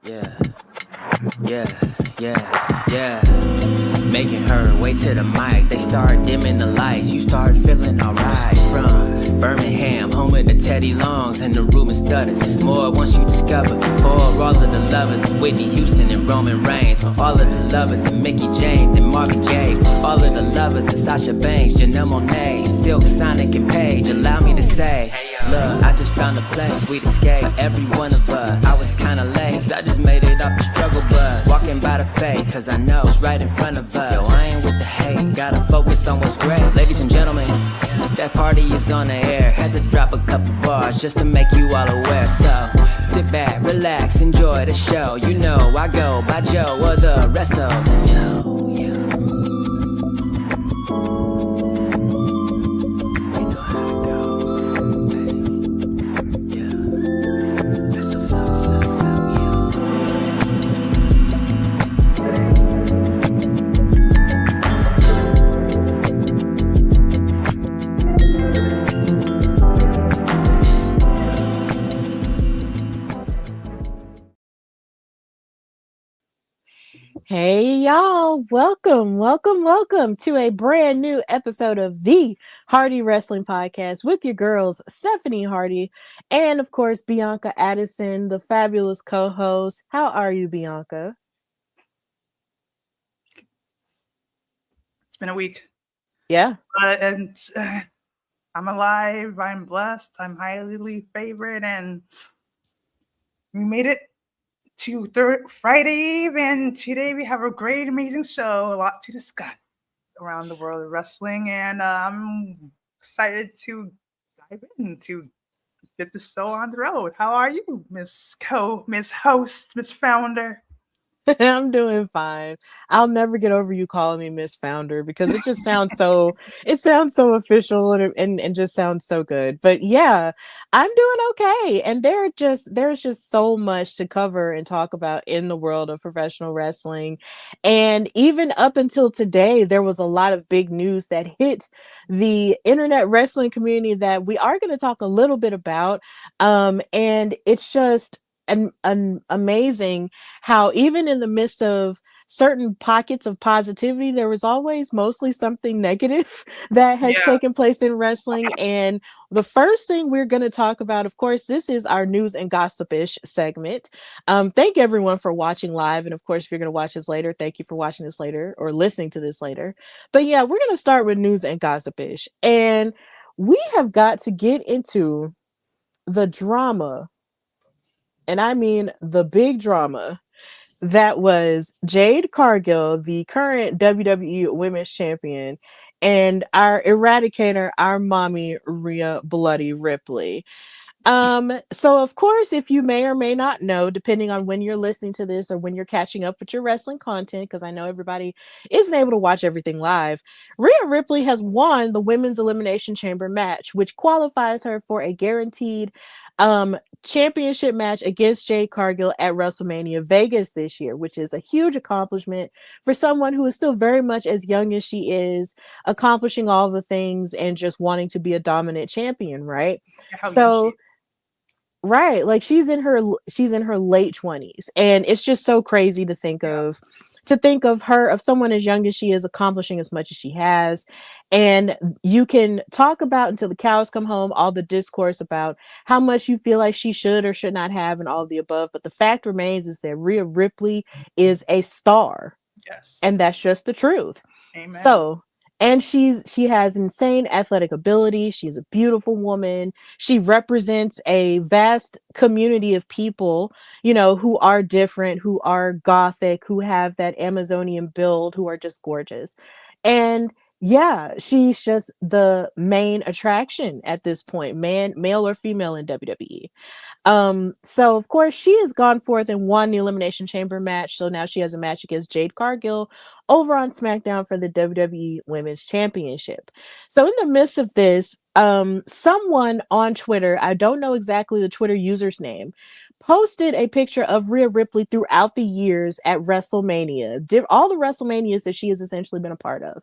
Yeah, yeah. Making her way to the mic. They start dimming the lights. You start feeling alright. From Birmingham, home of the Teddy Longs and the Ruben Studders. More once you discover. For all of the lovers, Whitney Houston and Roman Reigns. For all of the lovers, and Mickey James and Marvin Gaye. For all of the lovers, and Sasha Banks, Janelle Monáe, Silk, Sonic, and Paige. Allow me to say, look, I just found a place, sweet escape. Every one of us, I was kinda late, I just made it off the struggle bus. Walking by the fate, cause I know it's right in front of us. Yo, I ain't with the hate, gotta focus on what's great. Ladies and gentlemen, Steph Hardy is on the air. Had to drop a couple bars just to make you all aware. So, sit back, relax, enjoy the show. You know I go by Joe or the rest of the flow, yeah. Hey y'all, welcome to a brand new episode of the Hardy Wrestling Podcast with your girls, Stephanie Hardy, and of course, Bianca Addison, the fabulous co-host. How are you, Bianca? It's been a week. Yeah. And I'm alive, I'm blessed, I'm highly favored, and we made it to Friday Eve, and today we have a great, amazing show, a lot to discuss around the world of wrestling, and I'm excited to dive in to get the show on the road. How are you, Miss Host, Miss Founder? I'm doing fine. I'll never get over you calling me Miss Founder because it just sounds so official and just sounds so good. But yeah, I'm doing okay. And there's just so much to cover and talk about in the world of professional wrestling. And even up until today, there was a lot of big news that hit the internet wrestling community that we are going to talk a little bit about. And it's just an amazing how even in the midst of certain pockets of positivity, there was always mostly something negative that has taken place in wrestling. And the first thing we're going to talk about, of course, this is our news and gossip-ish segment. Thank everyone for watching live. And of course, if you're going to watch this later, thank you for watching this later or listening to this later. But yeah, we're going to start with news and gossip-ish. And we have got to get into the drama, and I mean the big drama, that was Jade Cargill, the current WWE Women's Champion, and our Eradicator, our mommy, Rhea Bloody Ripley. So of course, if you may or may not know, depending on when you're listening to this or when you're catching up with your wrestling content, because I know everybody isn't able to watch everything live, Rhea Ripley has won the Women's Elimination Chamber match, which qualifies her for a guaranteed championship match against Jade Cargill at WrestleMania Vegas this year, which is a huge accomplishment for someone who is still very much as young as she is, accomplishing all the things and just wanting to be a dominant champion, right? Right, like she's in her late 20s, and it's just so crazy to think of her, of someone as young as she is, accomplishing as much as she has. And you can talk about until the cows come home all the discourse about how much you feel like she should or should not have and all of the above, but the fact remains is that Rhea Ripley is a star. Yes. And that's just the truth. Amen. So, and she has insane athletic ability. She's a beautiful woman. She represents a vast community of people, you know, who are different, who are gothic, who have that Amazonian build, who are just gorgeous. And yeah, she's just the main attraction at this point, male or female in WWE. So of course she has gone forth and won the Elimination Chamber match. So now she has a match against Jade Cargill over on SmackDown for the WWE Women's Championship. So in the midst of this, someone on Twitter, I don't know exactly the Twitter user's name, posted a picture of Rhea Ripley throughout the years at WrestleMania, all the WrestleManias that she has essentially been a part of.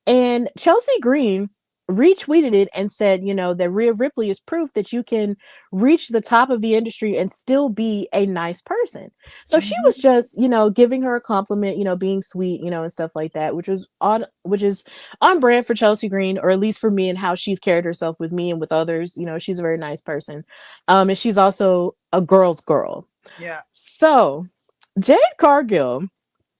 And Chelsea Green retweeted it and said, you know, that Rhea Ripley is proof that you can reach the top of the industry and still be a nice person. So she was just, you know, giving her a compliment, you know, being sweet, you know, and stuff like that, which is on brand for Chelsea Green, or at least for me, and how she's carried herself with me and with others. You know, she's a very nice person. And she's also a girl's girl. Yeah. So Jade Cargill,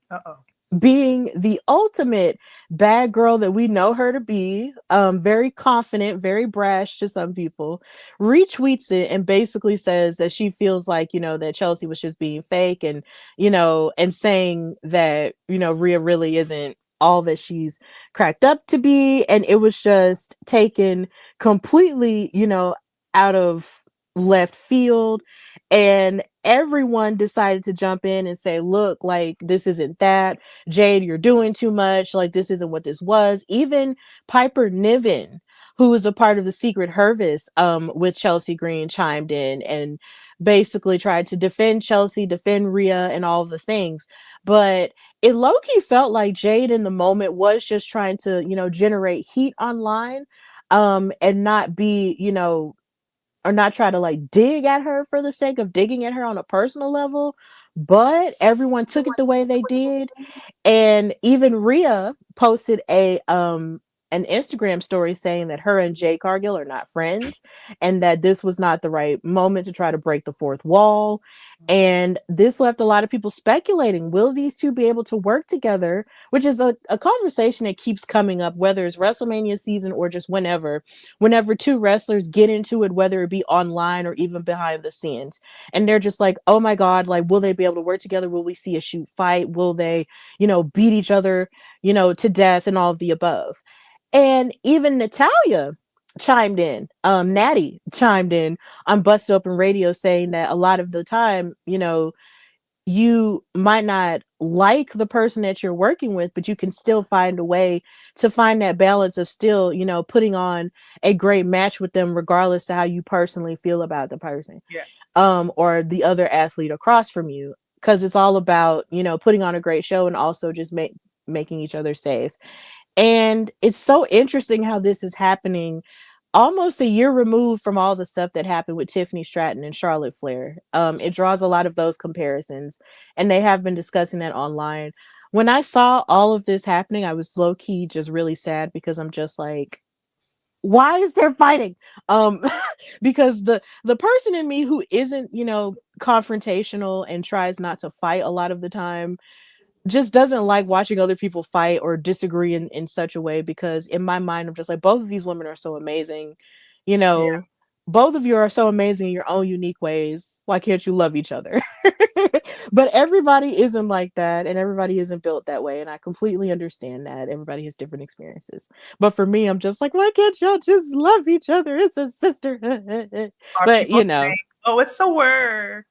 Uh-oh. being the ultimate bad girl that we know her to be, very confident, very brash to some people, retweets it and basically says that she feels like, you know, that Chelsea was just being fake, and, you know, and saying that, you know, Rhea really isn't all that she's cracked up to be, and it was just taken completely, you know, out of left field, and everyone decided to jump in and say, look, like, this isn't that. Jade, you're doing too much. Like, this isn't what this was. Even Piper Niven, who was a part of the Secret Harvest with Chelsea Green, chimed in and basically tried to defend Chelsea, defend Rhea, and all the things. But it low-key felt like Jade in the moment was just trying to, you know, generate heat online, and not be, you know, or not try to like dig at her for the sake of digging at her on a personal level. But everyone took it the way they did, and even Rhea posted an Instagram story saying that her and Jay Cargill are not friends, and that this was not the right moment to try to break the fourth wall. And this left a lot of people speculating, will these two be able to work together? Which is a conversation that keeps coming up, whether it's WrestleMania season or just whenever two wrestlers get into it, whether it be online or even behind the scenes. And they're just like, oh my God, like, will they be able to work together? Will we see a shoot fight? Will they, you know, beat each other, you know, to death, and all of the above? And even Natalia chimed in, Natty chimed in on Busted Open Radio, saying that a lot of the time, you know, you might not like the person that you're working with, but you can still find a way to find that balance of still, you know, putting on a great match with them, regardless to how you personally feel about the person, Yeah. or the other athlete across from you. Because it's all about, you know, putting on a great show and also just making each other safe. And it's so interesting how this is happening almost a year removed from all the stuff that happened with Tiffany Stratton and Charlotte Flair. It draws a lot of those comparisons, and they have been discussing that online. When I saw all of this happening, I was low key just really sad, because I'm just like, why is there fighting? Um, because the person in me who isn't, you know, confrontational and tries not to fight a lot of the time, just doesn't like watching other people fight or disagree in such a way, because in my mind I'm just like, both of these women are so amazing, you Yeah. know, both of you are so amazing in your own unique ways. Why can't you love each other? But everybody isn't like that, and everybody isn't built that way, and I completely understand that everybody has different experiences. But for me, I'm just like, why can't y'all just love each other? It's a sister. Are But people you know, saying, oh, it's a word?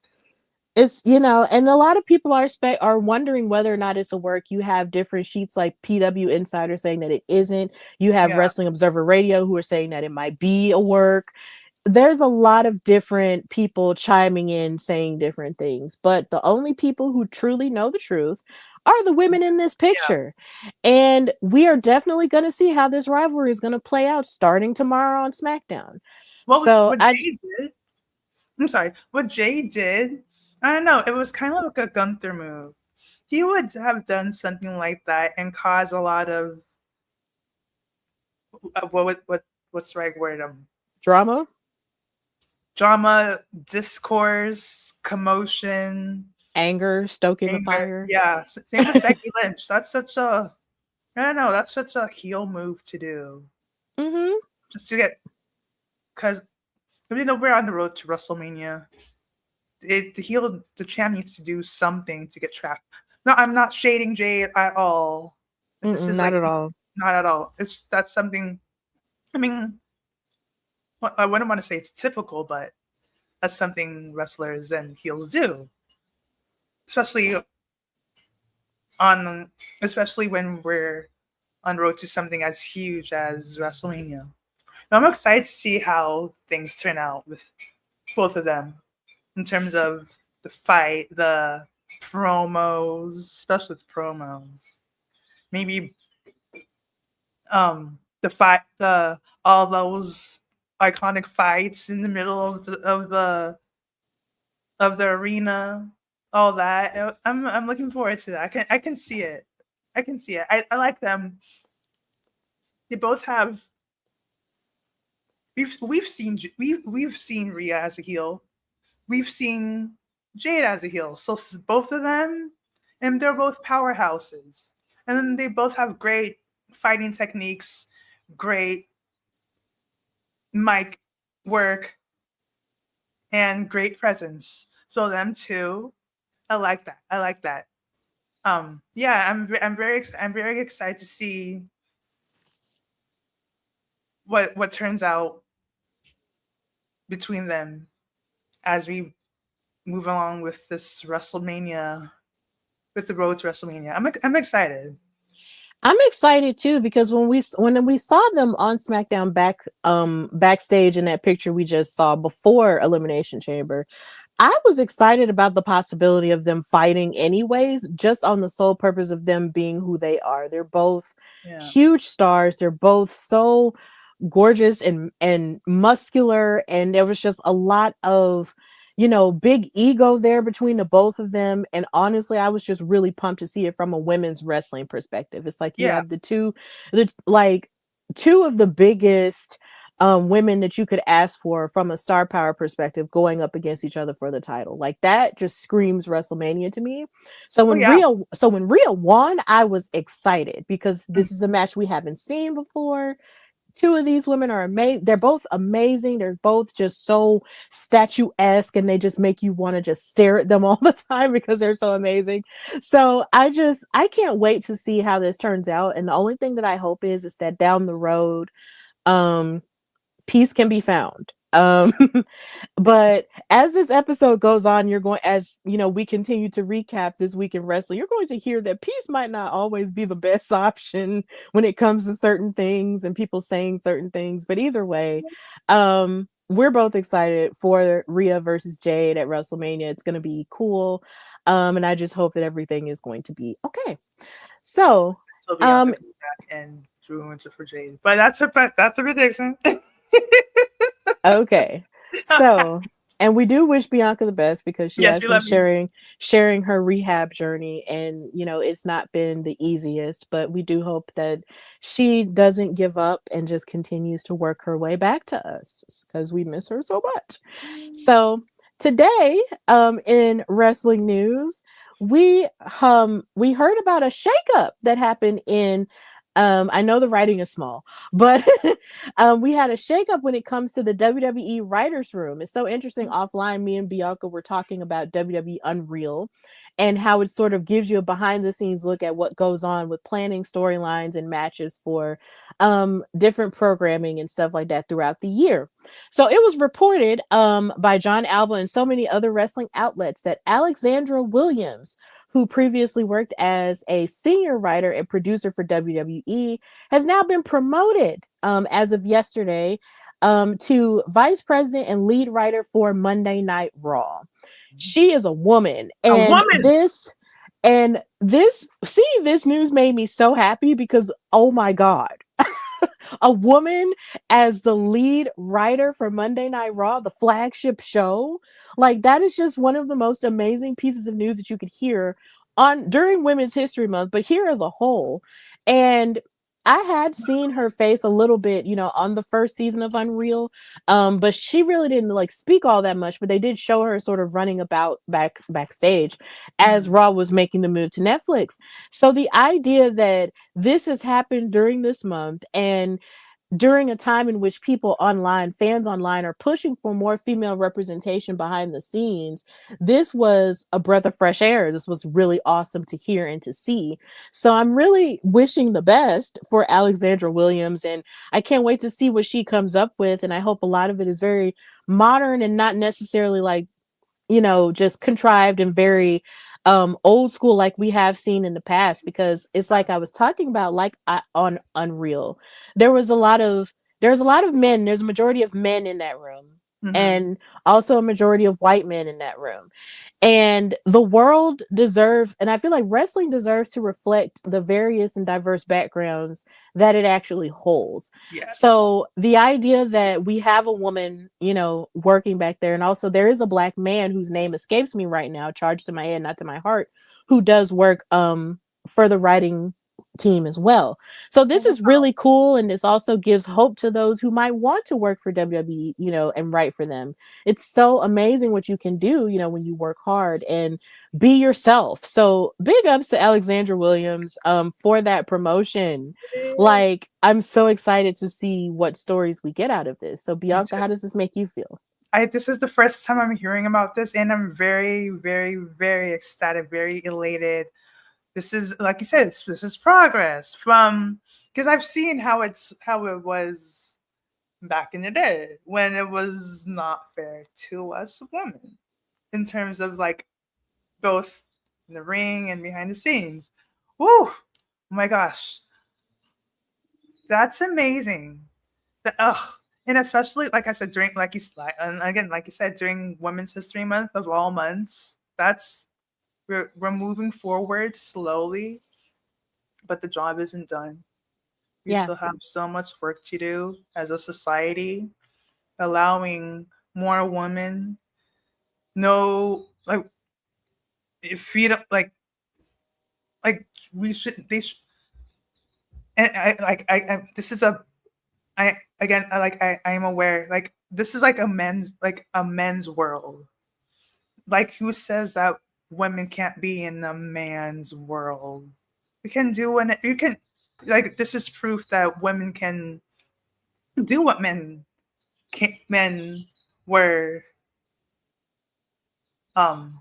it's, you know, and a lot of people are wondering whether or not it's a work. You have different sheets like PW Insider saying that it isn't. You have Yeah. Wrestling Observer Radio who are saying that it might be a work. There's a lot of different people chiming in saying different things, but the only people who truly know the truth are the women in this Yeah. picture. And we are definitely going to see how this rivalry is going to play out starting tomorrow on SmackDown. Well, So what Jay did, I'm sorry, what Jay did, I don't know, it was kind of like a Gunther move. He would have done something like that and cause a lot of what's the right word? drama. Drama, discourse, commotion, Anger, stoking the anger. fire. Yeah, same with Becky Lynch. That's such a, I don't know, that's such a heel move to do. Mm-hmm. Just to get, because you know we're on the road to WrestleMania. The champ needs to do something to get tracked. No, I'm not shading Jade at all. This is Not like at all. not at all. That's something. I mean, I wouldn't want to say it's typical, but that's something wrestlers and heels do, especially especially when we're on road to something as huge as WrestleMania. Now, I'm excited to see how things turn out with both of them in terms of the fight, the promos, especially the promos. Maybe the fight, the all those iconic fights in the middle of the arena, all that. I'm looking forward to that. I can see it. I can see it. I like them. They both have. We've seen Rhea as a heel. We've seen Jade as a heel. So both of them, and they're both powerhouses. And then they both have great fighting techniques, great mic work, and great presence. So them two, I like that. I like that. Yeah, I'm very excited to see what turns out between them as we move along with this WrestleMania, with the road to WrestleMania. I'm excited. I'm excited too because when we saw them on SmackDown backstage in that picture we just saw before Elimination Chamber, I was excited about the possibility of them fighting anyways, just on the sole purpose of them being who they are. They're both huge stars. They're both so gorgeous and muscular, and there was just a lot of big ego there between the both of them. And honestly, I was just really pumped to see it from a women's wrestling perspective. It's like you have two of the biggest women that you could ask for from a star power perspective going up against each other for the title. Like that just screams WrestleMania to me. So when Rhea won, I was excited because this is a match we haven't seen before. Two of these women are amazing. They're both amazing. They're both just so statuesque, and they just make you want to just stare at them all the time because they're so amazing. So I can't wait to see how this turns out. And the only thing that I hope is that down the road, peace can be found. But as this episode goes on, we continue to recap this week in wrestling, you're going to hear that peace might not always be the best option when it comes to certain things and people saying certain things. But either way, we're both excited for Rhea versus Jade at WrestleMania. It's going to be cool. And I just hope that everything is going to be okay. So Bianca back and Drew Winter for Jade. But that's a prediction. Okay. So, and we do wish Bianca the best because she has been sharing her rehab journey, and it's not been the easiest, but we do hope that she doesn't give up and just continues to work her way back to us because we miss her so much. So today, in wrestling news, we heard about a shakeup that happened in I know the writing is small, but we had a shakeup when it comes to the WWE writers' room. It's so interesting. Offline, me and Bianca were talking about WWE Unreal and how it sort of gives you a behind the scenes look at what goes on with planning storylines and matches for different programming and stuff like that throughout the year. So it was reported by John Alba and so many other wrestling outlets that Alexandra Williams, who previously worked as a senior writer and producer for WWE, has now been promoted as of yesterday to vice president and lead writer for Monday Night Raw. She is a woman. And seeing this news made me so happy because, oh my God, a woman as the lead writer for Monday Night Raw, the flagship show. Like, that is just one of the most amazing pieces of news that you could hear during Women's History Month, but here as a whole. And I had seen her face a little bit, on the first season of Unreal, but she really didn't speak all that much. But they did show her sort of running about backstage as Raw was making the move to Netflix. So the idea that this has happened during this month and during a time in which fans online are pushing for more female representation behind the scenes, this was a breath of fresh air. This was really awesome to hear and to see. So I'm really wishing the best for Alexandra Williams, and I can't wait to see what she comes up with. And I hope a lot of it is very modern and not necessarily just contrived and very old school like we have seen in the past, because it's like I was talking about on Unreal, there's a lot of men. There's a majority of men in that room, and also a majority of white men in that room. And the world deserves, and I feel like wrestling deserves to reflect the various and diverse backgrounds that it actually holds. Yes. So the idea that we have a woman, working back there, and also there is a black man whose name escapes me right now, charged to my head, not to my heart, who does work for the writing team as well. So Oh, this is wow. really cool, and this also gives hope to those who might want to work for WWE, and write for them. It's so amazing what you can do, when you work hard and be yourself. So big ups to Alexandra Williams for that promotion. Yeah, Like, I'm so excited to see what stories we get out of this. So me Bianca, too. how does this make you feel? This is the first time I'm hearing about this, and I'm very, very, very ecstatic, very elated. This is, like you said, this is progress from, because I've seen how it was back in the day when it was not fair to us women in terms of like both in the ring and behind the scenes. Woo! Oh my gosh, that's amazing. Ugh. And especially, like I said, during, like you said, and again, like you said, during Women's History Month of all months, we're moving forward slowly, but the job isn't done. We Yeah. still have so much work to do as a society, allowing more women know, like, if you don't like we should they should, and I this is a I again I like I am aware, like, this is like a men's world. Like, who says that women can't be in a man's world? We can do when you can, like, this is proof that women can do what men were um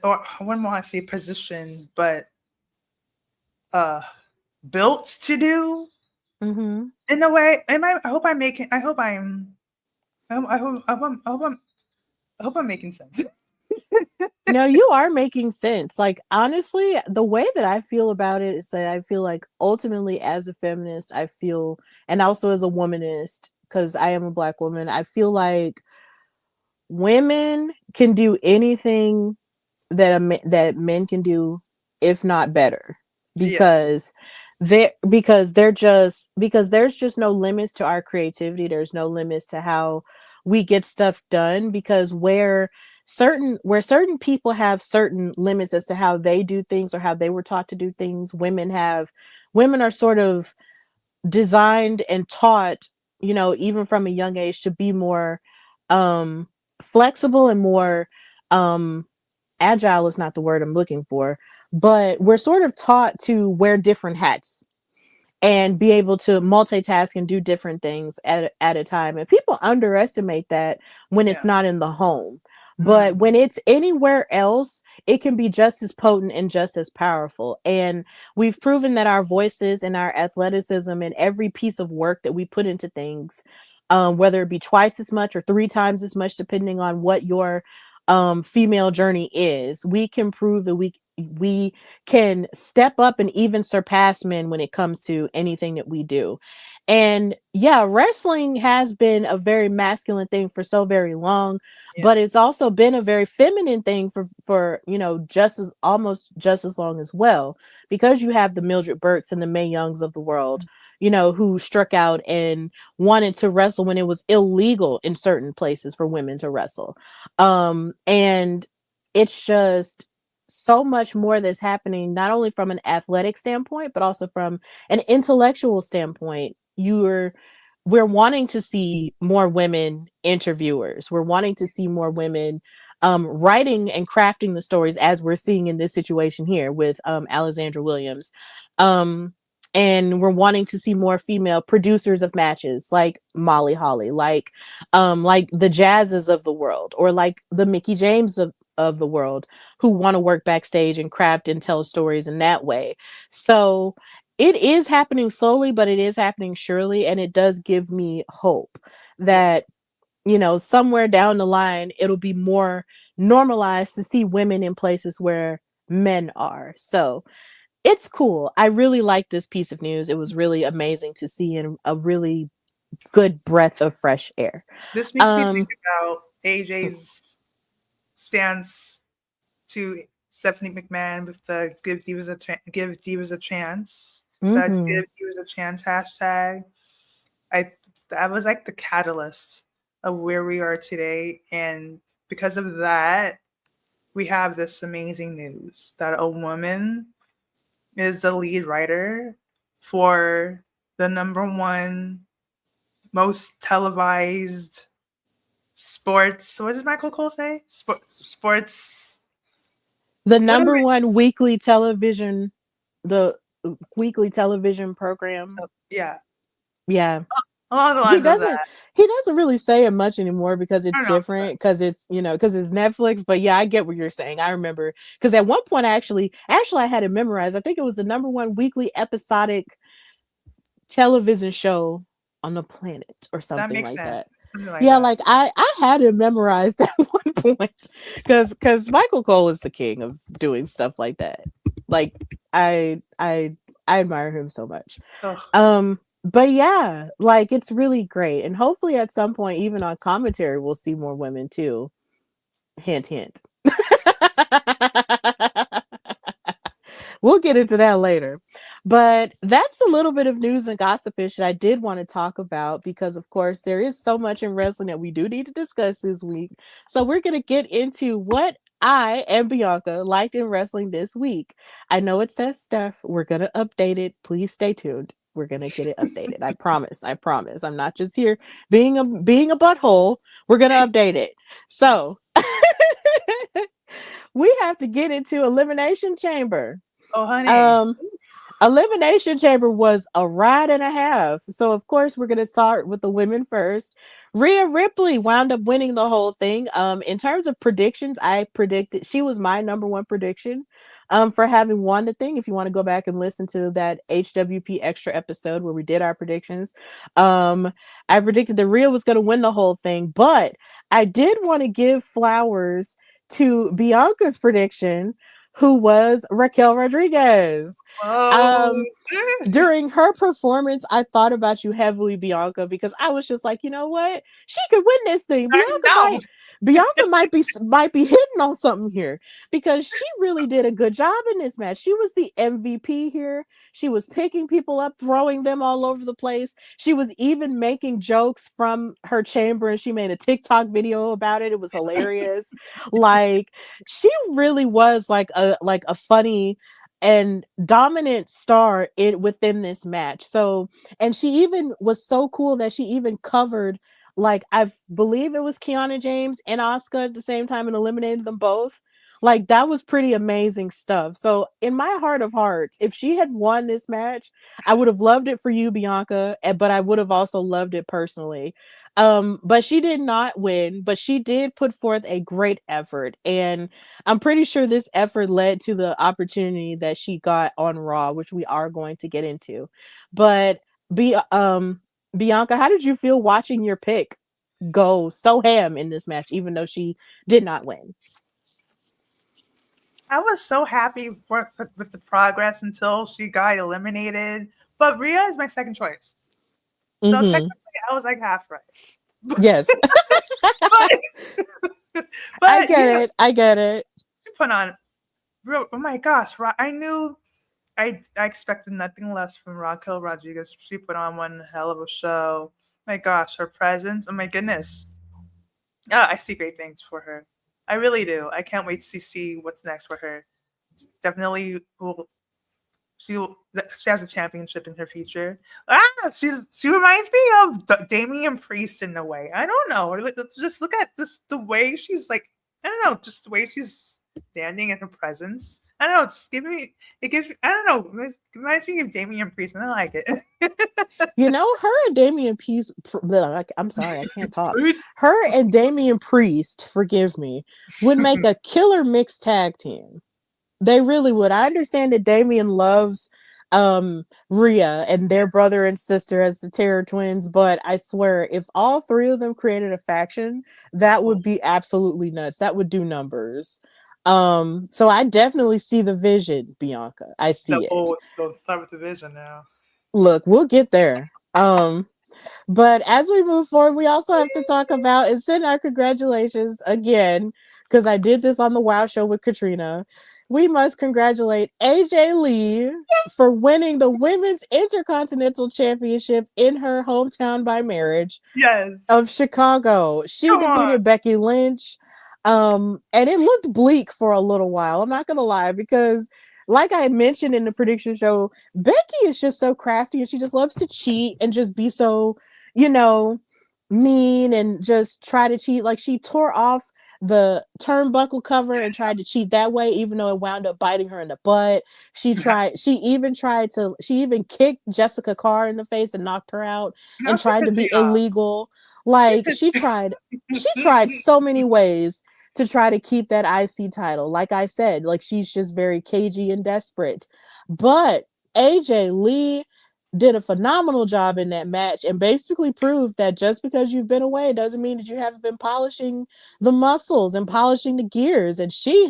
or I wouldn't want to say position, but uh built to do, Mm-hmm. in a way. I hope I'm making. I hope I'm making sense. No, you are making sense. Like, honestly, the way that I feel about it is that I feel like ultimately, as a feminist, I feel, and also as a womanist, because I am a black woman, I feel like women can do anything that men can do, if not better, Yes. because there's just no limits to our creativity. There's no limits to how we get stuff done, because where certain people have certain limits as to how they do things or how they were taught to do things, women are sort of designed and taught, even from a young age, to be more um flexible and more um agile is not the word I'm looking for, but we're sort of taught to wear different hats and be able to multitask and do different things at a time. And people underestimate that when it's Yeah. not in the home. But Mm. when it's anywhere else, it can be just as potent and just as powerful. And we've proven that our voices and our athleticism and every piece of work that we put into things, whether it be twice as much or three times as much, depending on what your female journey is, we can prove that we can step up and even surpass men when it comes to anything that we do. And yeah, wrestling has been a very masculine thing for so very long, Yeah. but it's also been a very feminine thing for almost just as long as well, because you have the Mildred Burks and the Mae Youngs of the world, who struck out and wanted to wrestle when it was illegal in certain places for women to wrestle. And it's just so much more that's happening, not only from an athletic standpoint, but also from an intellectual standpoint. We're wanting to see more women interviewers. We're wanting to see more women writing and crafting the stories, as we're seeing in this situation here with Alexandra Williams. Um, and we're wanting to see more female producers of matches, like Molly Holly, like the Jazzes of the world, or like the Mickey James of the world, who want to work backstage and craft and tell stories in that way. So it is happening slowly, but it is happening surely. And it does give me hope Yes. that, somewhere down the line, it'll be more normalized to see women in places where men are. So it's cool. I really like this piece of news. It was really amazing to see, in a really good breath of fresh air. This makes me think Um, about AJ's stance to Stephanie McMahon with the give divas a chance. That Mm-hmm. give divas a chance hashtag. That was like the catalyst of where we are today, and because of that, we have this amazing news that a woman is the lead writer for the number one most televised sports. What does Michael Cole say? Sports. The What am number one weekly television, the weekly television program. Yeah, Yeah. along the He lines of that. doesn't he doesn't really say it much anymore because I it's don't know. different, because it's, because it's Netflix. But yeah, I get what you're saying. I remember because at one point I had it memorized. I think it was the number one weekly episodic television show on the planet or That something makes like sense. that. Something like Yeah, that. like I had it memorized at one point because Michael Cole is the king of doing stuff like that. Like I admire him so much. Ugh. But yeah, like it's really great, and hopefully at some point, even on commentary, we'll see more women too. Hint, hint. We'll get into that later. But that's a little bit of news and gossipish that I did want to talk about because, of course, there is so much in wrestling that we do need to discuss this week. So we're going to get into what I and Bianca liked in wrestling this week. I know it says Steph. We're going to update it. Please stay tuned. We're going to get it updated. I promise. I promise. I'm not just here being a butthole. We're going to update it. So we have to get into Elimination Chamber. Oh, honey. Elimination Chamber was a ride and a half. So of course we're gonna start with the women first. Rhea Ripley wound up winning the whole thing. In terms of predictions, I predicted she was my number one prediction for having won the thing. If you want to go back and listen to that HWP extra episode where we did our predictions, I predicted that Rhea was gonna win the whole thing, but I did want to give flowers to Bianca's prediction, who was Raquel Rodriguez. Oh, Um, During her performance, I thought about you heavily, Bianca, because I was just like, you know what? She could win this thing. I know. Bianca might be hitting on something here because she really did a good job in this match. She was the MVP here. She was picking people up, throwing them all over the place. She was even making jokes from her chamber, and she made a TikTok video about it. It was hilarious. Like she really was like a funny and dominant star within this match. So, and she even was so cool that she even covered, like, I believe it was Kiana James and Asuka at the same time and eliminated them both. Like, that was pretty amazing stuff. So in my heart of hearts, if she had won this match, I would have loved it for you, Bianca, but I would have also loved it personally. But she did not win, but she did put forth a great effort, and I'm pretty sure this effort led to the opportunity that she got on Raw, which we are going to get into. But be Bianca, how did you feel watching your pick go so ham in this match, even though she did not win? I was so happy with the progress until she got eliminated. But Rhea is my second choice. So technically, I was like half right. Yes. but I get it. She put on real. Oh my gosh! I knew. I expected nothing less from Raquel Rodriguez. She put on one hell of a show. My gosh, her presence. Oh my goodness. I see great things for her. I really do. I can't wait to see what's next for her. Definitely will. She has a championship in her future. She reminds me of Damian Priest in a way. I don't know. Just look at the way she's like. I don't know. Just the way she's standing in her presence. I don't know. Just I don't know. It reminds me of Damian Priest, and I like it. You know, her and Damian Priest. I'm sorry, I can't talk. Her and Damian Priest, forgive me, would make a killer mixed tag team. They really would. I understand that Damian loves Rhea and their brother and sister as the Terror Twins, but I swear, if all three of them created a faction, that would be absolutely nuts. That would do numbers. So I definitely see the vision, Bianca. I see it. Don't start with the vision now. Look, we'll get there. But as we move forward, we also have to talk about and send our congratulations again, because I did this on the WoW show with Katrina. We must congratulate AJ Lee for winning the Women's Intercontinental Championship in her hometown by marriage Yes. of Chicago. She Come on. defeated Becky Lynch. And it looked bleak for a little while. I'm not gonna lie, because like I had mentioned in the prediction show, Becky is just so crafty and she just loves to cheat and just be so, you know, mean and just try to cheat. Like she tore off the turnbuckle cover and tried to cheat that way, even though it wound up biting her in the butt. She even kicked Jessica Carr in the face and knocked her out Now and she tried to pissed me be off. illegal. Like she tried so many ways to try to keep that IC title. Like I said, like she's just very cagey and desperate. But AJ Lee did a phenomenal job in that match and basically proved that just because you've been away doesn't mean that you haven't been polishing the muscles and polishing the gears. And she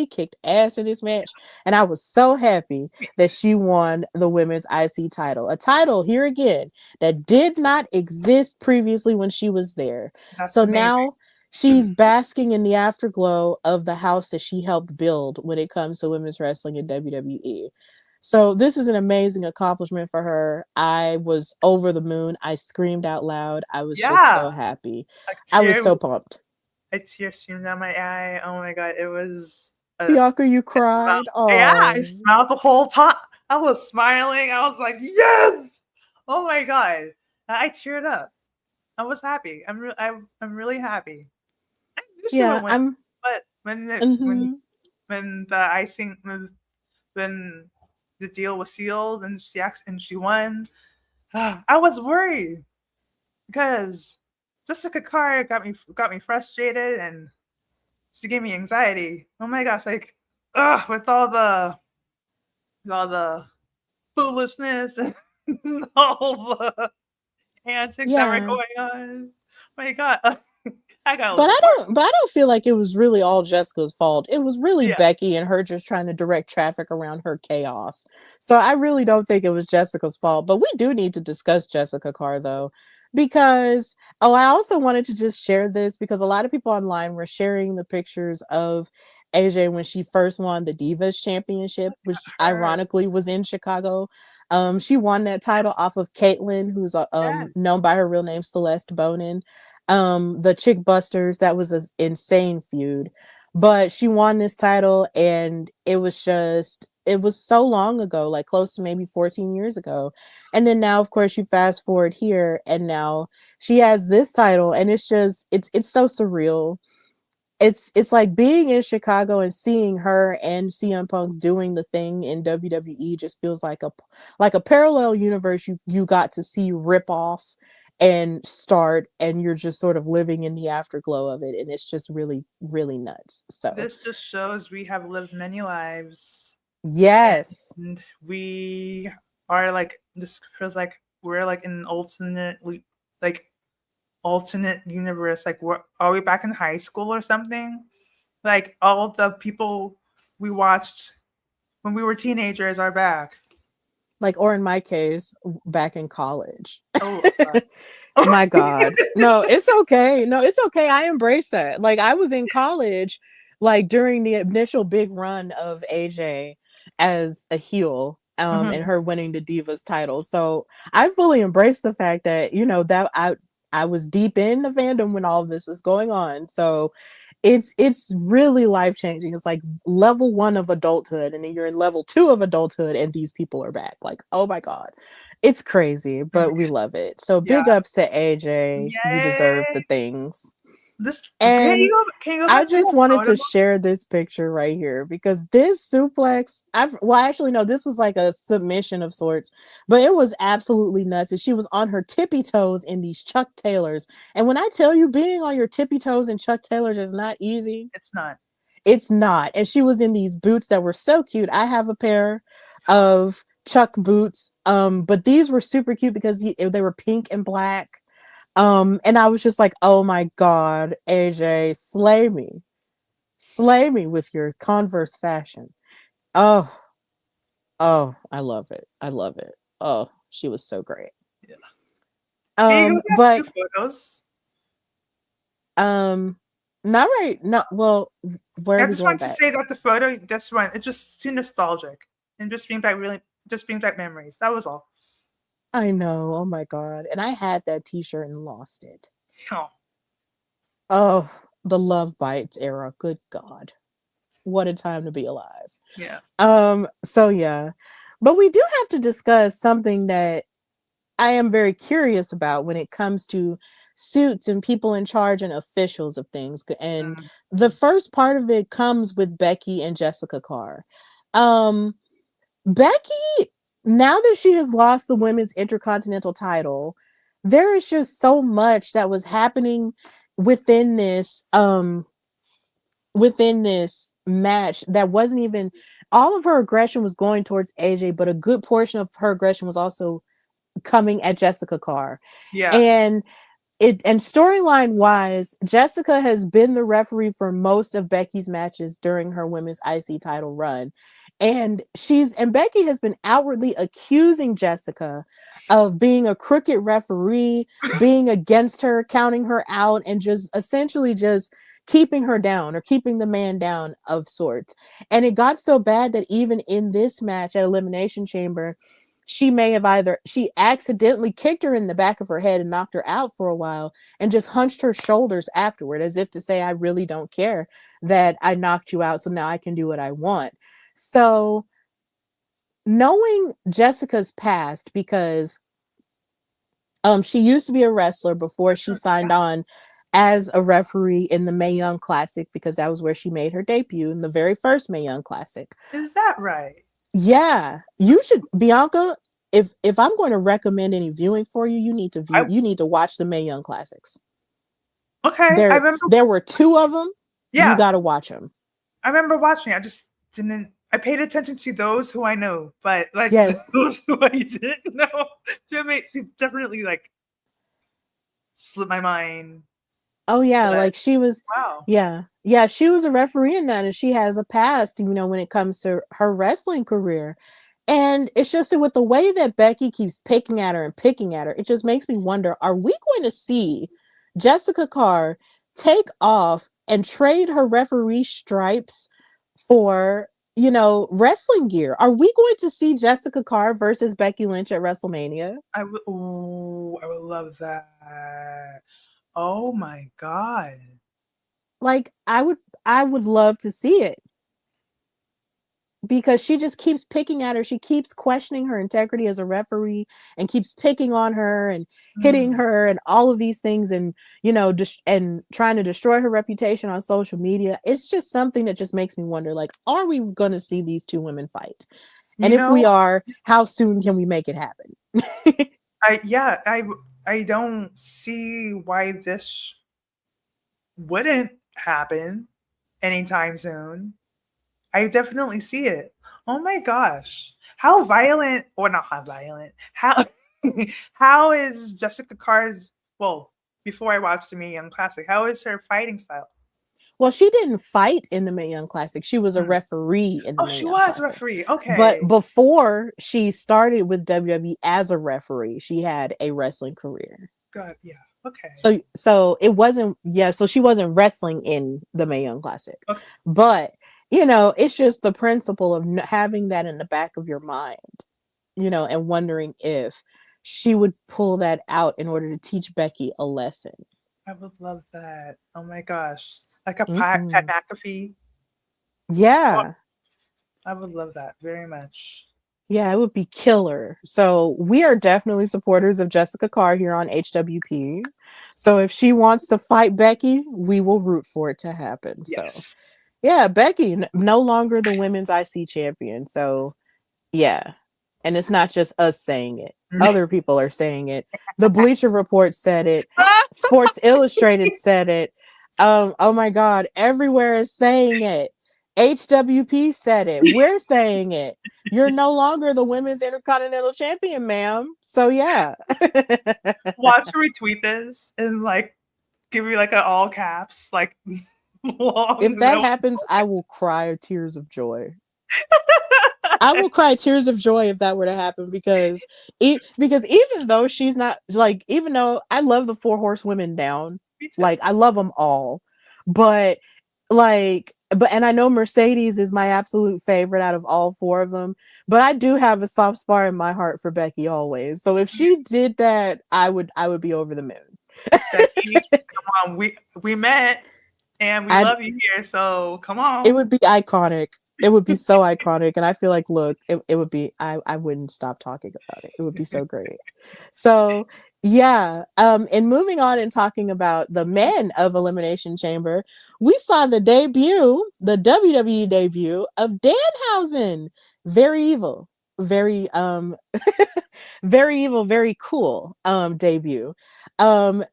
kicked ass in this match. And I was so happy that she won the women's IC title. A title, here again, that did not exist previously when she was there. That's So amazing. now she's basking in the afterglow of the house that she helped build when it comes to women's wrestling in WWE. So this is an amazing accomplishment for her. I was over the moon. I screamed out loud. I was just so Yeah. happy. A I was tear, so pumped. a tear streamed down my eye. Oh my god, it was Bianca, you I smiled. cried. Yeah, Oh, I smiled the whole time. I was smiling. I was like, yes. Oh my god, I teared up. I was happy. I'm really happy. I knew she yeah. would win, I'm. but when it, Mhm. when the icing when the deal was sealed and she won, I was worried because Jessica Carr got me frustrated and she gave me anxiety. Oh my gosh, like with all the foolishness and all the antics that were Yeah. going on. Oh my god. I got a But little I don't feel like it was really all Jessica's fault. It was really yeah. Becky and her just trying to direct traffic around her chaos. So I really don't think it was Jessica's fault. But we do need to discuss Jessica Carr though. Because I also wanted to just share this because a lot of people online were sharing the pictures of AJ when she first won the Divas Championship, which Her. ironically was in Chicago. She won that title off of Caitlyn, who's Yes. known by her real name Celeste Bonin. The Chick Busters, that was an insane feud. But she won this title and it was so long ago, like close to maybe 14 years ago. And then now, of course, you fast forward here and now she has this title and it's so surreal. It's like being in Chicago and seeing her and CM Punk doing the thing in WWE just feels like a parallel universe you got to see rip off and start, and you're just sort of living in the afterglow of it, and it's just really really nuts. So This just shows we have lived many lives yes, and we are like this feels like we're like in an like alternate universe. Like are we back in high school or something? Like all the people we watched when we were teenagers are back. or in my case, back in college. Oh god. My God. No, it's okay. No, it's okay. I embrace that. Like I was in college, like during the initial big run of AJ as a heel, and Mhm. her winning the Divas title. So I fully embrace the fact that, that I was deep in the fandom when all of this was going on. So it's really life changing. It's like level 1 of adulthood, and then you're in level 2 of adulthood, and these people are back. Like, oh my God. It's crazy, but we love it. So Yeah. big ups to AJ. You deserve the Yay. things. This And can you go I back to just the wanted photo? to share this picture right here because this suplex, actually no, this was like a submission of sorts, but it was absolutely nuts. And she was on her tippy toes in these Chuck Taylors. And when I tell you being on your tippy toes in Chuck Taylors is not easy, It's not. it's not. And she was in these boots that were so cute. I have a pair of Chuck boots, but these were super cute because they were pink and black. And I was just like, oh my God, AJ, slay me with your Converse fashion. Oh, oh, I love it. I love it. Oh, she was so great. Yeah. Hey, we got But 2 photos. not right. No, well, where I are we just going wanted to back? say that the photo, this one, it's just too nostalgic and just brings back memories. That was all. I know. Oh my god! And I had that T-shirt and lost it. Oh, Oh, the Love Bites era. Good God, what a time to be alive. yeah. So yeah, but we do have to discuss something that I am very curious about when it comes to suits and people in charge and officials of things. And Mm. the first part of it comes with Becky and Jessica Carr. Um, Becky, now that she has lost the women's intercontinental title, there is just so much that was happening within this match that wasn't even all of her aggression was going towards AJ, but a good portion of her aggression was also coming at Jessica Carr. Yeah. And storyline wise, Jessica has been the referee for most of Becky's matches during her women's IC title run. And Becky has been outwardly accusing Jessica of being a crooked referee, being against her, counting her out, and just essentially just keeping her down or keeping the man down of sorts. And it got so bad that even in this match at Elimination Chamber, she accidentally kicked her in the back of her head and knocked her out for a while and just hunched her shoulders afterward as if to say, I really don't care that I knocked you out, so now I can do what I want. So knowing Jessica's past, because she used to be a wrestler before she signed on as a referee in the Mae Young Classic, because that was where she made her debut in the very first Mae Young Classic. Is that right? Yeah, you should, Bianca. If I'm going to recommend any viewing for you, you need to watch the Mae Young Classics. Okay, I remember. There were 2 of them. Yeah, you got to watch them. I remember watching. I just didn't. I paid attention to those who I know, but like Yes. those who I didn't know, she definitely like slipped my mind. Oh yeah, But like she was. wow. Yeah, she was a referee in that, and she has a past, when it comes to her wrestling career. And it's just that with the way that Becky keeps picking at her, it just makes me wonder, are we going to see Jessica Carr take off and trade her referee stripes for, wrestling gear? Are we going to see Jessica Carr versus Becky Lynch at WrestleMania? I would love that. Oh my god. Like, I would love to see it. Because she just keeps picking at her. She keeps questioning her integrity as a referee and keeps picking on her and hitting her and all of these things, and and trying to destroy her reputation on social media. It's just something that just makes me wonder, like, are we going to see these 2 women fight? And if we are, how soon can we make it happen? I don't see why this wouldn't happen anytime soon. I definitely see it. Oh my gosh. How violent, or not how violent, how is Jessica Carr's, well, before I watched the Mae Young Classic, how is her fighting style? Well, she didn't fight in the Mae Young Classic. She was a referee in the Mae Young Classic. She was a referee. Okay. But before she started with WWE as a referee, she had a wrestling career. Good. Yeah. Okay. So it wasn't, so she wasn't wrestling in the Mae Young Classic. Okay. But it's just the principle of having that in the back of your mind, and wondering if she would pull that out in order to teach Becky a lesson. I would love that. Oh my gosh. Like a Pat McAfee. Yeah. I would love that very much. Yeah, it would be killer. So we are definitely supporters of Jessica Carr here on HWP. So if she wants to fight Becky, we will root for it to happen. Yes. So yeah, Becky no longer the women's IC champion. So yeah. And it's not just us saying it. Other people are saying it. The Bleacher Report said it. Sports Illustrated said it. Oh my God, everywhere is saying it. HWP said it. We're saying it. You're no longer the women's intercontinental champion, ma'am. So yeah. Watch her retweet this and like give me like an all caps, like if that happens, I will cry tears of joy. I will cry tears of joy if that were to happen because because even though she's not like, even though I love the four horsewomen down, Me too. like I love them all, but and I know Mercedes is my absolute favorite out of all four of them, but I do have a soft spot in my heart for Becky always. So if she did that, I would be over the moon. Becky, come on, we met and we I love you here, so come It on. would be iconic. It would be so iconic. And I feel like, look, it would be, I wouldn't stop talking about it. It would be so great. So, yeah. And moving on and talking about the men of Elimination Chamber, we saw the debut, the WWE debut of Danhausen. Very evil. Very, very evil, very cool, debut. Um,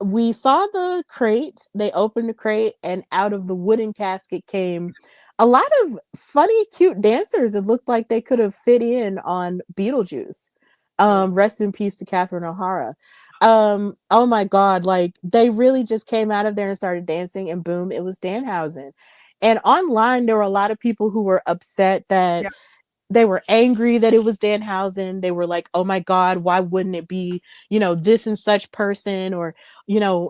we saw the crate. They opened the crate, and out of the wooden casket came a lot of funny, cute dancers. It looked like they could have fit in on Beetlejuice. Rest in peace to Catherine O'Hara. Oh my God, like they really just came out of there and started dancing, and boom, it was Danhausen. And online, there were a lot of people who were upset that Yeah. they were angry that it was Danhausen. They were like, oh my God, why wouldn't it be, this and such person? Or,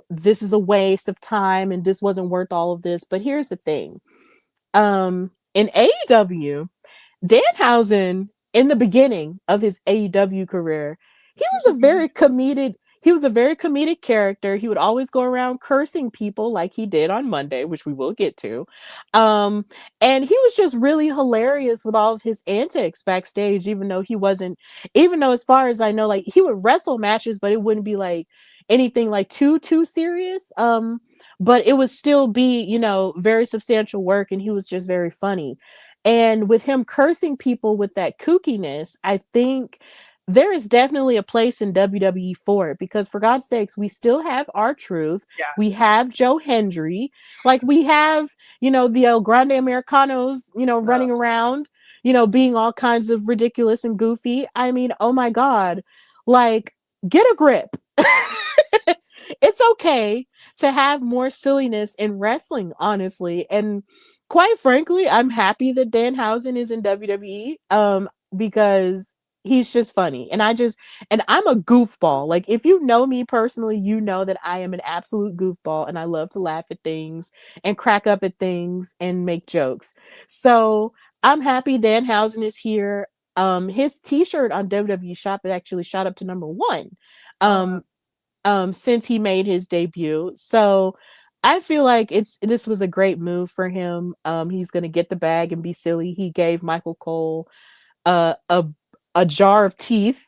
this is a waste of time and this wasn't worth all of this. But here's the thing. In AEW, Danhausen, in the beginning of his AEW career, he was a very comedic character. He would always go around cursing people like he did on Monday, which we will get to. And he was just really hilarious with all of his antics backstage, even though as far as I know, like he would wrestle matches, but it wouldn't be like anything like too serious. But it would still be, very substantial work, and he was just very funny. And with him cursing people with that kookiness, I think there is definitely a place in WWE for it, because for God's sakes, we still have R-Truth. Yeah. We have Joe Hendry. Like we have, the El Grande Americanos, running around, being all kinds of ridiculous and goofy. I mean, oh my God, like get a grip. It's okay to have more silliness in wrestling, honestly. And quite frankly, I'm happy that Danhausen is in WWE, because he's just funny. And I'm a goofball. Like if you know me personally, you know that I am an absolute goofball and I love to laugh at things and crack up at things and make jokes. So I'm happy Danhausen is here. His t-shirt on WWE Shop it actually shot up to #1. Since he made his debut. So I feel like this was a great move for him. He's gonna get the bag and be silly. He gave Michael Cole a jar of teeth.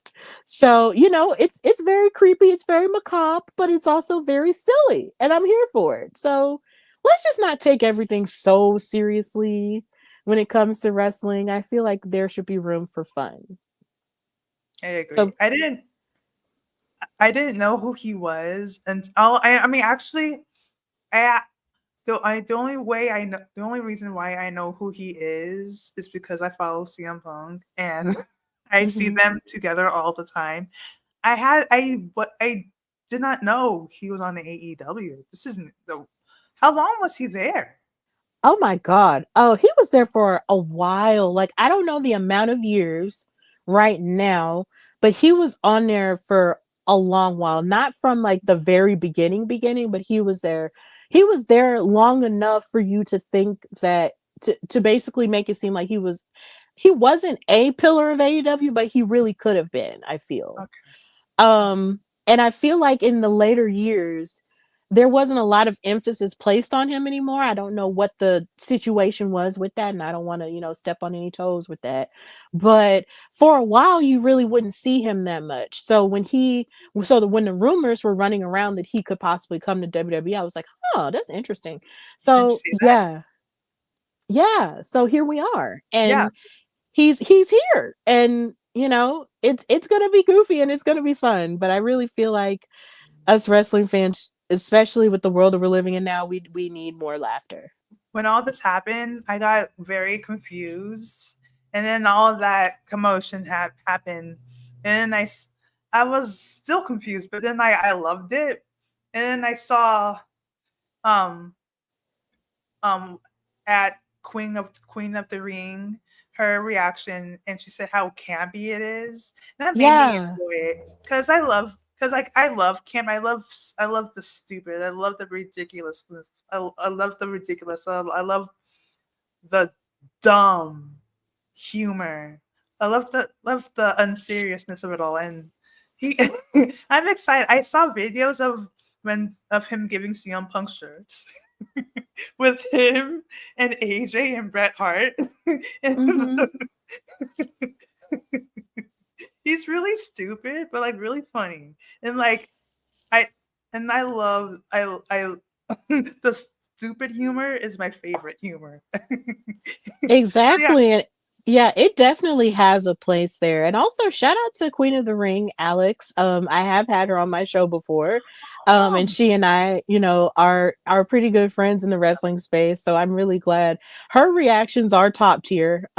So, it's very creepy, it's very macabre, but it's also very silly. And I'm here for it. So let's just not take everything so seriously when it comes to wrestling. I feel like there should be room for fun. I agree. So I didn't know who he was, and I mean, actually, I the only reason why I know who he is because I follow CM Punk and I see them together all the time. I did not know he was on the AEW. How long was he there? Oh my God. Oh, he was there for a while. Like, I don't know the amount of years right now, but he was on there for a long while. Not from like the very beginning, but he was there. He was there long enough for you to think that to basically make it seem like he wasn't a pillar of AEW, but he really could have been, I feel. And I feel like in the later years, there wasn't a lot of emphasis placed on him anymore. I don't know what the situation was with that, and I don't want to, step on any toes with that. But for a while, you really wouldn't see him that much. So when the rumors were running around that he could possibly come to WWE, I was like, oh, that's interesting. Did you So see that? yeah. So here we are, Yeah. and he's here, and it's gonna be goofy and it's gonna be fun. But I really feel like us wrestling fans, especially with the world that we're living in now, we need more laughter. When all this happened, I got very confused, and then all of that commotion happened, and I was still confused, but then I loved it, and then I saw um at Queen of the Ring, her reaction, and she said how campy it is. That made me Yeah. enjoy it because I love camp. I love the stupid. I love the ridiculousness. I love the ridiculous. I love the dumb humor. I love the unseriousness of it all. And he, I'm excited. I saw videos of him giving CM Punk shirts with him and AJ and Bret Hart. And Mhm. he's really stupid, but like really funny. And like I I love I the stupid humor is my favorite humor. Yeah. Exactly. And yeah, it definitely has a place there. And also shout out to Queen of the Ring, Alex. I have had her on my show before. And Oh, she and I, are pretty good friends in the wrestling space. So I'm really glad her reactions are top tier.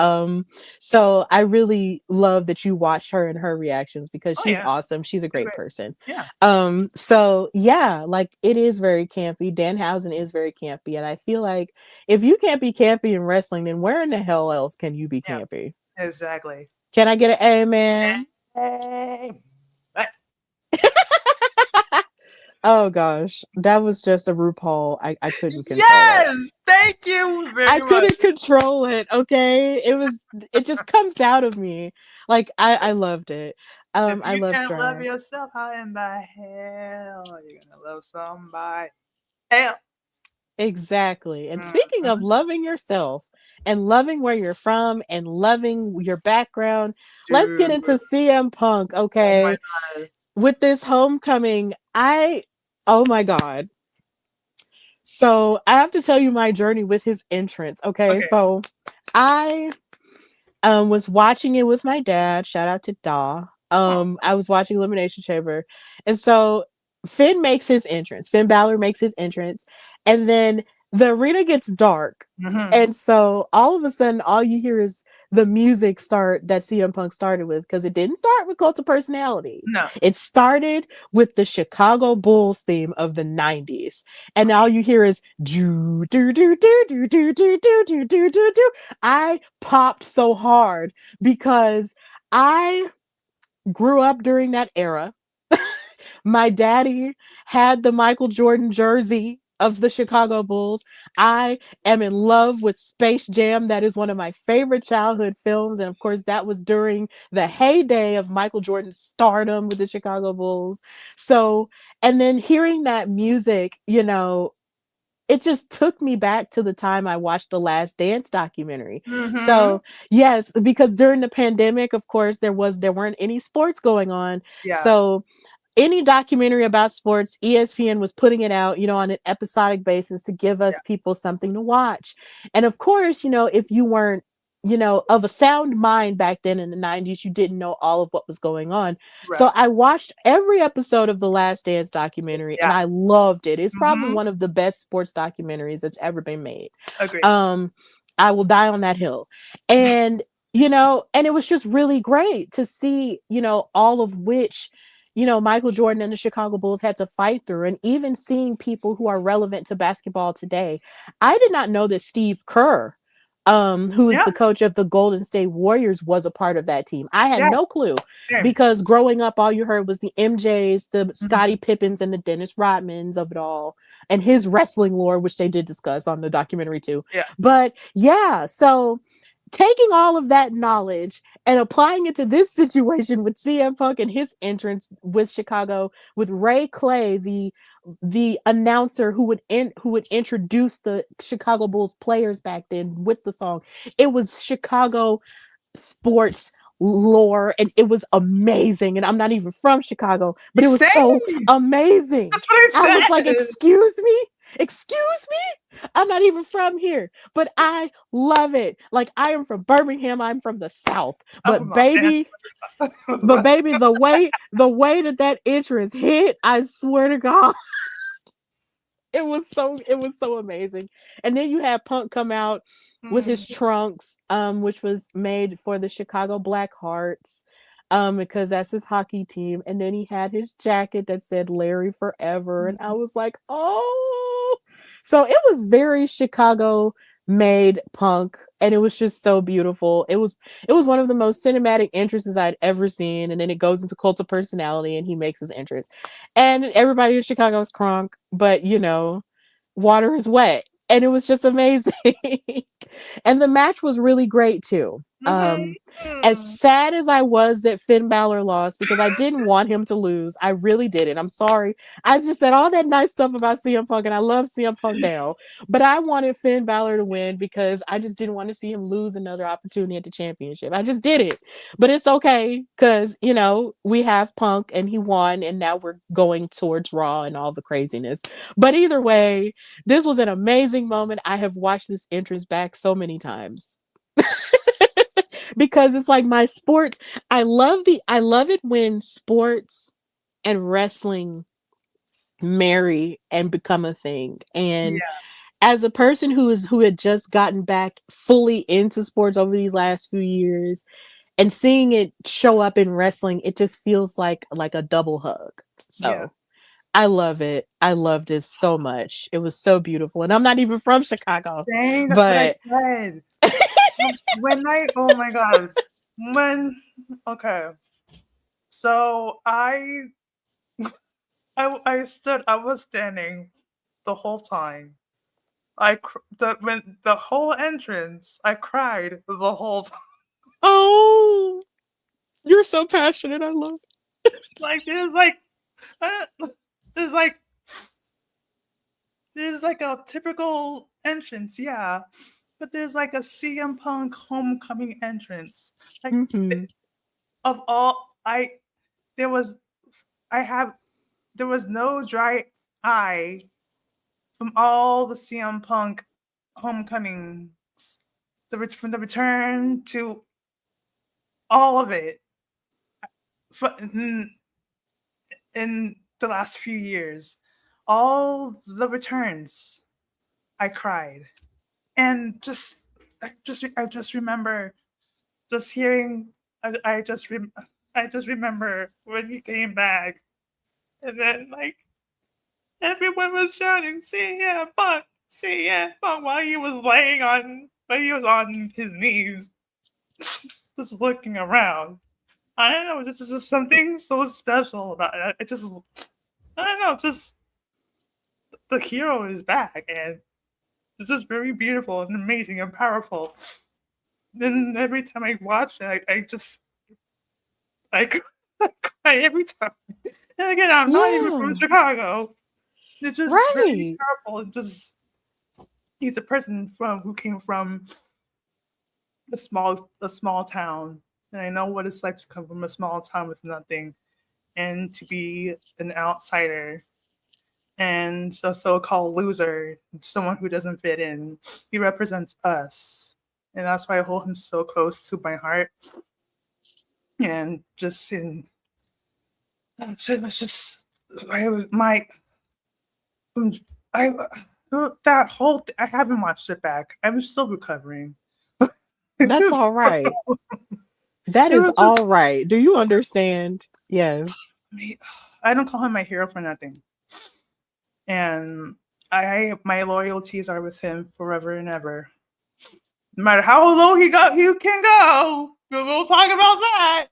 So I really love that you watched her and her reactions because oh she's yeah. awesome. She's a She's great great. person. Yeah. So yeah, like it is very campy. Danhausen is very campy. And I feel like if you can't be campy in wrestling, then where in the hell else can you be Yeah. campy? Exactly. Can I get an amen? Hey. But Oh gosh, that was just a RuPaul. I couldn't control it. yes, thank you I very much. couldn't control it. Okay, it just comes out of me. Like I loved it. If I you love can't love drag. yourself, how in the hell are you gonna love somebody? Hell. Exactly. And speaking of Mhm. loving yourself and loving where you're from and loving your background, let's get Dude. into CM Punk, Oh my okay? god. With this homecoming, oh my God. So I have to tell you my journey with his entrance, okay? Okay. So I was watching it with my dad. Shout out to Daw. Oh. I was watching Elimination Chamber. And so Finn makes his entrance. Finn Balor makes his entrance. And then the arena gets dark. Mhm. And so all of a sudden, all you hear is the music start that CM Punk started with, because it didn't start with Cult of Personality. No. It started with the Chicago Bulls theme of the 90s. And all you hear is do do do do do do do do do do do do. I popped so hard because I grew up during that era. My daddy had the Michael Jordan jersey of the Chicago Bulls. I am in love with Space Jam. That is one of my favorite childhood films. And of course, that was during the heyday of Michael Jordan's stardom with the Chicago Bulls. So, and then hearing that music, it just took me back to the time I watched the Last Dance documentary. Mhm. So yes, because during the pandemic, of course, there weren't any sports going on. Yeah. So any documentary about sports, ESPN was putting it out, on an episodic basis to give Yeah. us people something to watch. And of course, if you weren't, of a sound mind back then in the 90s, you didn't know all of what was going on. Right. So I watched every episode of the Last Dance documentary and Yeah. I loved it. It's probably Mhm. one of the best sports documentaries that's ever been made. Agreed. Um, I will die on that hill. And, and it was just really great to see, all of which Michael Jordan and the Chicago Bulls had to fight through, and even seeing people who are relevant to basketball today. I did not know that Steve Kerr, who is Yeah. the coach of the Golden State Warriors, was a part of that team. I had Yeah. no clue Same. because growing up, all you heard was the MJs, the Mhm. Scottie Pippens, and the Dennis Rodmans of it all, and his wrestling lore, which they did discuss on the documentary too. Yeah. But yeah, so taking all of that knowledge and applying it to this situation with CM Punk and his entrance with Chicago, with Ray Clay, the announcer who would introduce the Chicago Bulls players back then with the song. It was Chicago sports lore and it was amazing. And I'm not even from Chicago, but it was so Same. amazing. That's what I I was like, said. excuse me, I'm not even from here, but I love it. Like, I am from Birmingham, I'm from the South, I'm but from Los baby, the way that entrance hit, I swear to God, it was so amazing. And then you had Punk come out with his Mhm. trunks, which was made for the Chicago Blackhearts, because that's his hockey team. And then he had his jacket that said Larry Forever, and I was like, oh. So it was very Chicago, made Punk, and it was just so beautiful. It was one of the most cinematic entrances I'd ever seen, and then it goes into Cult of Personality, and he makes his entrance, and everybody in Chicago was crunk, but water is wet, and it was just amazing. And the match was really great too. As Mm-hmm. sad as I was that Finn Balor lost, because I didn't want him to lose, I really didn't. I'm sorry. I just said all that nice stuff about CM Punk, and I love CM Punk now, but I wanted Finn Balor to win because I just didn't want to see him lose another opportunity at the championship. I just did it, but it's okay because we have Punk and he won, and now we're going towards Raw and all the craziness. But either way, this was an amazing moment. I have watched this entrance back so many times. Because it's like my sports. I love it when sports and wrestling marry and become a thing. And Yeah. as a person who had just gotten back fully into sports over these last few years and seeing it show up in wrestling, it just feels like a double hug. Yeah. So I love it. I loved it so much. It was so beautiful. And I'm not even from Chicago, Dang, that's what I but said. Oh my god. Okay. So I was standing the whole time. When the whole entrance, I cried the whole time. oh, you're so passionate. I love Like uh, there's like there's like a typical entrance, yeah, but there's like a CM Punk homecoming entrance. Like it. Hmm. of all, there was I have there was no dry eye from all the CM Punk homecomings, from the return to all of it in the last few years. All the returns, I cried, and I just remember just hearing. I just remember when he came back, and then like everyone was shouting "CM Punk, CM Punk" while he was on his knees, just looking around. I don't know, this is just something so special about it. I don't know, just the hero is back, and it's just very beautiful and amazing and powerful. Then every time I watch it, I cry every time. And again, I'm not even Yeah. from Chicago. It's just very Right. powerful. He's a person who came from a small town, and I know what it's like to come from a small town with nothing, and to be an outsider and a so-called loser, someone who doesn't fit in. He represents us, and that's why I hold him so close to my heart. And just in, it was just I was my I that whole I haven't watched it back. I'm still recovering. That's all right. That It is was just all right. Do you understand? Yes. I don't call him my hero for nothing. And my loyalties are with him forever and ever. No matter how low he can go. We'll talk about that.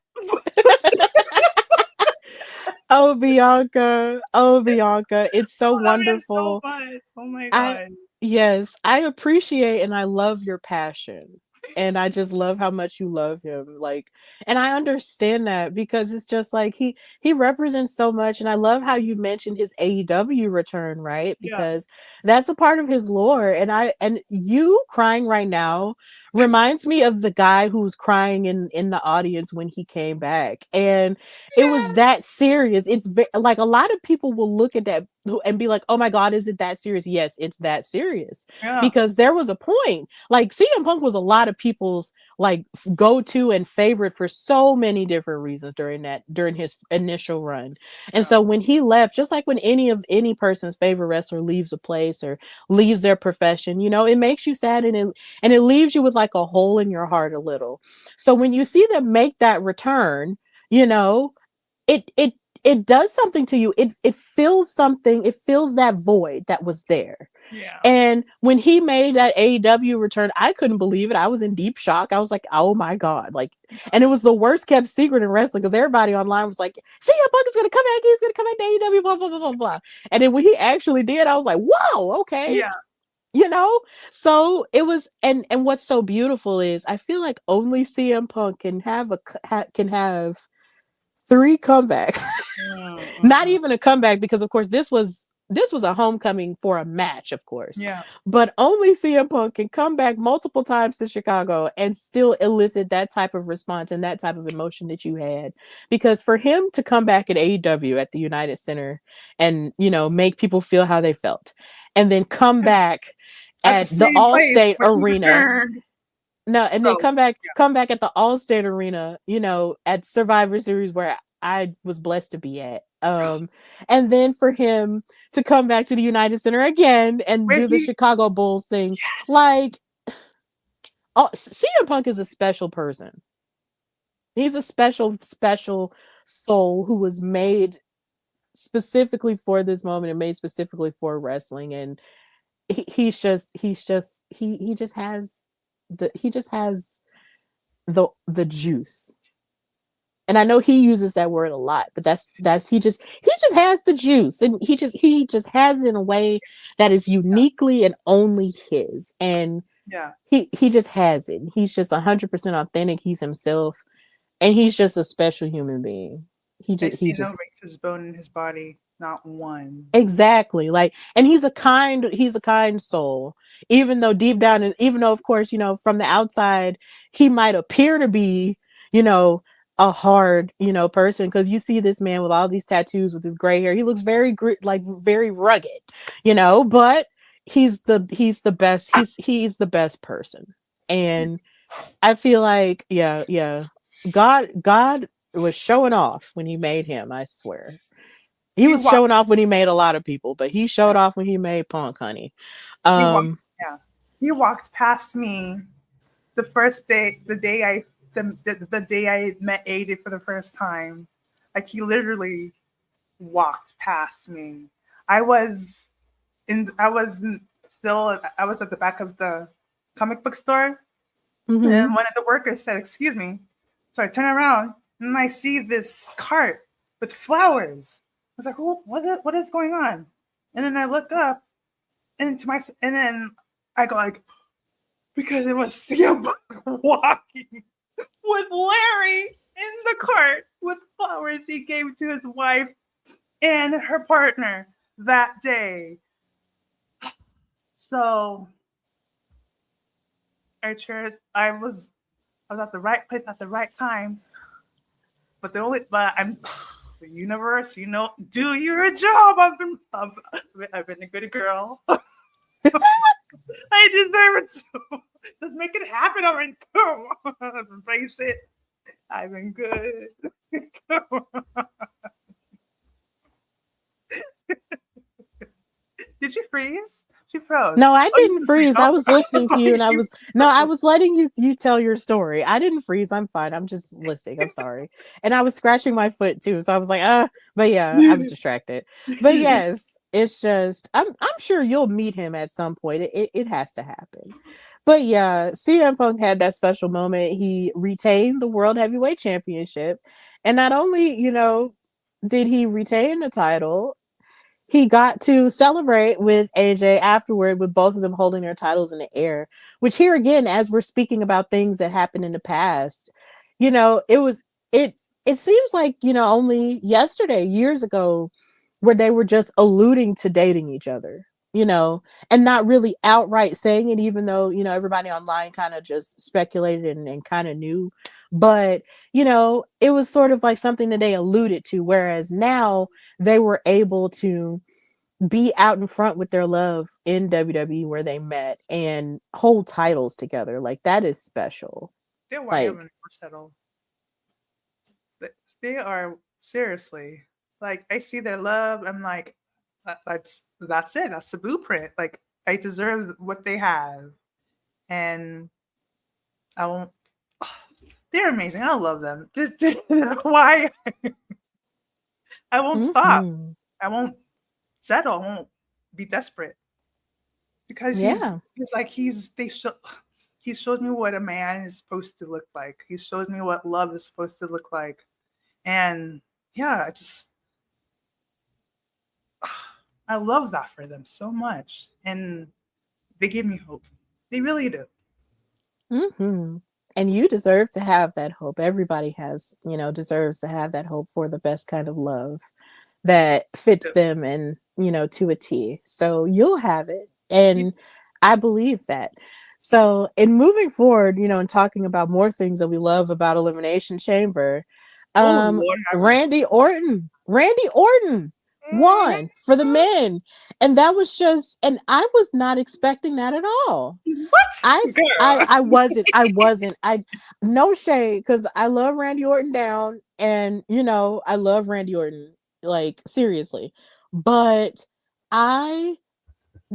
Oh, Bianca. Oh, Bianca. It's so I love him so wonderful. much. Oh my I god. Yes, I appreciate and I love your passion. And I just love how much you love him. Like, and I understand that because it's just like he represents so much. And I love how you mentioned his AEW return, right? Yeah. Because that's a part of his lore. And you crying right now reminds me of the guy who was crying in the audience when he came back. And it was Yeah. that serious. Like a lot of people will look at that and be like, "Oh my god, is it that serious?" Yes, it's that serious Yeah. because there was a point. Like CM Punk was a lot of people's like go to and favorite for so many different reasons during his initial run. And Yeah. so when he left, just like when any person's favorite wrestler leaves a place or leaves their profession, it makes you sad and it leaves you with like a hole in your heart a little. So when you see them make that return, you know, it does something to you. It fills something, it fills that void that was there. Yeah. And when he made that AEW return, I couldn't believe it. I was in deep shock. I was like, oh my God. Like, and it was the worst kept secret in wrestling because everybody online was like, CM Punk is going to come back. He's going to come back to AEW, blah, blah, blah, blah, blah. And then when he actually did, I was like, whoa, okay. Yeah. You know? So it was, and what's so beautiful is I feel like only CM Punk can have can have 3 comebacks. Not even a comeback, because of course this was a homecoming for a match, of course. Yeah. But only CM Punk can come back multiple times to Chicago and still elicit that type of response and that type of emotion that you had. Because for him to come back at AEW at the United Center and, you know, make people feel how they felt, and then come back at the same place Allstate where he Arena. returned. No, and So, then come back at the Allstate Arena, you know, at Survivor Series where I was blessed to be at. And then for him to come back to the United Center again and where do the he, Chicago Bulls thing, yes. like, oh, CM Punk is a special person. He's a special soul who was made specifically for this moment and made specifically for wrestling. And he just has the juice. And I know he uses that word a lot, but that's he just has the juice, and he just has it in a way that is uniquely and only his. And yeah, he just has it. He's just 100% authentic. He's himself, and he's just a special human being. I see He no just racist bone in his body, not one. exactly, like, and he's a kind soul, even though deep down, and even though of course, you know, from the outside he might appear to be, you know, a hard, you know, person, because you see this man with all these tattoos with his gray hair. He looks very like very rugged, you know, but he's the best. He's the best person. And I feel like, yeah, God was showing off when he made him, I swear. He He was walked, showing off when he made a lot of people, but he showed yeah, off when he made Punk, honey. he walked, yeah, he walked past me the first day, the day I met Aiden for the first time. Like, he literally walked past me. I was I was I was at the back of the comic book store, Mm-hmm. and one of the workers said, "Excuse me." So I turn around and I see this cart with flowers. I was like, what is going on?" And then I look up, and then I go like, because it was CM Punk walking with Larry in the cart with flowers he gave to his wife and her partner that day. So I was at the right place at the right time. But I'm the universe, you know, do your job. I've been a good girl. I deserve it too. Just make it happen already. Embrace it. I've been good. Did you freeze? She froze. No, I Oh, didn't freeze. I was listening to you, and I I was letting you tell your story. I didn't freeze. I'm fine. I'm just listening. I'm sorry. And I was scratching my foot too, so I was like, but yeah, I was distracted. But yes, it's just I'm sure you'll meet him at some point. It has to happen. But yeah, CM Punk had that special moment. He retained the World Heavyweight Championship, and not only, you know, did he retain the title, he got to celebrate with AJ afterward, with both of them holding their titles in the air. Which, here again, as we're speaking about things that happened in the past, you know, it seems like, you know, only years ago, where they were just alluding to dating each other, you know, and not really outright saying it, even though, you know, everybody online kind of just speculated and kind of knew. But, you know, it was sort of like something that they alluded to, whereas now they were able to be out in front with their love in WWE, where they met, and hold titles together. Like, that is special. They're why I'm Like, never settle. They are, seriously, like, I see their love. I'm like, that's it. That's the blueprint. Like, I deserve what they have, and I won't. They're amazing. I love them. Just why I won't stop. mhm. I won't settle. I won't be desperate. because Yeah. he's like he showed me what a man is supposed to look like. He showed me what love is supposed to look like. And yeah, I love that for them so much. And they give me hope. They really do. Hmm. And you deserve to have that hope. Everybody has, deserves to have that hope for the best kind of love that fits them and, to a T. So you'll have it. And I believe that. So in moving forward, and talking about more things that we love about Elimination Chamber, Oh Lord have mercy. Randy Orton Mhm. won for the men. And that was just, and I was not expecting that at all. What? Girl. I no shade, because I love Randy Orton down, and I love Randy Orton, like, seriously, but I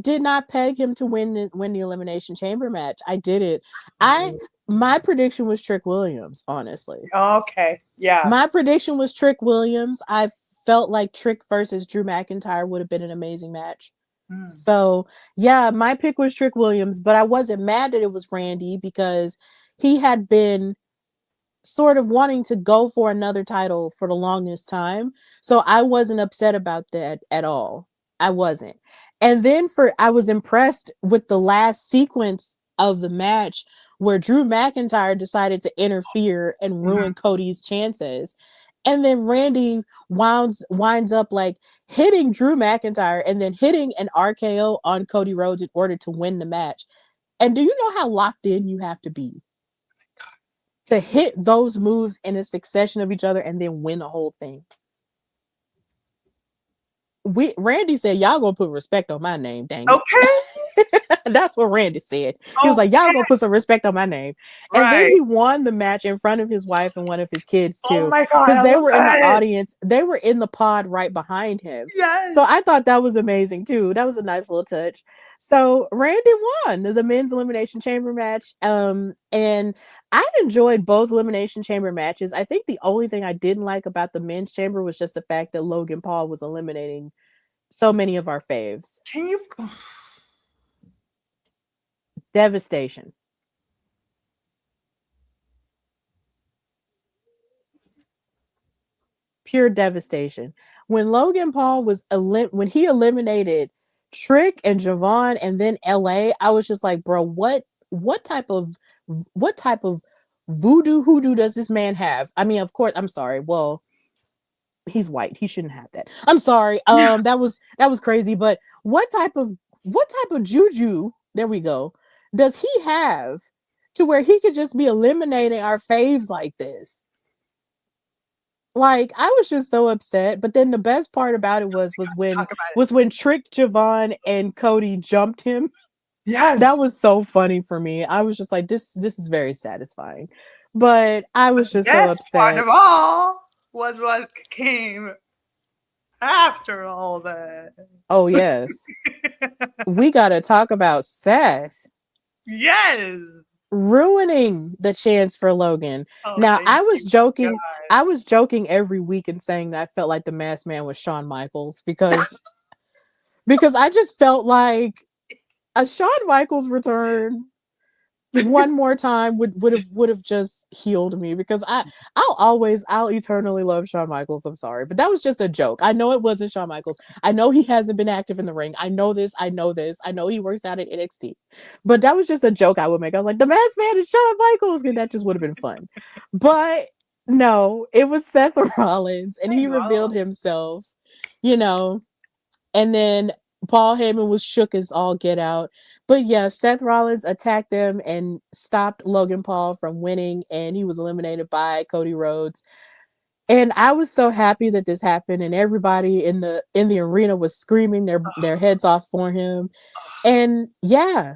did not peg him to win the Elimination Chamber match. I did it. My prediction was Trick Williams, honestly. Okay. Yeah. My prediction was Trick Williams. I felt like Trick versus Drew McIntyre would have been an amazing match. Mm. So, yeah, my pick was Trick Williams, but I wasn't mad that it was Randy because he had been sort of wanting to go for another title for the longest time. So I wasn't upset about that at all. I wasn't. And then I was impressed with the last sequence of the match where Drew McIntyre decided to interfere and ruin Cody's chances. And then Randy winds up like hitting Drew McIntyre and then hitting an RKO on Cody Rhodes in order to win the match. And do you know how locked in you have to be to hit those moves in a succession of each other and then win the whole thing? Randy said, y'all gonna put respect on my name, dang it. Okay. That's what Randy said. He was like, y'all gonna put some respect on my name. And then Right. he won the match in front of his wife and one of his kids Oh too. my God. Because I they love were in the that. audience. They were in the pod right behind him. Yes. So I thought that was amazing too. That was a nice little touch. So Randy won the men's Elimination Chamber match. And I enjoyed both Elimination Chamber matches. I think the only thing I didn't like about the men's chamber was just the fact that Logan Paul was eliminating so many of our faves. Can you? Devastation. Pure devastation. When Logan Paul when he eliminated Trick and Javon and then LA, I was just like, bro, what type of voodoo hoodoo does this man have? I mean, of course, I'm sorry. Well, he's white. He shouldn't have that. I'm sorry. That was crazy. But what type of juju, there we go, does he have to where he could just be eliminating our faves like this? Like, I was just so upset. But then the best part about it was when Trick, Javon, and Cody jumped him. Yes. That was so funny for me. I was just like, this is very satisfying. But I was just so upset. Part of all was what came after all that. Oh yes. We gotta talk about Seth. Yes. Ruining the chance for Logan. Oh, now I was joking. God. I was joking every week and saying that I felt like the masked man was Shawn Michaels because I just felt like a Shawn Michaels return one more time would have just healed me, because I'll eternally love Shawn Michaels. I'm sorry, but that was just a joke. I know it wasn't Shawn Michaels. I know he hasn't been active in the ring. I know this. I know he works out at NXT, but that was just a joke I would make. I was like, the masked man is Shawn Michaels, and that just would have been fun. But no, it was Seth Rollins, and he revealed himself, and then Paul Heyman was shook as all get out. But yeah, Seth Rollins attacked them and stopped Logan Paul from winning, and he was eliminated by Cody Rhodes. And I was so happy that this happened, and everybody in the arena was screaming their heads off for him. And yeah,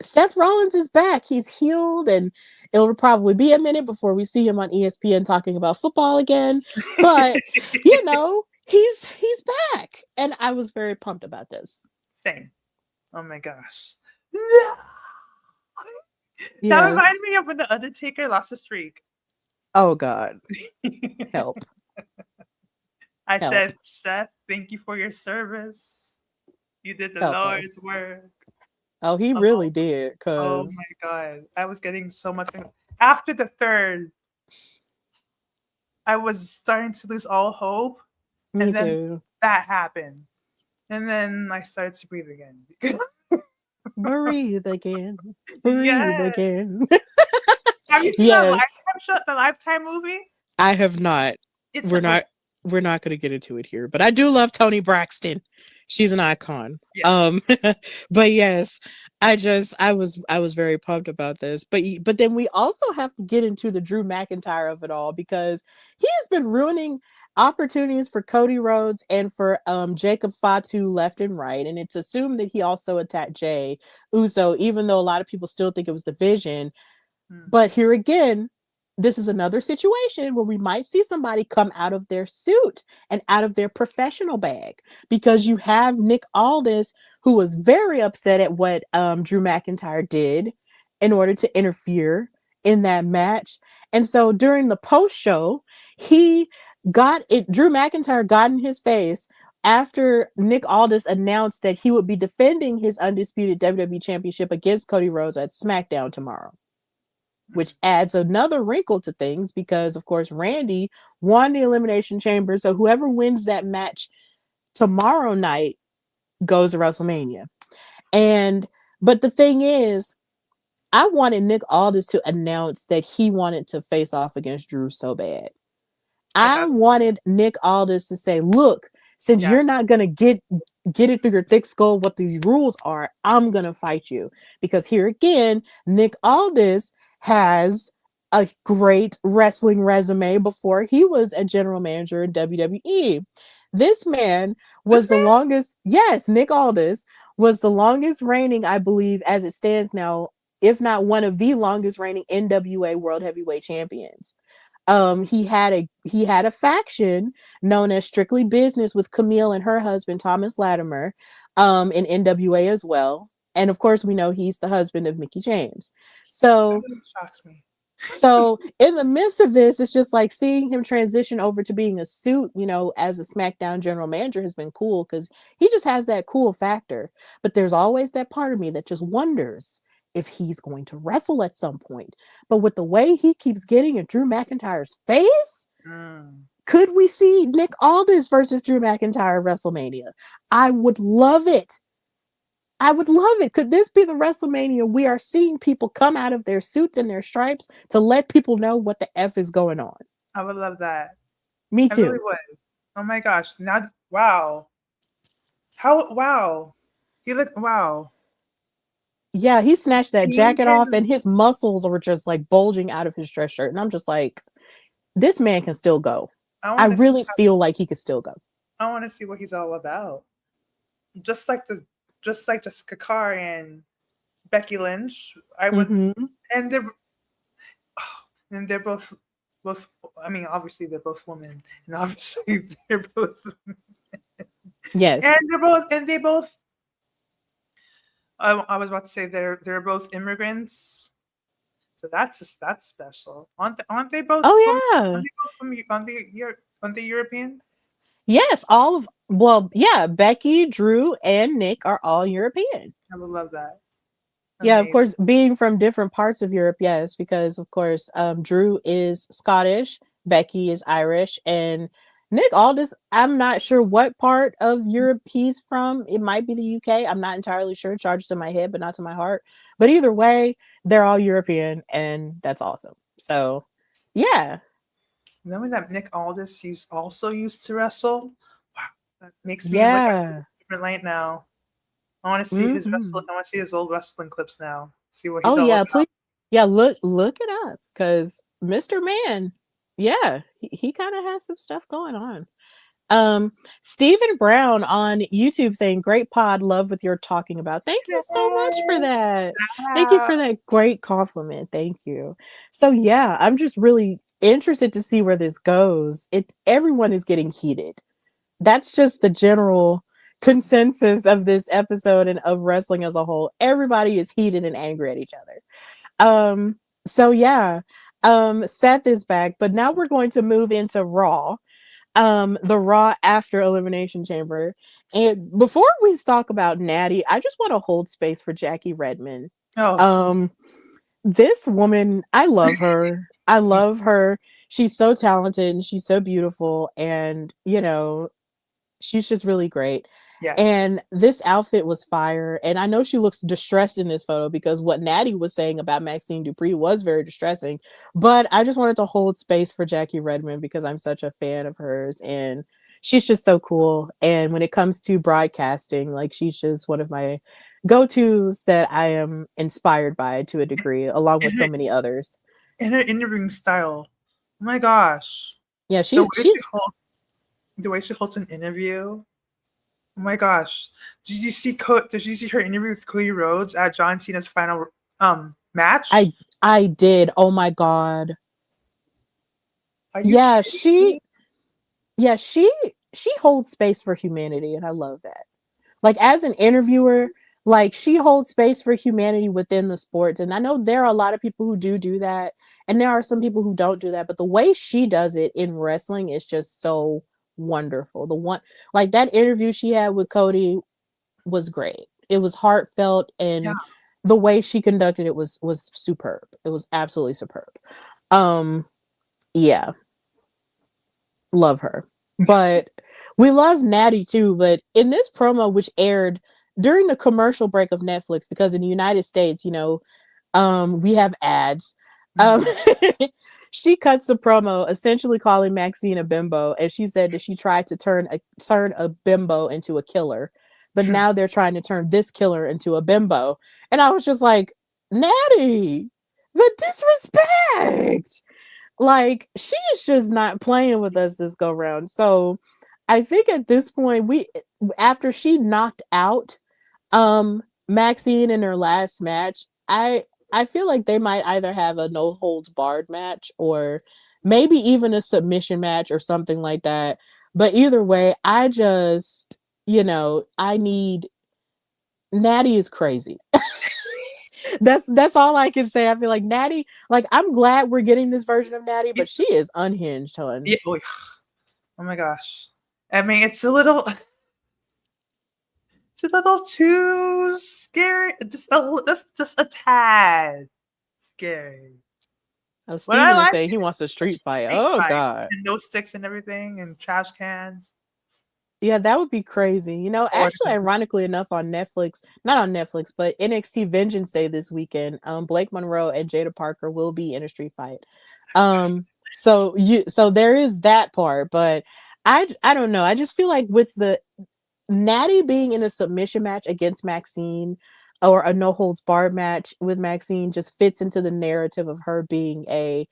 Seth Rollins is back. He's healed, and it'll probably be a minute before we see him on ESPN talking about football again. But he's back, and I was very pumped about this. Same. Oh my gosh. Yeah. That reminds me of when the Undertaker lost a streak. Oh God. Help. I said, Seth, thank you for your service. You did the Lord's work. Oh, he Oh, really did. oh Cause my god, I was getting so much. After the third, I was starting to lose all hope, me and then too. that happened, and then I started to breathe again. Breathe again. Breathe Yes. again. Have you seen that Yes. Lifetime show, the Lifetime movie? I have not. It's We're not we're not going to get into it here, but I do love Toni Braxton. She's an icon. yes. But yes, I was very pumped about this. But then we also have to get into the Drew McIntyre of it all, because he has been ruining opportunities for Cody Rhodes and for Jacob Fatu left and right, and it's assumed that he also attacked Jay Uso, even though a lot of people still think it was the Vision. But here again, this is another situation where we might see somebody come out of their suit and out of their professional bag, because you have Nick Aldis, who was very upset at what Drew McIntyre did in order to interfere in that match. And so during the post show, he got it. Drew McIntyre got in his face after Nick Aldis announced that he would be defending his undisputed WWE Championship against Cody Rhodes at SmackDown tomorrow, which adds another wrinkle to things, because of course Randy won the Elimination Chamber, so whoever wins that match tomorrow night goes to WrestleMania. And but the thing is, I wanted Nick Aldis to announce that he wanted to face off against Drew so bad. I I thought, wanted Nick Aldis to say, look, since yeah, you're not going to get it through your thick skull what these rules are, I'm going to fight you. Because here again, Nick Aldis has a great wrestling resume before he was a general manager in WWE. This man this was the man, longest, yes, Nick Aldis was the longest reigning, I believe, as it stands now, if not one of the longest reigning NWA World Heavyweight Champions. He had a faction known as Strictly Business with Camille and her husband Thomas Latimer, in NWA as well. And of course, we know he's the husband of Mickey James. that So, really shocks me. so in the midst of this, it's just like seeing him transition over to being a suit, as a SmackDown general manager has been cool, because he just has that cool factor. But there's always that part of me that just wonders if he's going to wrestle at some point. But with the way he keeps getting in Drew McIntyre's face, could we see Nick Aldis versus Drew McIntyre WrestleMania? I would love it. I would love it. Could this be the WrestleMania we are seeing people come out of their suits and their stripes to let people know what the F is going on? I would love that. Me I really too. would. Oh my gosh! Now, wow, how wow, he looked wow. Yeah, he snatched that He jacket off can. and his muscles were just like bulging out of his dress shirt. And I'm just like, this man can still go. I I want to see. really feel like he could still go. I want to see what he's all about. Just like Jessica Carr and Becky Lynch. I would, Mm-hmm. and they're both. I mean, obviously they're both women, and obviously they're both, Yes. and they both. I was about to say they're both immigrants, so that's special. Aren't they both? Oh yeah. Aren't they both on the European? Yes, yeah, Becky, Drew, and Nick are all European. I would love that. Yeah, of Amazing. course, being from different parts of Europe, yes, because of course, Drew is Scottish, Becky is Irish, and Nick Aldis, I'm not sure what part of Europe he's from. It might be the UK. I'm not entirely sure. Charges to my head, but not to my heart. But either way, they're all European, and that's awesome. So, yeah. Knowing that Nick Aldis also used to wrestle, wow, that makes me look at it Yeah. a different light now. I want to see his Mhm. wrestling. I want to see his old wrestling clips now. See what Oh he's all yeah, about. please. Yeah, look it up, because Mr. Man, yeah, he kind of has some stuff going on. Stephen Brown on YouTube saying, "Great pod, love what you're talking about." Thank you so much for that. Thank you Wow. for that great compliment. Thank you. So yeah, I'm just really interested to see where this goes. Everyone is getting heated. That's just the general consensus of this episode and of wrestling as a whole. Everybody is heated and angry at each other. So yeah, Seth is back, but now we're going to move into Raw. the Raw after Elimination Chamber. And before we talk about Natty, I just want to hold space for Jackie Redmond. Oh, Um, this woman, I love her. I love her. She's so talented and she's so beautiful, and she's just really great. yes. And this outfit was fire. And I know she looks distressed in this photo because what Natty was saying about Maxine Dupree was very distressing. But I just wanted to hold space for Jackie Redmond because I'm such a fan of hers. And she's just so cool. And when it comes to broadcasting, like, she's just one of my go-tos that I am inspired by to a degree, along with And so her, many others. and her interviewing style. Oh my gosh. Yeah, The way she's the way she holds an interview. Oh my gosh. Did you see her interview with Cody Rhodes at John Cena's final match? I did. Oh my God. Are you Yeah, kidding me? she holds space for humanity, and I love that. Like, as an interviewer, like, she holds space for humanity within the sports. And I know there are a lot of people who do that, and there are some people who don't do that, but the way she does it in wrestling is just so wonderful. The one, like, that interview she had with Cody was great. It was heartfelt, Yeah. and the way she conducted it was superb. It was absolutely superb. Um yeah, love her. But we love Natty too. But in this promo, which aired during the commercial break of Netflix, because in the United States, we have ads. Um, Mhm. she cuts a promo essentially calling Maxine a bimbo, and she said that she tried to turn a bimbo into a killer, but now they're trying to turn this killer into a bimbo. And I was just like, Natty, the disrespect. Like, she is just not playing with us this go round. So I think at this point, after she knocked out Maxine in her last match, I feel like they might either have a no holds barred match or maybe even a submission match or something like that. But either way, I just, I need Natty is crazy. That's all I can say. I feel like Natty, like, I'm glad we're getting this version of Natty, but she is unhinged, hun. Yeah, oh my gosh. I mean, it's a little too scary. That's just a tad scary. What I Steven is like saying he wants a street fight. street Oh fight God. and no sticks and everything and trash cans. Yeah, that would be crazy. Or Actually, ironically enough, on Netflix, not on Netflix, but NXT Vengeance Day this weekend, Blake Monroe and Jada Parker will be in a street fight. So there is that part, but I don't know. I just feel like with the Natty being in a submission match against Maxine, or a no holds barred match with Maxine, just fits into the narrative of her being a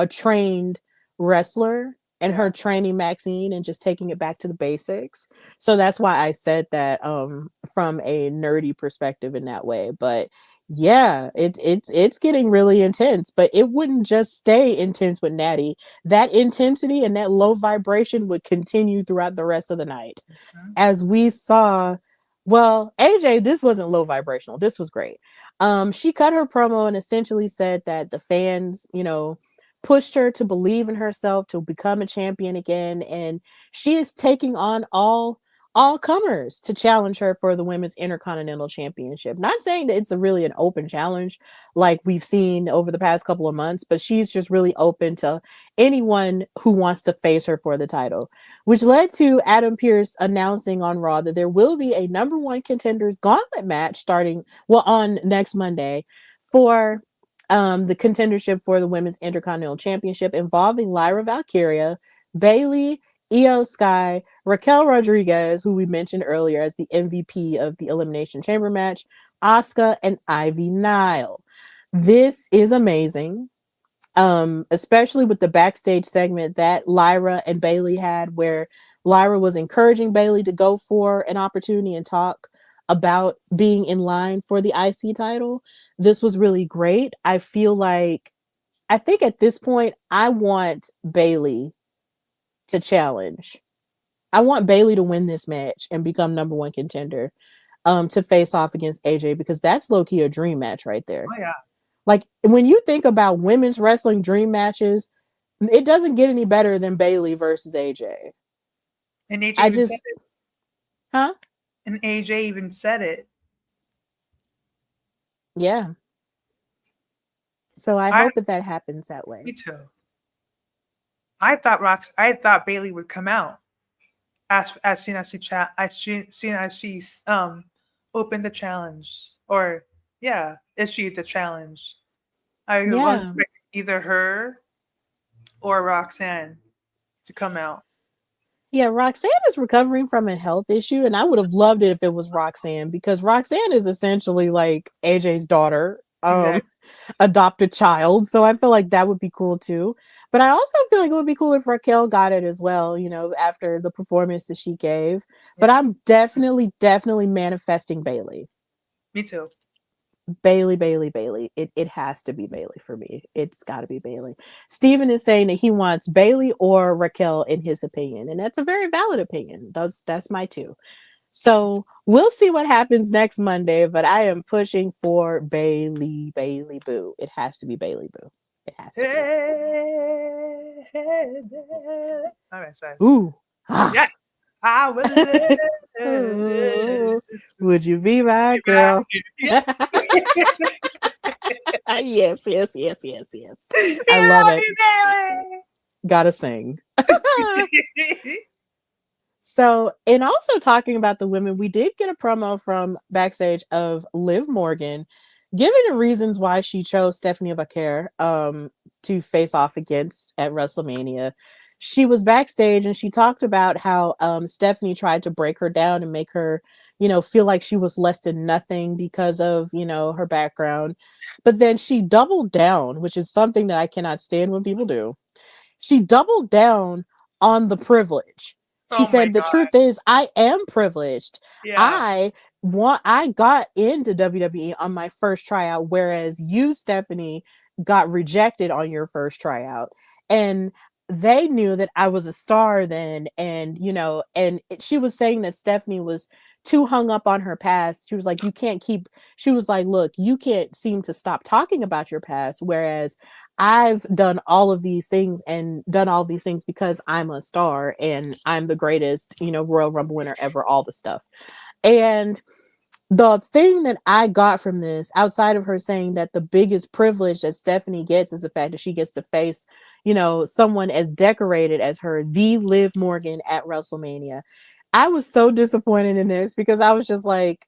trained wrestler, and her training Maxine and just taking it back to the basics. So that's why I said that from a nerdy perspective in that way. But yeah, it's getting really intense, but it wouldn't just stay intense with Natty. That intensity and that low vibration would continue throughout the rest of the night, Mhm. as we saw. Well, AJ, this wasn't low vibrational. This was great. She cut her promo and essentially said that the fans, pushed her to believe in herself to become a champion again, and she is taking on all comers to challenge her for the women's intercontinental championship. Not saying that it's really an open challenge like we've seen over the past couple of months, but she's just really open to anyone who wants to face her for the title, which led to Adam Pearce announcing on Raw that there will be a number one contenders gauntlet match starting on next Monday for the contendership for the women's intercontinental championship, involving Lyra Valkyria, Bayley, Io Sky, Raquel Rodriguez, who we mentioned earlier as the MVP of the Elimination Chamber match, Asuka, and Ivy Nile. This is amazing. Especially with the backstage segment that Lyra and Bayley had, where Lyra was encouraging Bayley to go for an opportunity and talk about being in line for the IC title. This was really great. I think at this point, I want Bayley to challenge. I want Bayley to win this match and become number one contender, to face off against AJ, because that's low-key a dream match right there. Oh yeah. Like, when you think about women's wrestling dream matches, It doesn't get any better than Bailey versus AJ. And AJ I even said just, it. huh? And AJ even said it. Yeah. So I I hope that happens that way. Me too. I thought Bailey would come out as soon as she opened the challenge, or yeah, issued the challenge. I was Yeah. expecting either her or Roxanne to come out. Yeah, Roxanne is recovering from a health issue, and I would have loved it if it was Roxanne, because Roxanne is essentially like AJ's daughter, Exactly. adopted child. So I feel like that would be cool too. But I also feel like it would be cool if Raquel got it as well, after the performance that she gave. But Yeah. I'm definitely manifesting Bailey. Me too. Bailey, Bailey, Bailey. It has to be Bailey for me. It's got to be Bailey. Steven is saying that he wants Bailey or Raquel in his opinion, and that's a very valid opinion. That's my two. So we'll see what happens next Monday, but I am pushing for Bailey, Bailey Boo. It has to be Bailey Boo. It has to be. All right, sorry. Ooh. Ah. Yeah. I will Ooh. Would you be my girl? Yeah. Yes, yes, yes, yes, yes. I love it. Gotta sing. So, and also talking about the women, we did get a promo from backstage of Liv Morgan giving the reasons why she chose Stephanie Vaquer to face off against at WrestleMania. She was backstage and she talked about how Stephanie tried to break her down and make her, feel like she was less than nothing because of, her background. But then she doubled down, which is something that I cannot stand when people do. She doubled down on the privilege. She Oh my said, the god. truth is, I am privileged. Yeah. I got into WWE on my first tryout, whereas you, Stephanie, got rejected on your first tryout. And they knew that I was a star then. And, she was saying that Stephanie was too hung up on her past. She was like, she was like, look, you can't seem to stop talking about your past. Whereas I've done all of these things and done all these things because I'm a star and I'm the greatest, Royal Rumble winner ever, all the stuff. And the thing that I got from this, outside of her saying that the biggest privilege that Stephanie gets is the fact that she gets to face, someone as decorated as her, the Liv Morgan at WrestleMania. I was so disappointed in this because I was just like,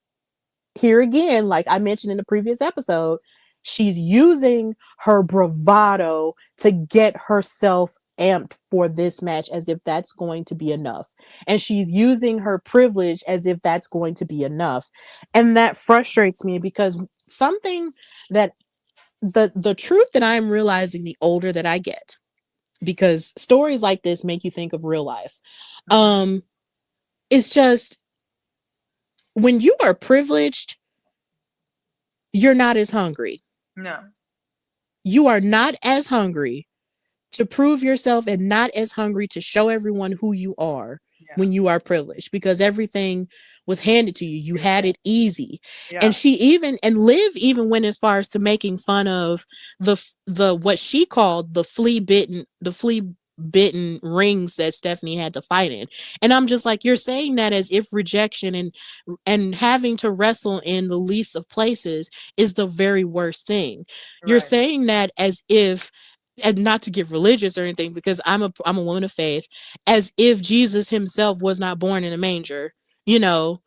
here again, like I mentioned in the previous episode, she's using her bravado to get herself amped for this match as if that's going to be enough. And she's using her privilege as if that's going to be enough. And that frustrates me because something that the truth that I'm realizing the older that I get, because stories like this make you think of real life. It's just when you are privileged, you're not as hungry. No. You are not as hungry to prove yourself and not as hungry to show everyone who you are when you are privileged, because everything was handed to you. You had it easy. Yeah. And Liv even went as far as to making fun of the what she called the flea bitten rings that Stephanie had to fight in. And I'm just like, you're saying that as if rejection and having to wrestle in the least of places is the very worst thing. You're saying that as if, and not to get religious or anything, because I'm a woman of faith, as if Jesus himself was not born in a manger, in a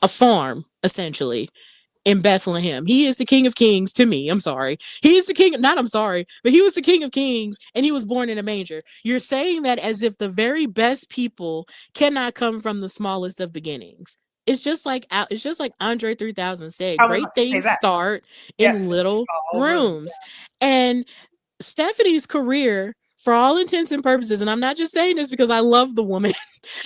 farm, essentially, in Bethlehem. He is the King of Kings to me. I'm sorry. He is the king. Not I'm sorry, but he was the King of Kings and he was born in a manger. You're saying that as if the very best people cannot come from the smallest of beginnings. It's just like Andre 3000 said, I was great about to say things that. start in little rooms. And Stephanie's career, for all intents and purposes, and I'm not just saying this because I love the woman,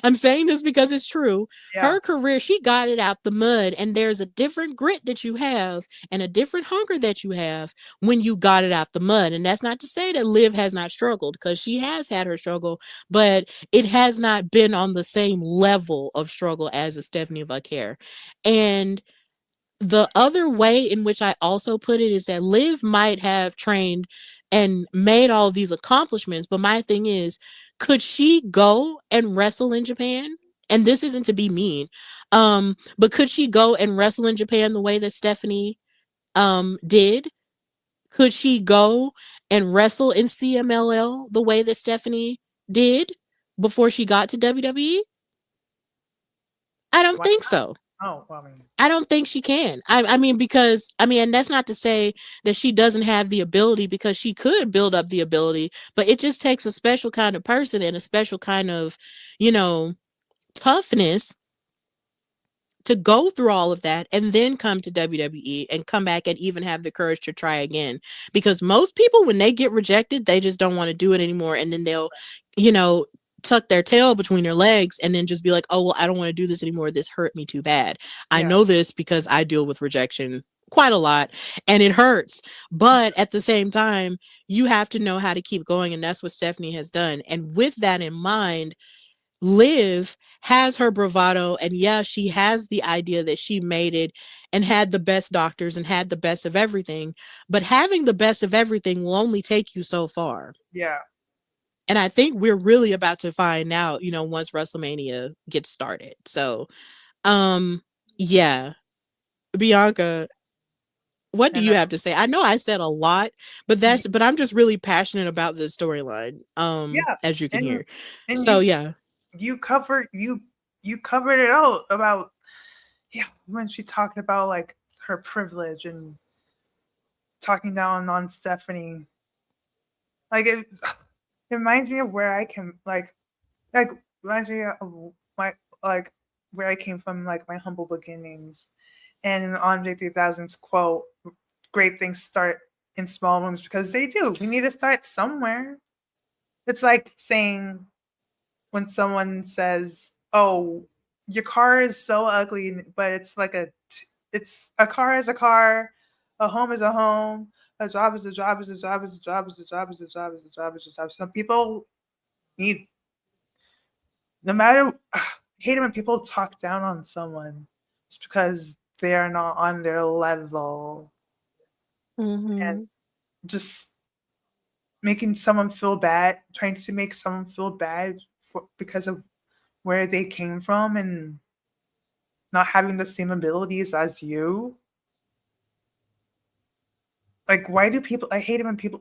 I'm saying this because it's true. Yeah. Her career, she got it out the mud, and there's a different grit that you have and a different hunger that you have when you got it out the mud. And that's not to say that Liv has not struggled, because she has had her struggle, but it has not been on the same level of struggle as a Stephanie Vaquer. And the other way in which I also put it is that Liv might have trained and made all these accomplishments, but my thing is, could she go and wrestle in Japan? And this isn't to be mean, but could she go and wrestle in Japan the way that Stephanie did? Could she go and wrestle in CMLL the way that Stephanie did before she got to WWE? I don't Why think not? so. Oh, well, I mean, I don't think she can. I mean, because I mean, and that's not to say that she doesn't have the ability, because she could build up the ability, but it just takes a special kind of person and a special kind of, you know, toughness to go through all of that and then come to WWE and come back and even have the courage to try again. Because most people, when they get rejected, they just don't want to do it anymore. And then they'll, you know, tuck their tail between their legs and then just be like, oh, well, I don't want to do this anymore. This hurt me too bad. I yeah, know this because I deal with rejection quite a lot and it hurts. But at the same time, you have to know how to keep going. And that's what Stephanie has done. And with that in mind, Liv has her bravado, and yeah, she has the idea that she made it and had the best doctors and had the best of everything, but having the best of everything will only take you so far. yeah. And I think we're really about to find out, you know, once WrestleMania gets started. So, um yeah, Bianca, what do And you have to say? I know I said a lot, but y- but I'm just really passionate about this storyline, yeah, as you can and hear. and So, yeah. you covered you covered it out about, yeah, when she talked about like her privilege and talking down on Stephanie. Like it reminds me of where I came, like reminds me of my, like, where I came from, like my humble beginnings. And Andre 3000's quote, "Great things start in small rooms," because they do. We need to start somewhere. It's like saying when someone says, "Oh, your car is so ugly," but it's a car is a car, a home is a home, a job is a job is a job is a job is a job is a job is a job is a job. Some people need, no matter, I hate it when people talk down on someone just because they are not on their level, and Mhm. just making someone feel bad, trying to make someone feel bad because of where they came from and not having the same abilities as you. Like, why do people? I hate it when people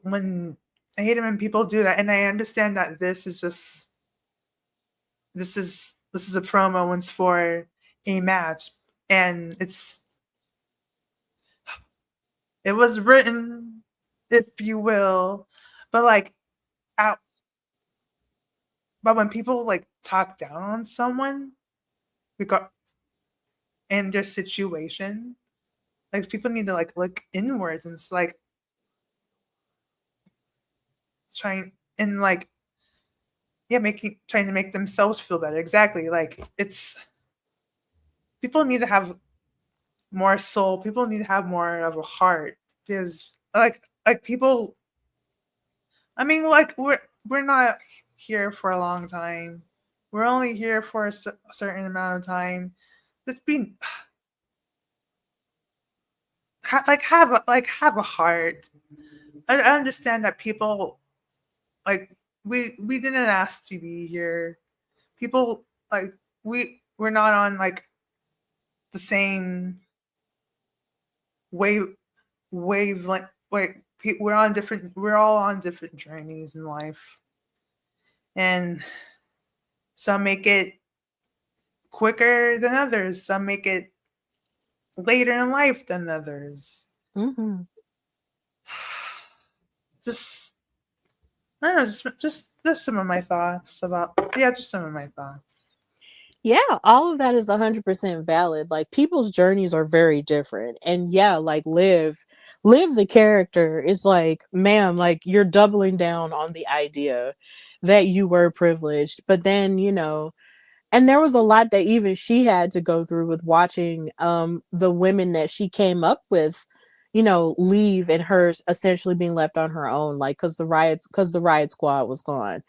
do that. And I understand that this is a promo once for a match, and it was written, if you will, but like out. But when people like talk down on someone, regard in their situation, like people need to like look inwards, and it's like trying and like, yeah, making trying to make themselves feel better. Exactly. Like, it's people need to have more soul. People need to have more of a heart, because like people, I mean, like we're not here for a long time. We're only here for a certain amount of time. Just be have a heart. I understand that people, like, we didn't ask to be here. People, like, we're not on like the same wave wavelength. Wait, we're all on different journeys in life, and some make it quicker than others. Some make it later in life than others. Mhm. Just, I don't know, just some of my thoughts about, yeah, just some of my thoughts. Yeah, all of that is 100% valid. Like, people's journeys are very different. And yeah, like Liv the character is like, ma'am, like you're doubling down on the idea that you were privileged. But then, you know, and there was a lot that even she had to go through with watching the women that she came up with, you know, leave, and her essentially being left on her own, like because the riot squad was gone.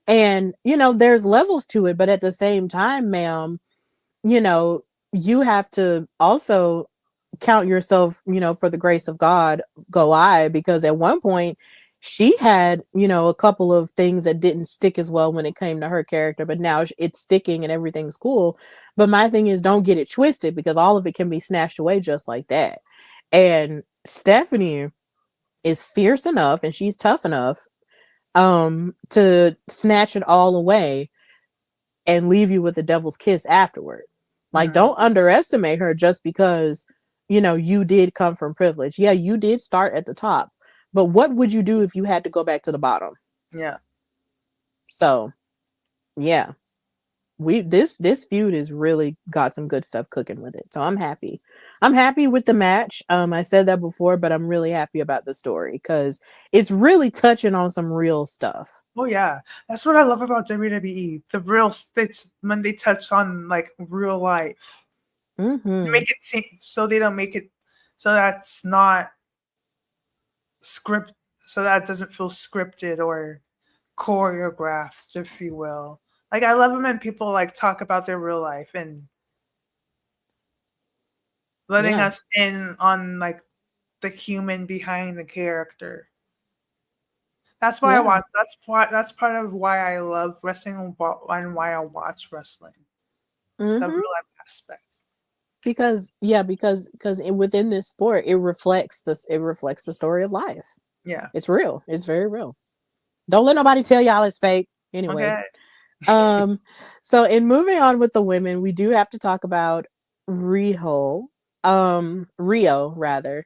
And, you know, there's levels to it, but at the same time, ma'am, you know, you have to also count yourself, for the grace of God, go I, because at one point she had, a couple of things that didn't stick as well when it came to her character, but now it's sticking and everything's cool. But my thing is, don't get it twisted, because all of it can be snatched away just like that. And Stephanie is fierce enough and she's tough enough to snatch it all away and leave you with the devil's kiss afterward. Like, don't underestimate her just because, you did come from privilege. Yeah, you did start at the top, but what would you do if you had to go back to the bottom? Yeah. So, yeah, this feud has really got some good stuff cooking with it. So I'm happy. I'm happy with the match. I said that before, but I'm really happy about the story because it's really touching on some real stuff. Oh yeah, that's what I love about WWE. The real sticks when they touch on like real life. Mm-hmm. Make it seem so they don't make it so that's not script, so that doesn't feel scripted or choreographed, if you will. Like I love it when people like talk about their real life and letting us in on like the human behind the character. That's why I watch. That's part of why I love wrestling and why I watch wrestling. The real life aspect. Because within this sport, it reflects the story of life. Yeah, it's real. It's very real. Don't let nobody tell y'all it's fake. Anyway, okay. So in moving on with the women, we do have to talk about Rio rather.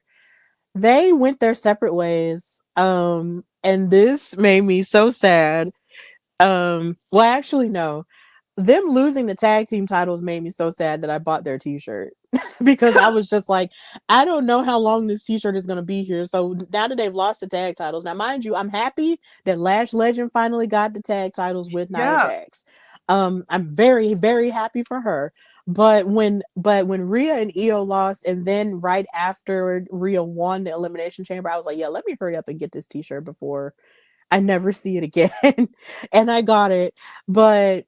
They went their separate ways. And this made me so sad. Well, actually, no. Them losing the tag team titles made me so sad that I bought their t-shirt because I was just like, I don't know how long this t-shirt is going to be here. So now that they've lost the tag titles, now mind you, I'm happy that Lash Legend finally got the tag titles with Nia Jax. I'm very, very happy for her. But when Rhea and Io lost, and then right after Rhea won the Elimination Chamber, I was like, yeah, let me hurry up and get this t-shirt before I never see it again. And I got it. But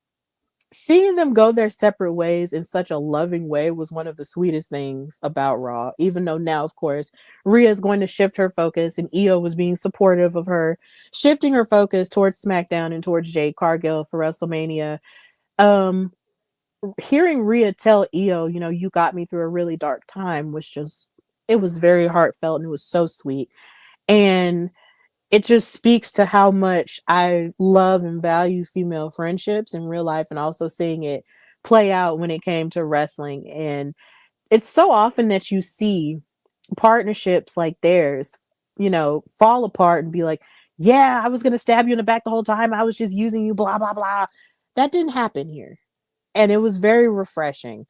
seeing them go their separate ways in such a loving way was one of the sweetest things about Raw, even though now, of course, Rhea is going to shift her focus and Io was being supportive of her, shifting her focus towards SmackDown and towards Jade Cargill for WrestleMania. Hearing Rhea tell Io, you got me through a really dark time it was very heartfelt and it was so sweet. And it just speaks to how much I love and value female friendships in real life, and also seeing it play out when it came to wrestling. And it's so often that you see partnerships like theirs, fall apart and be like, yeah, I was going to stab you in the back the whole time. I was just using you, blah, blah, blah. That didn't happen here. And it was very refreshing.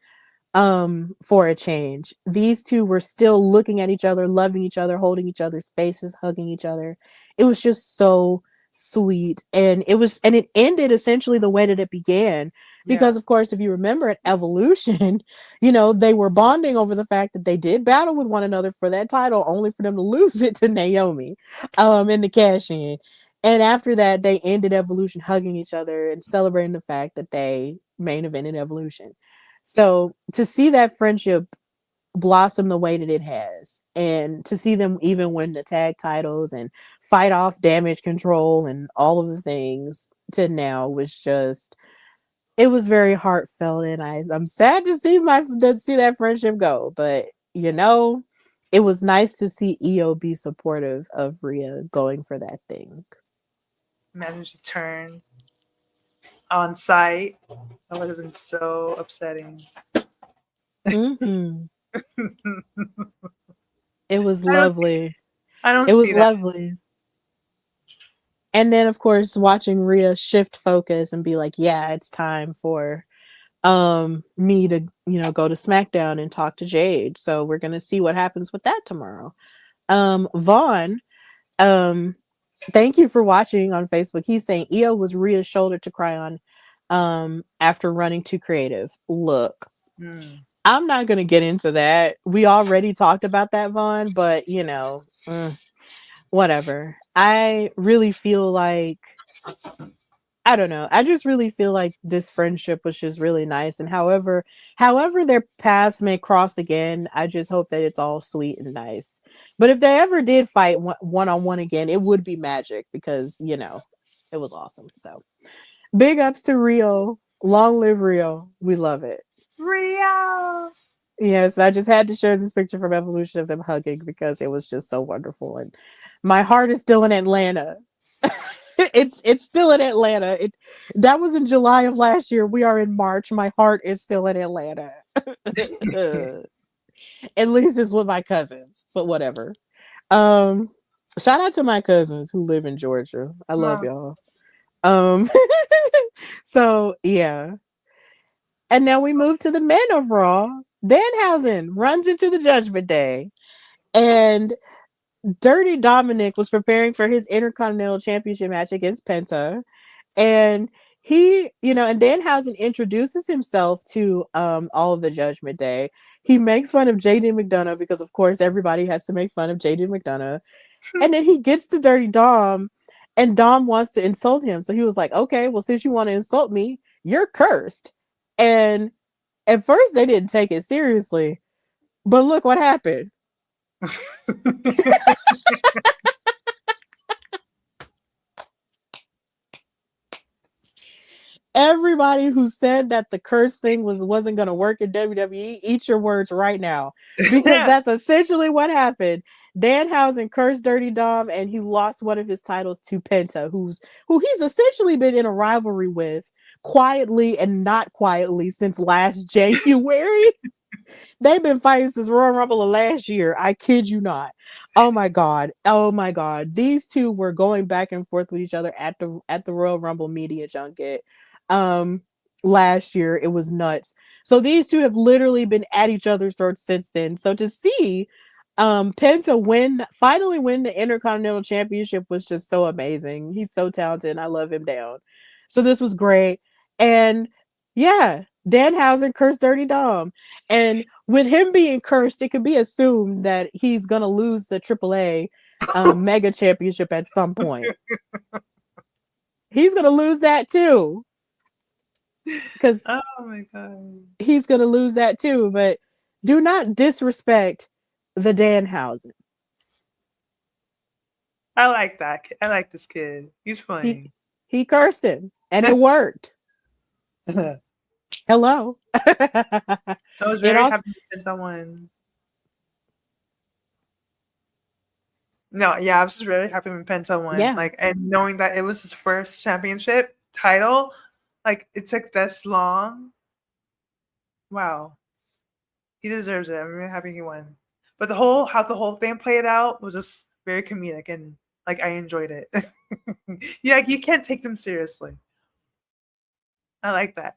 For a change, these two were still looking at each other, loving each other, holding each other's faces, hugging each other. It was just so sweet, and it ended essentially the way that it began, because of course, if you remember at Evolution, they were bonding over the fact that they did battle with one another for that title, only for them to lose it to Naomi in the cash in. And after that, they ended Evolution hugging each other and celebrating the fact that they main evented Evolution. So to see that friendship blossom the way that it has, and to see them even win the tag titles and fight off Damage Control and all of the things to now was just, it was very heartfelt, and I'm sad to see that friendship go, but it was nice to see Io be supportive of Rhea going for that thing. Managed to turn on site. That would have been so upsetting. Mm-hmm. It was lovely. It was lovely. And then, of course, watching Rhea shift focus and be like, yeah, it's time for me to, go to SmackDown and talk to Jade. So we're going to see what happens with that tomorrow. Vaughn, thank you for watching on Facebook. He's saying Io was Rhea's shoulder to cry on after running too creative. Look, I'm not going to get into that. We already talked about that, Vaughn, but whatever. I really feel like I don't know. I just really feel like this friendship was just really nice. And however their paths may cross again, I just hope that it's all sweet and nice. But if they ever did fight one on one again, it would be magic because, you know, it was awesome. So big ups to Rio. Long live Rio. We love it. Rio. Yes, I just had to share this picture from Evolution of them hugging because it was just so wonderful. And my heart is still in Atlanta. It's still in Atlanta. That was in July of last year. We are in March. My heart is still in Atlanta. At least it's with my cousins, but whatever. Shout out to my cousins who live in Georgia. I love y'all. So yeah. And now we move to the men of Raw. Danhausen runs into the Judgment Day. And Dirty Dominic was preparing for his Intercontinental Championship match against Penta. And and Danhausen introduces himself to all of the Judgment Day. He makes fun of JD McDonough because, of course, everybody has to make fun of JD McDonough. And then he gets to Dirty Dom, and Dom wants to insult him. So he was like, okay, well, since you want to insult me, you're cursed. And at first, they didn't take it seriously. But look what happened. Everybody who said that the curse thing wasn't going to work in WWE, eat your words right now, because that's essentially what happened. Danhausen cursed Dirty Dom, and he lost one of his titles to Penta, who he's essentially been in a rivalry with quietly and not quietly since last January. They've been fighting since Royal Rumble of last year. I kid you not. Oh my god. These two were going back and forth with each other at the Royal Rumble media junket. Last year. It was nuts. So these two have literally been at each other's throats since then. So to see Penta finally win the Intercontinental Championship was just so amazing. He's so talented and I love him down. So this was great. And yeah, Danhausen cursed Dirty Dom. And with him being cursed, it could be assumed that he's going to lose the AAA Mega Championship at some point. He's going to lose that too. Because oh my god, he's going to lose that too. But do not disrespect the Danhausen. I like that. I like this kid. He's funny. He cursed him, and it worked. Hello. I was very happy to someone. No, yeah, I was just really happy when Penta won. Yeah. Like, and knowing that it was his first championship title, like it took this long. Wow, he deserves it. I'm really happy he won. But how the whole thing played out was just very comedic, and like I enjoyed it. Yeah, like, you can't take them seriously. I like that.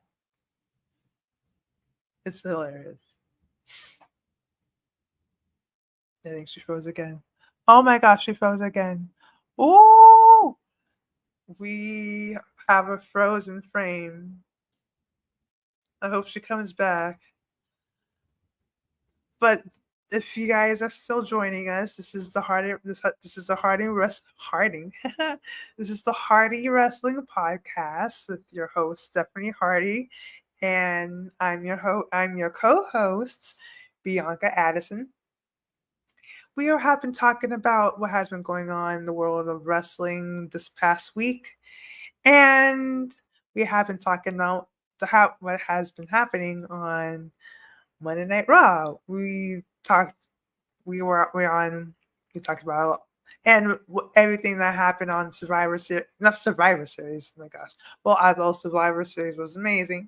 It's hilarious. I think she froze again. Oh my gosh, she froze again. Ooh! We have a frozen frame. I hope she comes back. But if you guys are still joining us, this is the Hardy Wrestling Podcast with your host Stephanie Hardy, and I'm your co-host Bianca Addison. We have been talking about what has been going on in the world of wrestling this past week, and we have been talking about what has been happening on Monday Night Raw. We talked about and everything that happened on Survivor Series. Not Survivor Series. Oh my gosh! Well, I thought Survivor Series was amazing.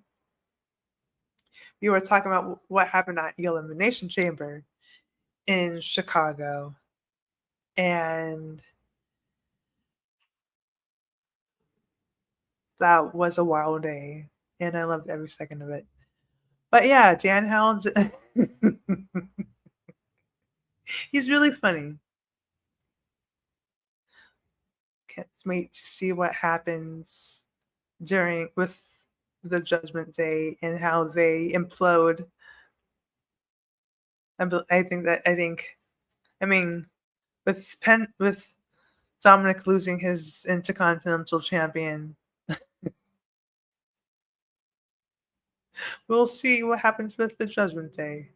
We were talking about what happened at Elimination Chamber in Chicago, and that was a wild day, and I loved every second of it. But yeah, Danhausen, he's really funny. Can't wait to see what happens with the Judgment Day and how they implode. With Dominic losing his Intercontinental Champion, We'll see what happens with the Judgment Day.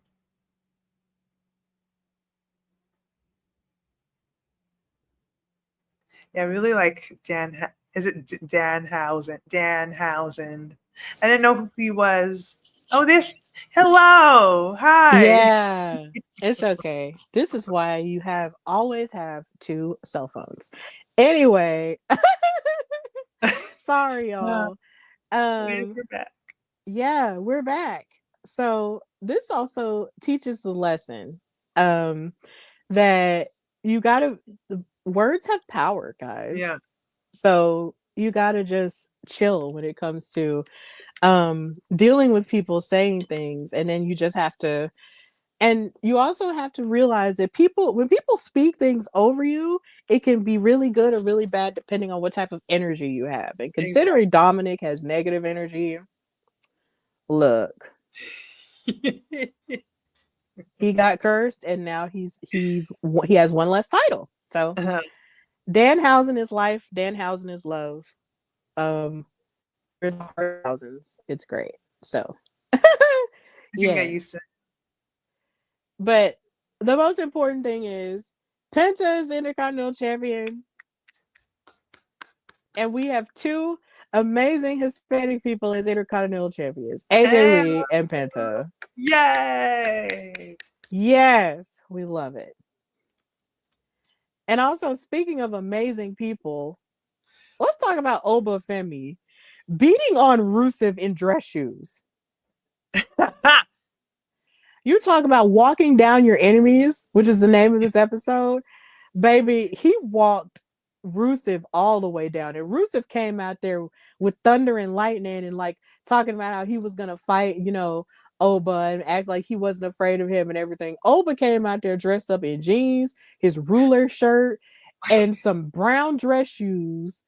Yeah, I really like Dan. Is it Danhausen? Danhausen. I didn't know who he was. Oh, this. Hello. Hi. Yeah, it's okay. This is why you always have two cell phones. Anyway, sorry y'all. We're back. Yeah, we're back. So this also teaches the lesson that you gotta words have power, guys. Yeah. So you gotta just chill when it comes to dealing with people saying things, and then you just have to, and you also have to realize that when people speak things over you, it can be really good or really bad depending on what type of energy you have. And considering Dominic has negative energy, look, he got cursed, and now he has one less title. So Danhausen is life, Danhausen is love. The Harthausen's, it's great. So You get used to it. But the most important thing is Penta is Intercontinental Champion, and we have two amazing Hispanic people as Intercontinental Champions, AJ Lee and Penta. Yay! Yes, we love it. And also, speaking of amazing people, let's talk about Oba Femi beating on Rusev in dress shoes. You talk about walking down your enemies, which is the name of this episode. Baby, he walked Rusev all the way down. And Rusev came out there with thunder and lightning and like talking about how he was going to fight, Oba, and act like he wasn't afraid of him and everything. Oba came out there dressed up in jeans, his ruler shirt, and some brown dress shoes,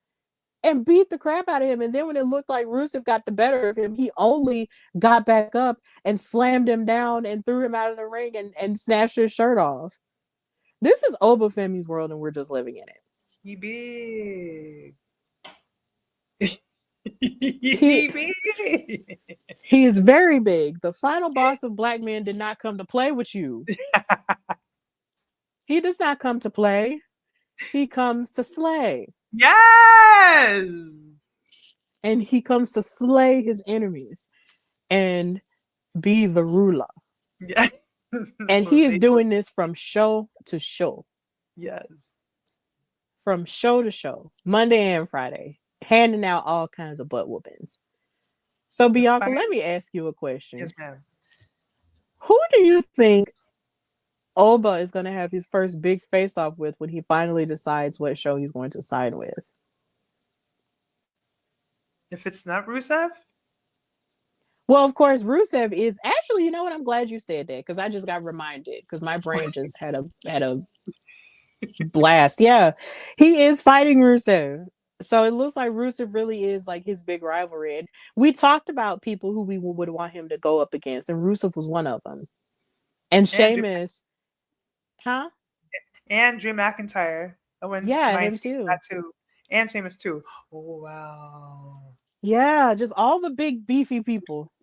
and beat the crap out of him. And then when it looked like Rusev got the better of him, he only got back up and slammed him down and threw him out of the ring and snatched his shirt off. This is Oba Femi's world, and we're just living in it. He big. He is very big. The final boss of Black Men did not come to play with you. He does not come to play. He comes to slay. Yes! And he comes to slay his enemies and be the ruler. Yeah. And he is doing this from show to show. Yes. From show to show, Monday and Friday, handing out all kinds of butt whoopings. So, Bianca, let me ask you a question. Yes, ma'am. Who do you think Oba is going to have his first big face-off with when he finally decides what show he's going to sign with? If it's not Rusev? Well, of course, Rusev is actually, you know what? I'm glad you said that because I just got reminded because my brain just had a blast. Yeah, he is fighting Rusev. So it looks like Rusev really is like his big rivalry. And we talked about people who we would want him to go up against, and Rusev was one of them. And Sheamus, huh? And Drew McIntyre. Yeah, him too. And Sheamus too. Oh, wow. Yeah, just all the big beefy people.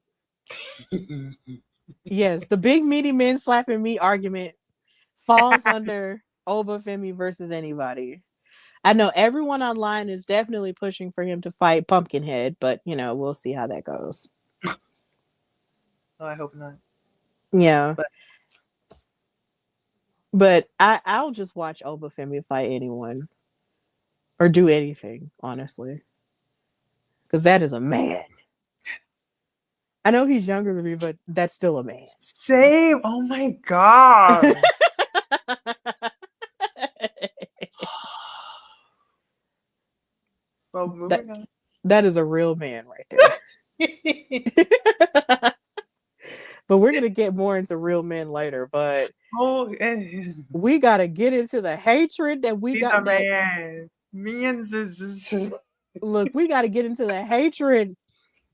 Yes, the big meaty men slapping me argument falls under Oba Femi versus anybody. I know everyone online is definitely pushing for him to fight Pumpkinhead, but we'll see how that goes. Oh, I hope not. Yeah. But I'll just watch Oba Femi fight anyone or do anything, honestly. Because that is a man. I know he's younger than me, but that's still a man. Same. Oh my God. Well, moving on. That is a real man right there. But we're going to get more into real men later. But we got to get into the hatred that we got. Look, we got to get into the hatred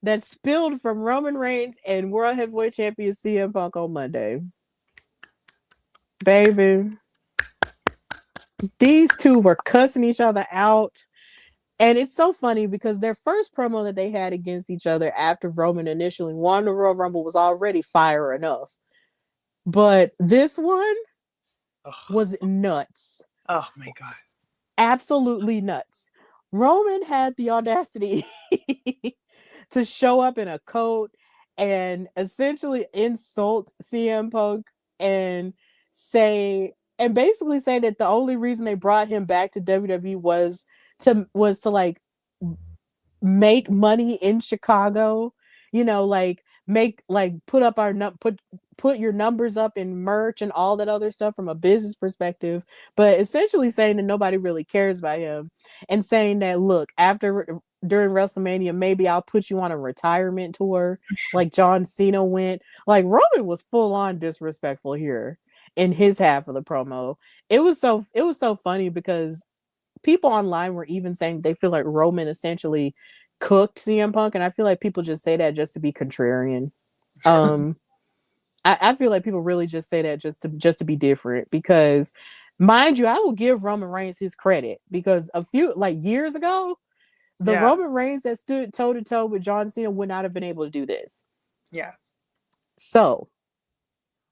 that spilled from Roman Reigns and World Heavyweight Champion CM Punk on Monday. Baby. These two were cussing each other out. And it's so funny because their first promo that they had against each other after Roman initially won the Royal Rumble was already fire enough. But this one was nuts. Oh my God. Absolutely nuts. Roman had the audacity to show up in a coat and essentially insult CM Punk and basically say that the only reason they brought him back to WWE was to like make money in Chicago, like make like put your numbers up in merch and all that other stuff from a business perspective, but essentially saying that nobody really cares about him and saying that look, during WrestleMania maybe I'll put you on a retirement tour like John Cena went. Like Roman was full on disrespectful here in his half of the promo. It was so funny because people online were even saying they feel like Roman essentially cooked CM Punk, and I feel like people just say that just to be contrarian. I feel like people really just say that just to be different because, mind you, I will give Roman Reigns his credit because a few like years ago, the Roman Reigns that stood toe to toe with John Cena would not have been able to do this. Yeah. So,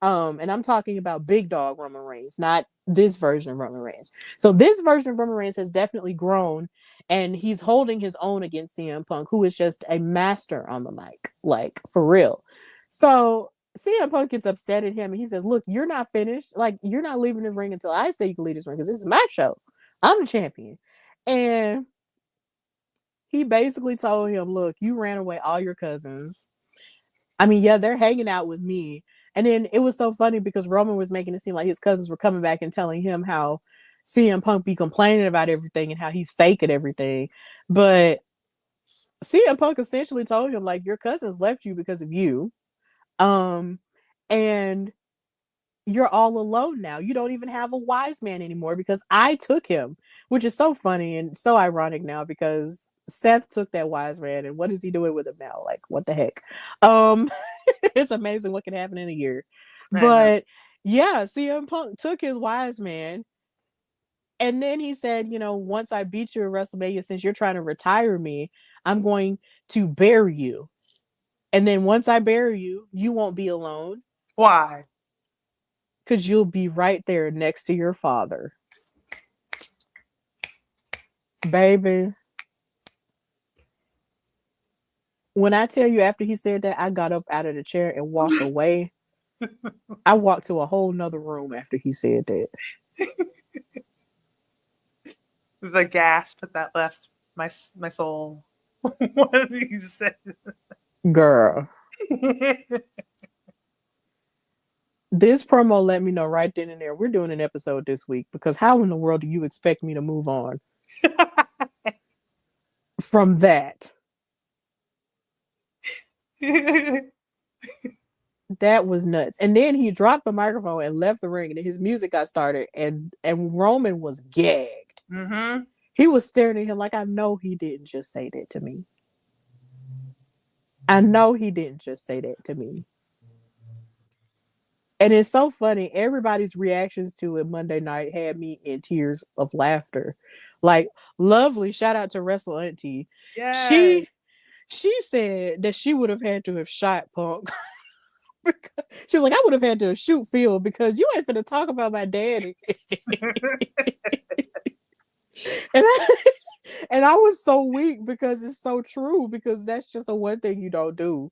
and I'm talking about big dog Roman Reigns, not this version of Roman Reigns. So this version of Roman Reigns has definitely grown, and he's holding his own against CM Punk, who is just a master on the mic, like for real. So CM Punk gets upset at him, and he says, "Look, you're not finished. Like you're not leaving the ring until I say you can leave this ring because this is my show. I'm the champion." And he basically told him, "Look, you ran away all your cousins. I mean, yeah, they're hanging out with me." And then it was so funny because Roman was making it seem like his cousins were coming back and telling him how CM Punk be complaining about everything and how he's faking everything. But CM Punk essentially told him, like, your cousins left you because of you. And you're all alone now. You don't even have a wise man anymore because I took him, which is so funny and so ironic now because Seth took that wise man and what is he doing with him now? Like, what the heck? It's amazing what can happen in a year. But yeah, CM Punk took his wise man. And then he said, once I beat you at WrestleMania, since you're trying to retire me, I'm going to bury you. And then once I bury you, you won't be alone. Why? Because you'll be right there next to your father. Baby. When I tell you after he said that, I got up out of the chair and walked away. I walked to a whole nother room after he said that. The gasp that left my soul. What did he say? Girl. This promo let me know right then and there we're doing an episode this week because how in the world do you expect me to move on from that? That was nuts. And then he dropped the microphone and left the ring, and his music got started, and Roman was gagged. Mm-hmm. He was staring at him like, I know he didn't just say that to me. I know he didn't just say that to me. And it's so funny. Everybody's reactions to it Monday night had me in tears of laughter. Like, lovely. Shout out to Wrestle Auntie. Yay. She said that she would have had to have shot Punk. She was like, I would have had to shoot Phil because you ain't finna talk about my daddy. and I was so weak because it's so true because that's just the one thing you don't do.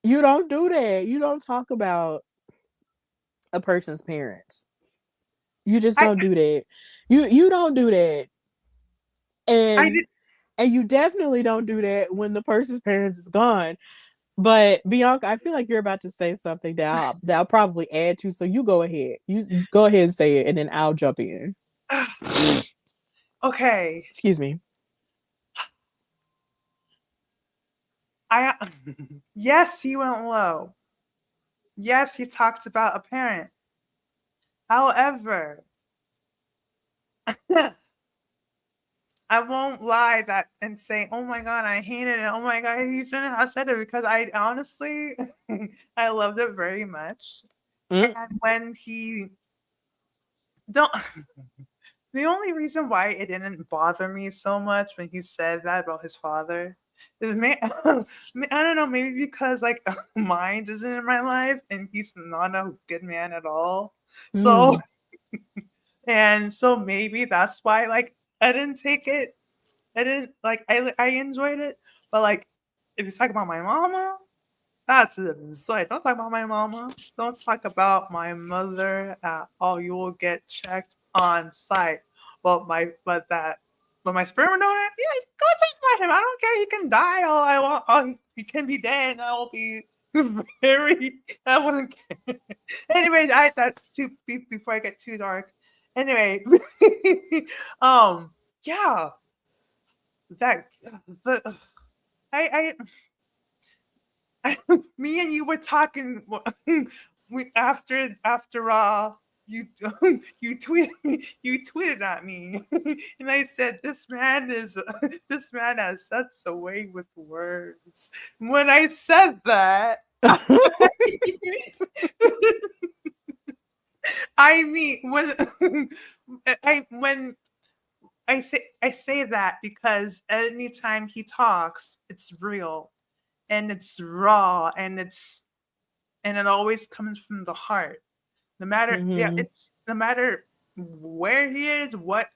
You don't do that. You don't talk about a person's parents. You just don't do that. You don't do that. And you definitely don't do that when the person's parents is gone. But Bianca, I feel like you're about to say something that I'll probably add to. So you go ahead. You go ahead and say it, and then I'll jump in. Okay. Excuse me. Yes, he went low. Yes, he talked about a parent. However, I won't lie and say, oh my God, I hated it. Oh my God, he shouldn't have said it because I honestly, I loved it very much. And when he The only reason why it didn't bother me so much when he said that about his father is, I don't know, maybe because like Mines isn't in my life and he's not a good man at all. So Mm. and so maybe that's why like I didn't take it. I didn't like I enjoyed it, but like if you talk about my mama, that's it. So don't talk about my mama. Don't talk about my mother at all. You will get checked on site. But my sperm donor, yeah, go take by him. I don't care. He can die all I want. He can be dead, and I will be very. I wouldn't care. Anyway, that's too before I get too dark. Anyway, yeah, that the I me and you were talking after you you tweeted at me and I said this man has such a way with words. When I said that, I mean when I say that because anytime he talks, it's real and it's raw and it always comes from the heart. No matter Mhm. it's no matter where he is, what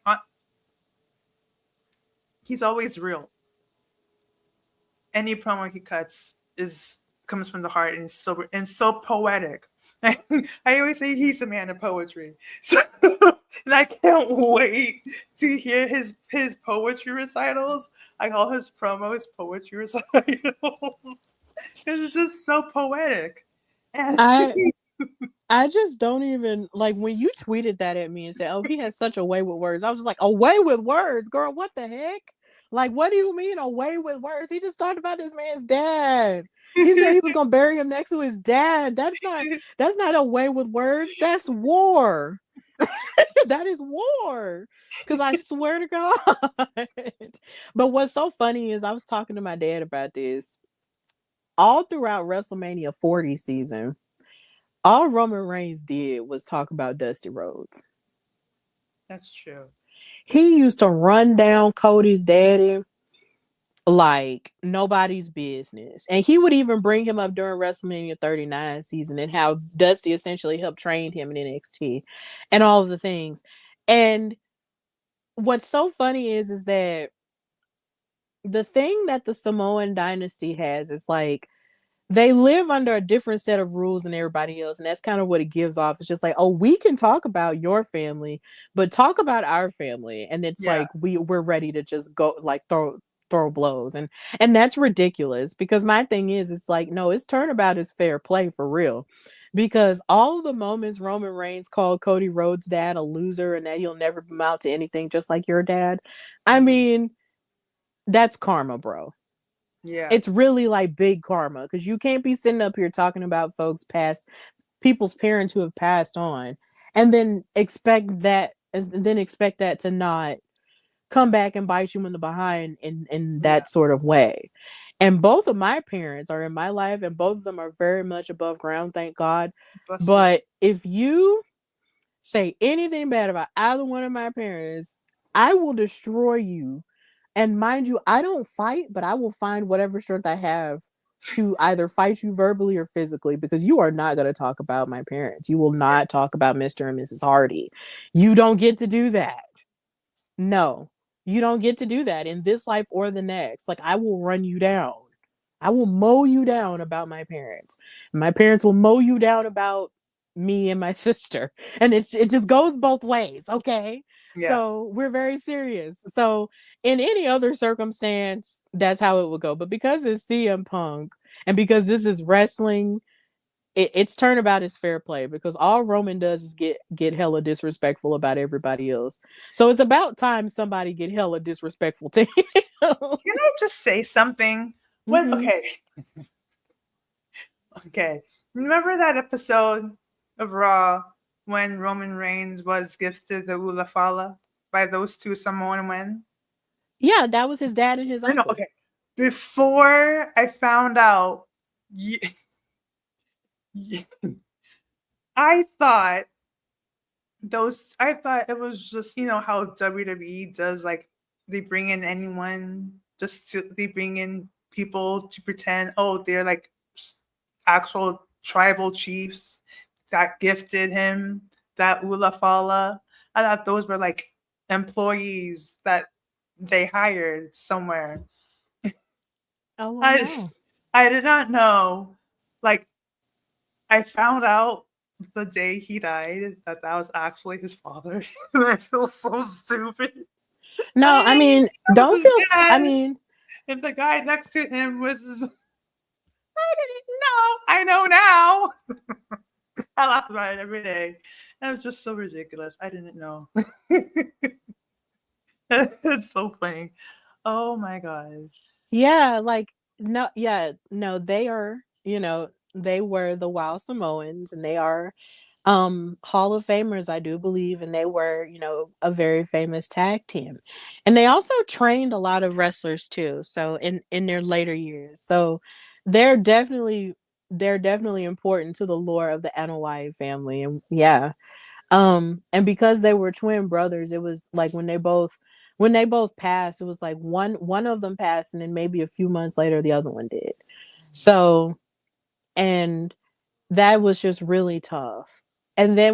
he's always real. Any promo he cuts is comes from the heart and so poetic. I always say he's a man of poetry. So, and I can't wait to hear his poetry recitals. I call his promos poetry recitals. It's just so poetic. And I I just don't even like when you tweeted that at me and said, "Oh, he has such a way with words." I was like, "A way with words, girl? What the heck? Like, what do you mean a way with words? He just talked about this man's dad. He said he was gonna bury him next to his dad. That's not a way with words. That's war. That is war. Because I swear to God." But what's so funny is I was talking to my dad about this all throughout WrestleMania 40 season. All Roman Reigns did was talk about Dusty Rhodes. that's true. He used to run down Cody's daddy like nobody's business. And he would even bring him up during WrestleMania 39 season and how Dusty essentially helped train him in NXT and all of the things. And what's so funny is that the thing that the Samoan dynasty has is like they live under a different set of rules than everybody else, and that's kind of what it gives off. It's just like, oh, we can talk about your family, but talk about our family, and it's Yeah. like we're ready to just go like throw blows, and that's ridiculous. Because my thing is, it's like, no, it's turnabout is fair play for real. Because all of the moments Roman Reigns called Cody Rhodes' dad a loser and that he'll never amount to anything, just like your dad. I mean, that's karma, bro. Yeah. It's really like big karma because you can't be sitting up here talking about folks past people's parents who have passed on and then expect that to not come back and bite you in the behind in Yeah. that sort of way. And both of my parents are in my life and both of them are very much above ground, thank God. Bless you. But if you say anything bad about either one of my parents, I will destroy you. And mind you, I don't fight, but I will find whatever strength I have to either fight you verbally or physically because you are not going to talk about my parents. You will Yeah. not talk about Mr. and Mrs. Hardy. You don't get to do that. No, you don't get to do that in this life or the next. Like, I will run you down. I will mow you down about my parents. My parents will mow you down about me and my sister. And it just goes both ways, okay? Yeah. So we're very serious. So in any other circumstance, that's how it would go. But because it's CM Punk and because this is wrestling, it's turnabout is fair play because all Roman does is get hella disrespectful about everybody else. So it's about time somebody get hella disrespectful to him. Can I just say something? When Mhm. okay. Remember that episode of Raw when Roman Reigns was gifted the Ula Fala by those two Samoan men? Yeah, that was his dad and his No, uncle. okay. Before I found out, y- I thought those, I thought it was just, you know, how WWE does, like, they bring in anyone, they bring in people to pretend, oh, they're like actual tribal chiefs that gifted him that Ula Fala. I thought those were like employees that they hired somewhere. Oh well, I no. I did not know. Like, I found out the day he died that that was actually his father. And I feel so stupid. No, I Hey, mean, that was don't his feel. I dad. mean, And the guy next to him was. I didn't know. I know now. I laugh about it every day. It was just so ridiculous. I didn't know. It's so funny. Oh my gosh. yeah, like no, yeah, no, they are. They were the Wild Samoans, and they are Hall of Famers, I do believe, and they were, a very famous tag team. And they also trained a lot of wrestlers too, so in their later years. So they're definitely they're definitely important to the lore of the Anoa'i family. And yeah. And because they were twin brothers, it was like when they both passed, it was like one of them passed and then maybe a few months later the other one did. So, and that was just really tough. And then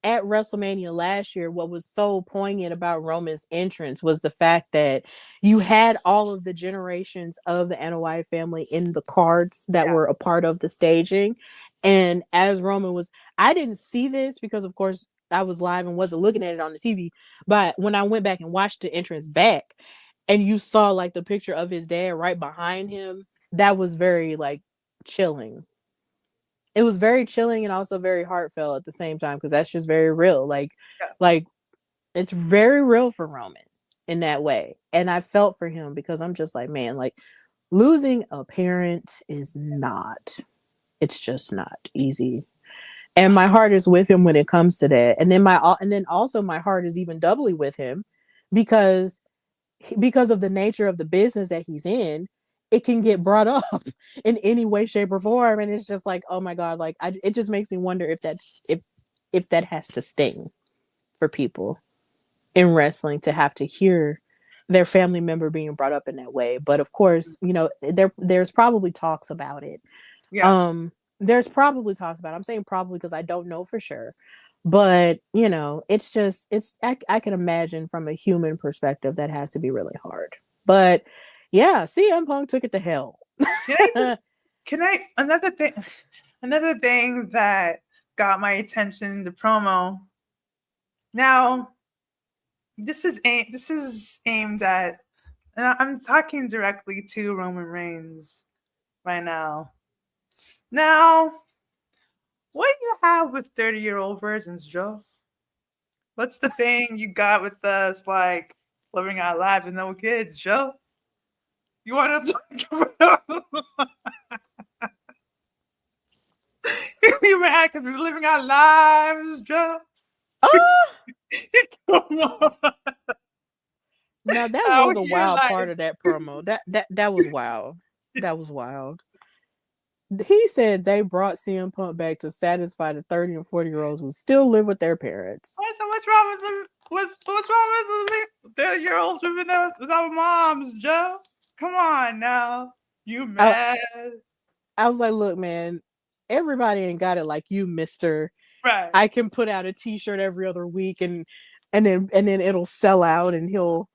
at WrestleMania last year, what was so poignant about Roman's entrance was the fact that you had all of the generations of the Anoa'i family in the cards that Yeah. were a part of the staging. And as Roman was, I didn't see this because, of course, I was live and wasn't looking at it on the TV. But when I went back and watched the entrance back, and you saw like the picture of his dad right behind him, that was very like chilling. It was very chilling and also very heartfelt at the same time because that's just very real. Yeah. Like it's very real for Roman in that way. And I felt for him because I'm just like, man, like losing a parent is not, it's just not easy. And my heart is with him when it comes to that. And then also my heart is even doubly with him because of the nature of the business that he's in, it can get brought up in any way, shape, or form, and it's just like, oh my god, like it just makes me wonder if that has to sting for people in wrestling to have to hear their family member being brought up in that way. But of course, there's probably talks about it. Yeah. Um, there's probably talks about it. I'm saying probably because I don't know for sure. But it's just I can imagine from a human perspective that has to be really hard. But yeah, CM Punk took it to hell. Can I can I another thing that got my attention in the promo. Now, this is aimed at, and I'm talking directly to Roman Reigns right now. Now, what do you have with 30-year-old versions, Joe? What's the thing you got with us, like living our lives with no kids, Joe? You want to talk about? You mad because we're living our lives, Joe? Oh, Come on. now that Out was a here, wild like, part of that promo. That was wild. That was wild. He said they brought CM Punk back to satisfy the 30 and 40-year-olds who still live with their parents. what's wrong with them? What's wrong with the 30-year-olds living there with our moms, Joe? Come on now. You I, mad? I was like, look, man, everybody ain't got it like you, mister. Right. I can put out a t-shirt every other week and then it'll sell out and he'll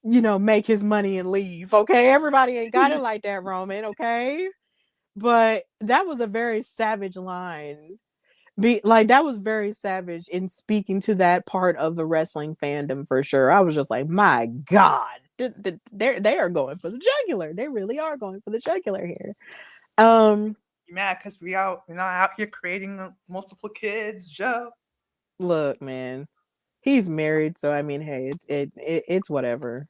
make his money and leave. Okay, everybody ain't got it like that, Roman. Okay, but that was a very savage line. That was very savage in speaking to that part of the wrestling fandom for sure. I was just like, my god, they are going for the jugular. They really are going for the jugular here. You mad because we're not out here creating multiple kids, Joe? Look, man, he's married, so I mean, hey, it's whatever.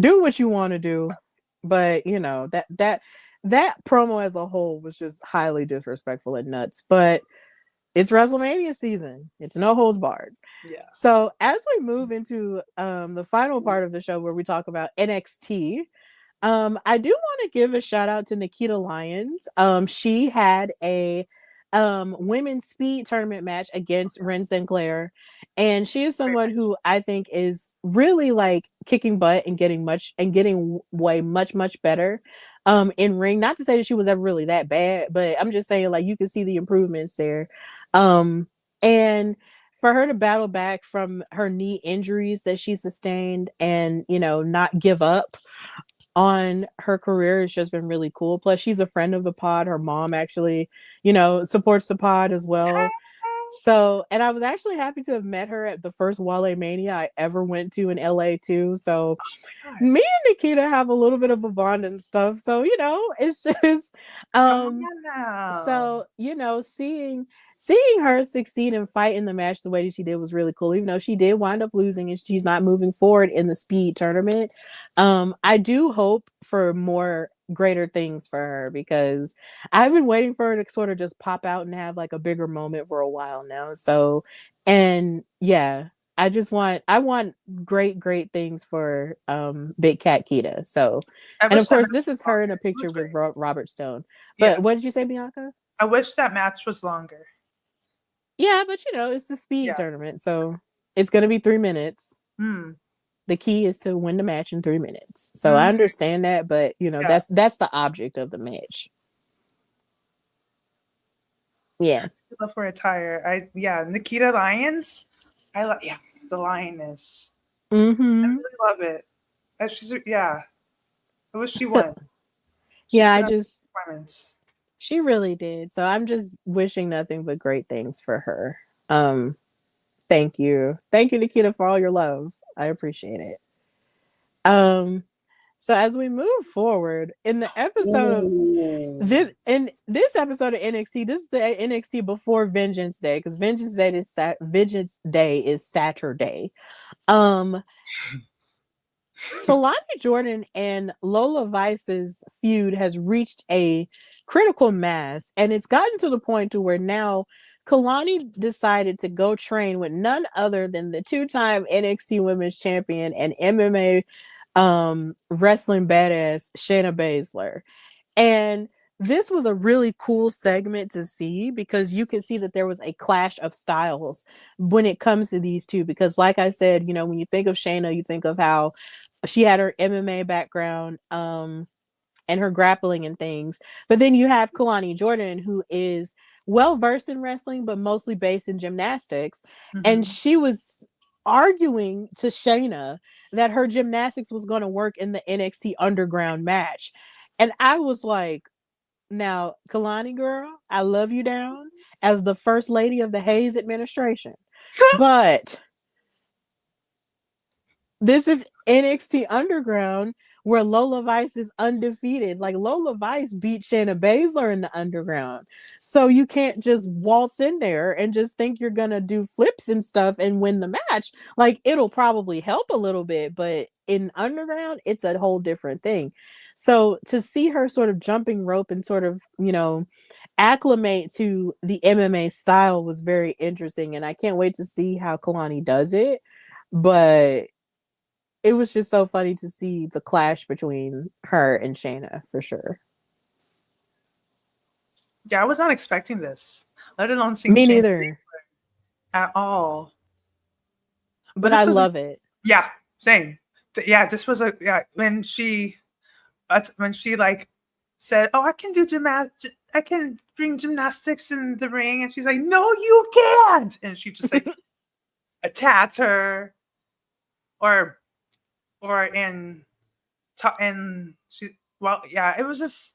Do what you want to do, but that promo as a whole was just highly disrespectful and nuts. But it's WrestleMania season. It's no holds barred. Yeah. So as we move into the final part of the show where we talk about NXT, I do want to give a shout out to Nikita Lyons. She had a women's speed tournament match against Ren Sinclair. And she is someone who I think is really like kicking butt and getting way much better in ring. Not to say that she was ever really that bad, but I'm just saying like you can see the improvements there. And for her to battle back from her knee injuries that she sustained and, you know, not give up on her career has just been really cool. Plus, she's a friend of the pod. Her mom actually, you know, supports the pod as well. So, and I was actually happy to have met her at the first Wale Mania I ever went to in LA too. So, me and Nikita have a little bit of a bond and stuff. So, you know, it's just so, you know, seeing her succeed and fight in the match the way that she did was really cool, even though she did wind up losing and she's not moving forward in the speed tournament. I do hope for more greater things for her because I've been waiting for her to sort of just pop out and have like a bigger moment for a while now. So, and yeah, I want great things for Big Cat Kita. So, and of course this is her in a picture with Robert Stone. But what did you say, Bianca? I wish that match was longer. Yeah, but you know, it's the speed tournament, so it's gonna be 3 minutes. The key is to win the match in 3 minutes. So I understand that, but you know, that's the object of the match. Yeah. Love for attire. Nikita Lyons. I love the lioness. I really love it. She's I wish she won. She really did. So I'm just wishing nothing but great things for her. Thank you, Nikita, for all your love. I appreciate it. So as we move forward in the episode of this episode of NXT, this is the NXT before Vengeance Day because Vengeance Day is Saturday. Kalani Jordan and Lola Vice's feud has reached a critical mass, and it's gotten to the point to where now Kalani decided to go train with none other than the two-time NXT Women's Champion and MMA wrestling badass Shayna Baszler. And this was a really cool segment to see because you could see that there was a clash of styles when it comes to these two. Because like I said, you know, when you think of Shayna, you think of how she had her MMA background and her grappling and things. But then you have Kalani Jordan, who is well-versed in wrestling, but mostly based in gymnastics. And she was arguing to Shayna that her gymnastics was going to work in the NXT Underground match. And I was like, now, Kalani girl, I love you down as the first lady of the Hayes administration. But this is NXT Underground where Lola Vice is undefeated. Like Lola Vice beat Shayna Baszler in the Underground. So you can't just waltz in there and just think you're going to do flips and stuff and win the match. Like it'll probably help a little bit, but in Underground, it's a whole different thing. So to see her sort of jumping rope and sort of, you know, acclimate to the MMA style was very interesting. And I can't wait to see how Kalani does it. But it was just so funny to see the clash between her and Shayna for sure. Yeah, I was not expecting this, let alone seeing me Shayna neither at all. But I love it. Yeah, same. Yeah, this was when she like said, "Oh, I can do gymnastics. I can bring gymnastics in the ring," and she's like, "No, you can't!" And she just like attacked her, or she. Well, yeah, it was just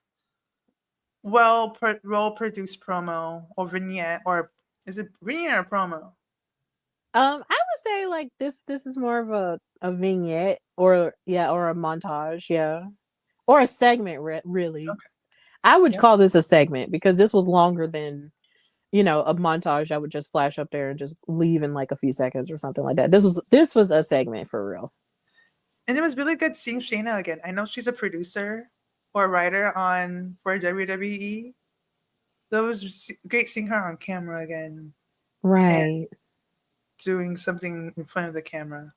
well-produced promo or vignette, or is it vignette or promo? I would say like this is more of a vignette or a montage, or a segment really. Okay. I would call this a segment because this was longer than, you know, a montage I would just flash up there and just leave in like a few seconds or something like that. This was a segment for real. And it was really good seeing Shayna again. I know she's a producer or a writer for WWE. So it was great seeing her on camera again. Right. Doing something in front of the camera.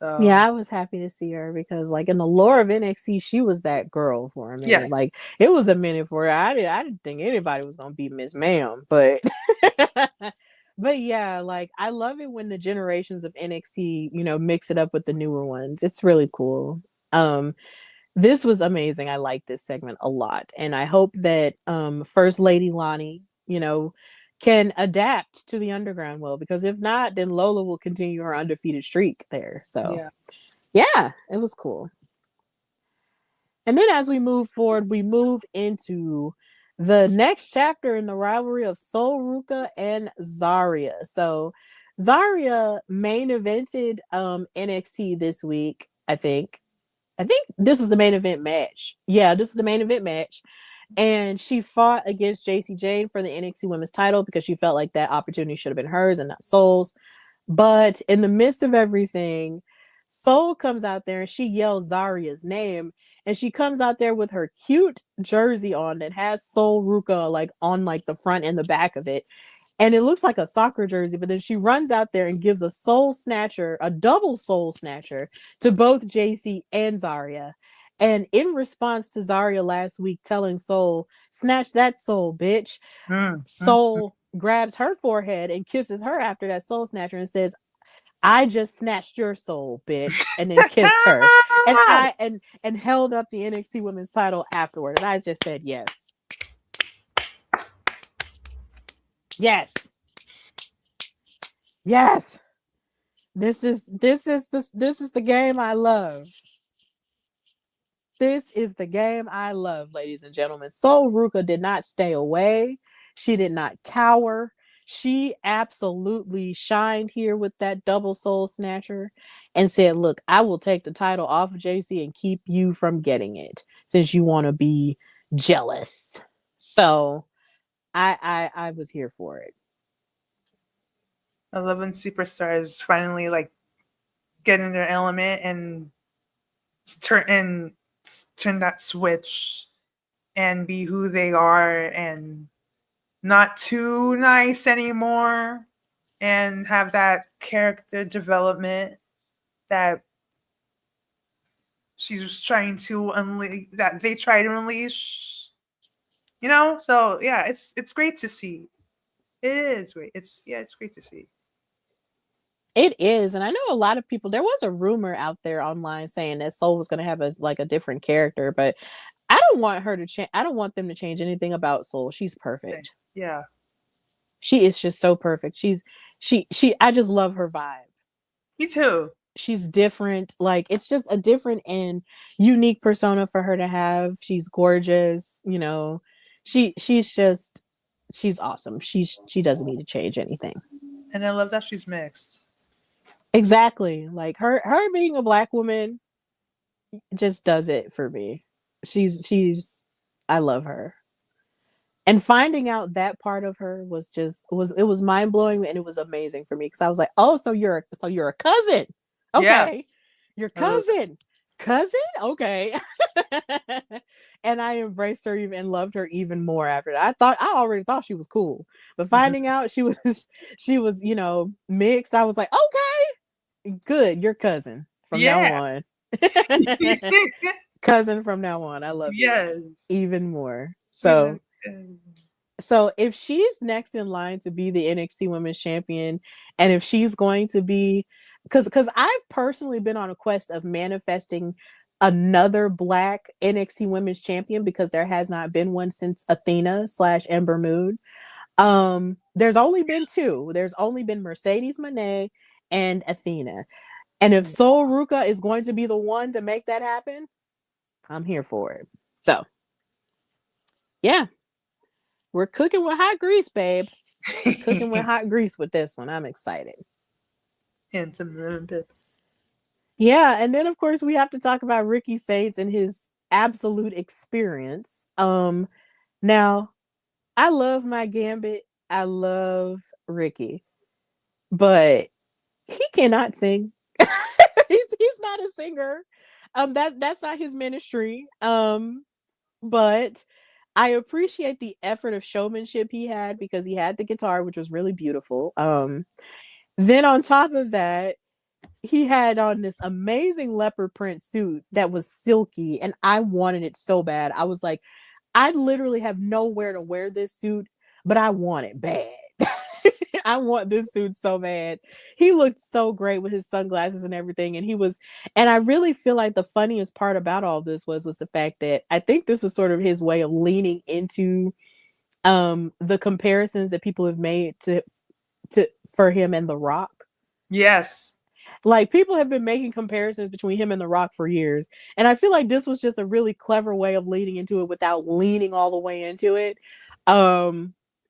Yeah, I was happy to see her because, like, in the lore of NXT, she was that girl for a minute. Yeah. Like, it was a minute for her. I didn't think anybody was gonna beat Miss Ma'am, but but yeah, like, I love it when the generations of NXT, mix it up with the newer ones. It's really cool. This was amazing. I like this segment a lot, and I hope that First Lady Lonnie, can adapt to the underground well, because if not, then Lola will continue her undefeated streak there. So yeah, it was cool. And then as we move forward, we move into the next chapter in the rivalry of Sol Ruka and Zarya. So Zarya main evented NXT this week, I think. I think this was the main event match. Yeah, this was the main event match. And she fought against JC Jane for the NXT Women's title because she felt like that opportunity should have been hers and not Sol's. But in the midst of everything, Sol comes out there and she yells Zarya's name. And she comes out there with her cute jersey on that has Sol Ruka like on like the front and the back of it. And it looks like a soccer jersey, but then she runs out there and gives a soul snatcher, a double soul snatcher to both JC and Zarya. And in response to Zarya last week telling Sol, snatch that soul, bitch, Sol grabs her forehead and kisses her after that soul snatcher and says, I just snatched your soul, bitch, and then kissed her. And held up the NXT Women's title afterward. And I just said yes. Yes. Yes. This is the game I love. This is the game I love, ladies and gentlemen. Sol Ruka did not stay away. She did not cower. She absolutely shined here with that double soul snatcher and said, look, I will take the title off of JC and keep you from getting it since you want to be jealous. So I was here for it. 11 superstars finally like get in their element and turn that switch and be who they are and not too nice anymore and have that character development that she's trying to unleash, that they try to unleash, so yeah, it's great to see. It is great. It's great to see. It is, and I know a lot of people. There was a rumor out there online saying that Sol was going to have a different character, but I don't want her to change. I don't want them to change anything about Sol. She's perfect. Yeah, she is just so perfect. She. I just love her vibe. Me too. She's different. Like, it's just a different and unique persona for her to have. She's gorgeous. She's awesome. She doesn't need to change anything. And I love that she's mixed. Exactly. Like her being a Black woman just does it for me. I love her. And finding out that part of her was mind blowing, and it was amazing for me because I was like, oh, so you're a cousin. Okay. Yeah. Your cousin. Cousin? Okay. And I embraced her and loved her even more after that. I already thought she was cool. But finding out she was, mixed, I was like, okay, good, you're cousin from now on. Cousin from now on. I love you even more. So if she's next in line to be the NXT Women's Champion, and if she's going to be, because I've personally been on a quest of manifesting another Black NXT Women's Champion, because there has not been one since Athena/Ember Moon. There's only been two. There's only been Mercedes Moné and Athena. And if Sol Ruka is going to be the one to make that happen, I'm here for it. So, yeah. We're cooking with hot grease, babe. Cooking with hot grease with this one. I'm excited. Yeah, and then of course we have to talk about Ricky Saints and his absolute experience. Now, I love my Gambit. I love Ricky, but he cannot sing. he's not a singer. That's not his ministry. But I appreciate the effort of showmanship he had, because he had the guitar, which was really beautiful. Then on top of that, he had on this amazing leopard print suit that was silky, and I wanted it so bad. I was like, I literally have nowhere to wear this suit, but I want it bad. I want this suit so bad. He looked so great with his sunglasses and everything. And I really feel like the funniest part about all this was the fact that I think this was sort of his way of leaning into the comparisons that people have made to for him and The Rock. Yes. Like, people have been making comparisons between him and The Rock for years. And I feel like this was just a really clever way of leading into it without leaning all the way into it.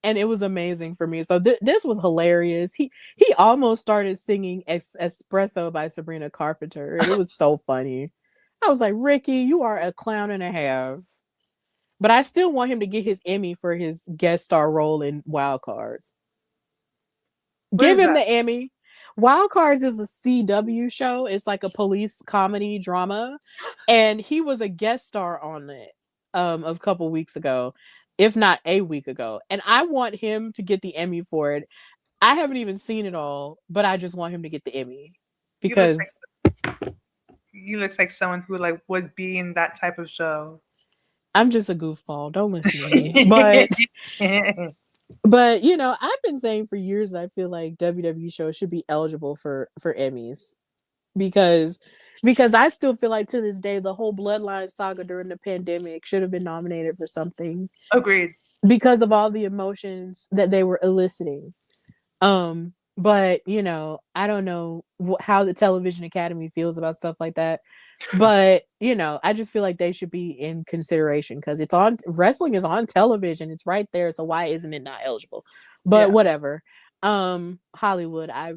And it was amazing for me. So this was hilarious. He almost started singing Espresso by Sabrina Carpenter. And it was so funny. I was like, Ricky, you are a clown and a half. But I still want him to get his Emmy for his guest star role in Wild Cards. Give him the Emmy. Wild Cards is a CW show. It's like a police comedy drama. And he was a guest star on it a couple weeks ago, if not a week ago. And I want him to get the Emmy for it. I haven't even seen it all, but I just want him to get the Emmy. Because he looks like someone who like would be in that type of show. I'm just a goofball. Don't listen to me. But you know, I've been saying for years that I feel like WWE shows should be eligible for Emmys because I still feel like to this day the whole Bloodline saga during the pandemic should have been nominated for something. Agreed. Because of all the emotions that they were eliciting. But you know, I don't know how the Television Academy feels about stuff like that. But you know, I just feel like they should be in consideration because wrestling is on television. It's right there. So why isn't it not eligible? But whatever. Hollywood, I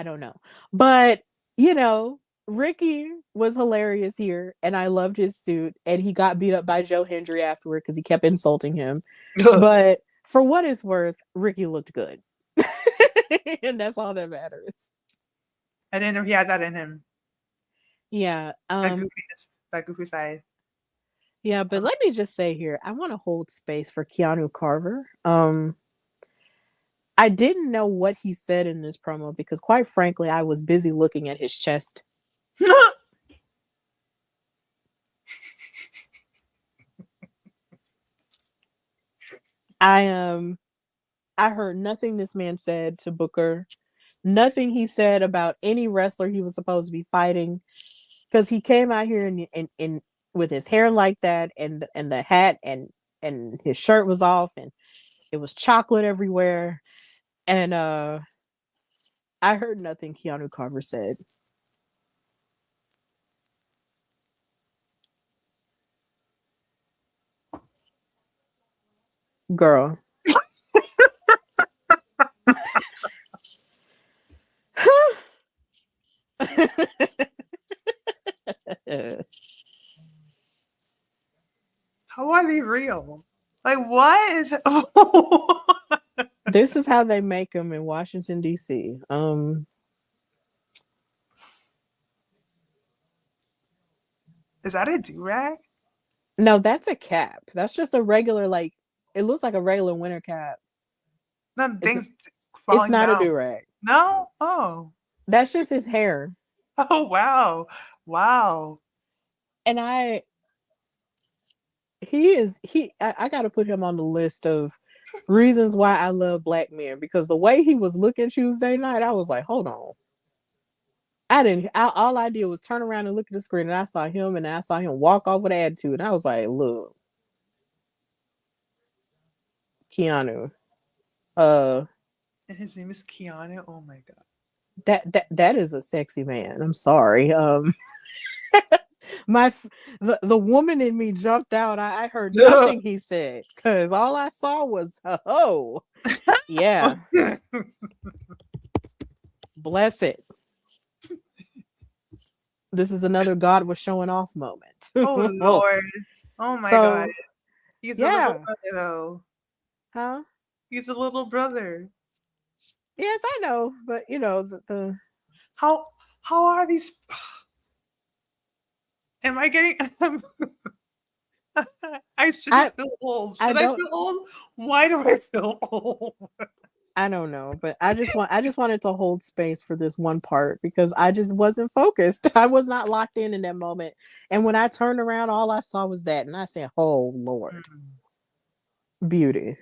don't know. But you know, Ricky was hilarious here, and I loved his suit. And he got beat up by Joe Hendry afterward because he kept insulting him. But for what it's worth, Ricky looked good. And that's all that matters. I didn't know he had that in him. Yeah. That goofy side. Yeah, but let me just say here, I want to hold space for Keanu Carver. I didn't know what he said in this promo because quite frankly, I was busy looking at his chest. I heard nothing this man said to Booker. Nothing he said about any wrestler he was supposed to be fighting. Because he came out here and with his hair like that and the hat and his shirt was off and it was chocolate everywhere. And I heard nothing Keanu Carver said. Girl. How are they real? Like, what is This is how they make them in Washington, D.C. Is that a do-rag? No, that's a cap. That's just a regular, like, it looks like a regular winter cap. No, things it's not down. A do-rag. No? Oh. That's just his hair. Oh, wow. Wow. And I got to put him on the list of reasons why I love black men, because the way he was looking Tuesday night, I was like, hold on. All I did was turn around and look at the screen and I saw him walk off with attitude. And I was like, look, Keanu. And his name is Keanu. Oh my God. That is a sexy man. I'm sorry. The woman in me jumped out. I heard nothing he said because all I saw was yeah. Bless it. This is another God was showing off moment. Oh Lord. Oh my God. He's a little brother though. Huh? He's a little brother. Yes, I know, but you know the how are these? Am I getting? I shouldn't feel old. Should I feel old? Why do I feel old? I don't know, but I just wanted to hold space for this one part because I just wasn't focused. I was not locked in that moment. And when I turned around, all I saw was that, and I said, "Oh Lord, beauty."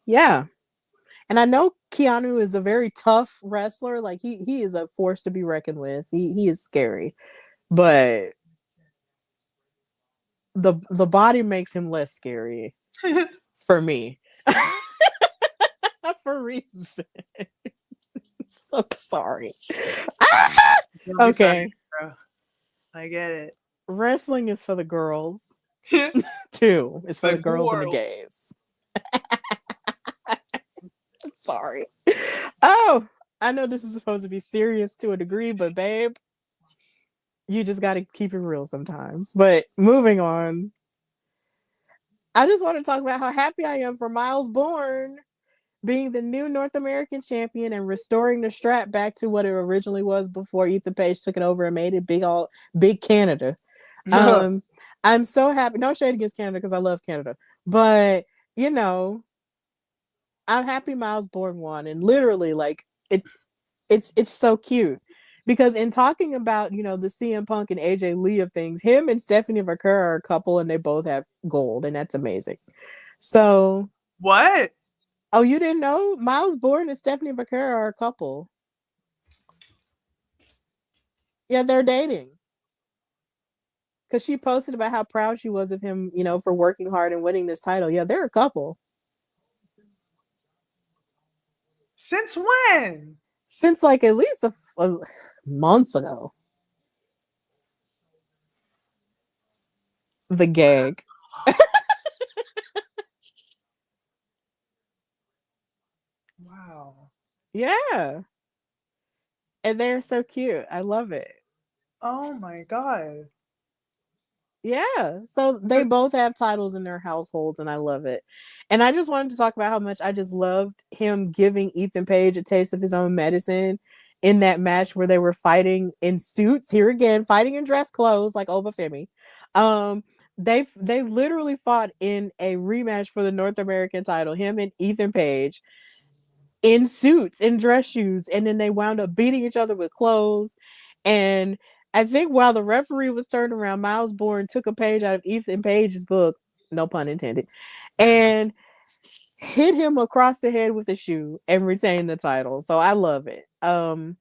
Yeah, and I know Keanu is a very tough wrestler. Like he is a force to be reckoned with. He is scary, but the body makes him less scary for me. For reasons. So sorry. Don't be Okay. sorry, bro. I get it. Wrestling is for the girls too. It's for the girls and the gays. Sorry. Oh, I know this is supposed to be serious to a degree, but babe, you just got to keep it real sometimes. But moving on, I just want to talk about how happy I am for Miles Bourne being the new North American champion and restoring the strap back to what it originally was before Ethan Page took it over and made it big Canada. I'm so happy. No shade against Canada because I love Canada, but you know, I'm happy Miles Bourne won, and literally, like it's so cute because in talking about the CM Punk and AJ Lee of things, him and Stephanie HWP are a couple, and they both have gold, and that's amazing. So what? Oh, you didn't know? Miles Bourne and Stephanie HWP are a couple. Yeah, they're dating. Because she posted about how proud she was of him, for working hard and winning this title. Yeah, they're a couple. Since when? Since like at least a months ago. The gag. Wow. Yeah. And they're so cute. I love it. Oh my god. Yeah. So they both have titles in their households, and I love it. And I just wanted to talk about how much I just loved him giving Ethan Page a taste of his own medicine in that match where they were fighting in suits. Here again, fighting in dress clothes like Obafemi. They literally fought in a rematch for the North American title, him and Ethan Page in suits, in dress shoes, and then they wound up beating each other with clothes. And I think while the referee was turned around, Miles Bourne took a page out of Ethan Page's book, no pun intended, and hit him across the head with a shoe and retained the title. So I love it. I'm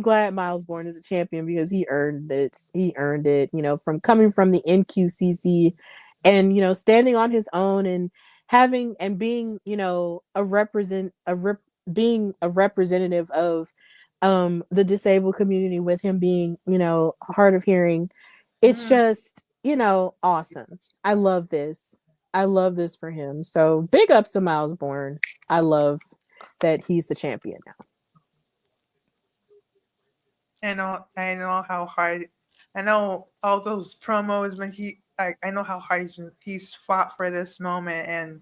glad Miles Bourne is a champion because he earned it. He earned it, from coming from the NQCC and, standing on his own and having and being, being a representative of the disabled community with him being, hard of hearing. It's just, awesome. I love this. I love this for him. So big ups to Miles Bourne. I love that he's the champion now. I know how hard. I know all those promos when I know how hard he's fought for this moment, and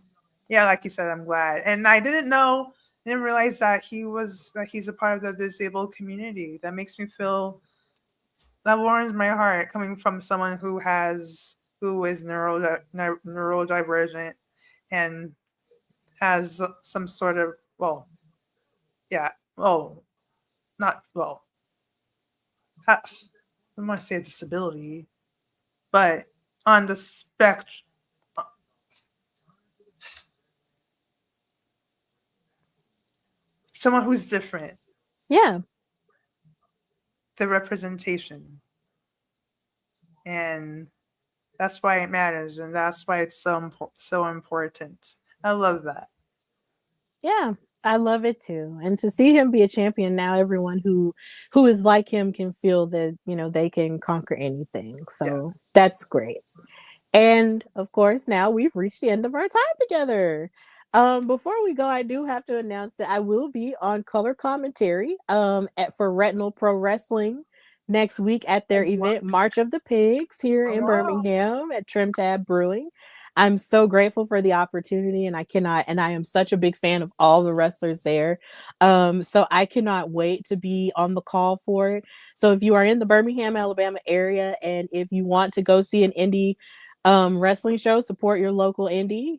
yeah, like you said, I'm glad. And I didn't realize that he's a part of the disabled community. That makes me feel that warms my heart coming from someone who is neurodivergent and has some sort of not I don't want to say a disability, but on the spectrum, someone who's different. Yeah. The representation. And that's why it matters, and that's why it's so important. I love that. Yeah, I love it too. And to see him be a champion now, everyone who is like him can feel that, they can conquer anything. So that's great. And of course, now we've reached the end of our time together. Before we go, I do have to announce that I will be on color commentary for Retinal Pro Wrestling next week at their event March of the Pigs here in Birmingham at Trim Tab Brewing. I'm so grateful for the opportunity, and I am such a big fan of all the wrestlers there. So I cannot wait to be on the call for it. So if you are in the Birmingham, Alabama area, and if you want to go see an indie wrestling show, support your local indie.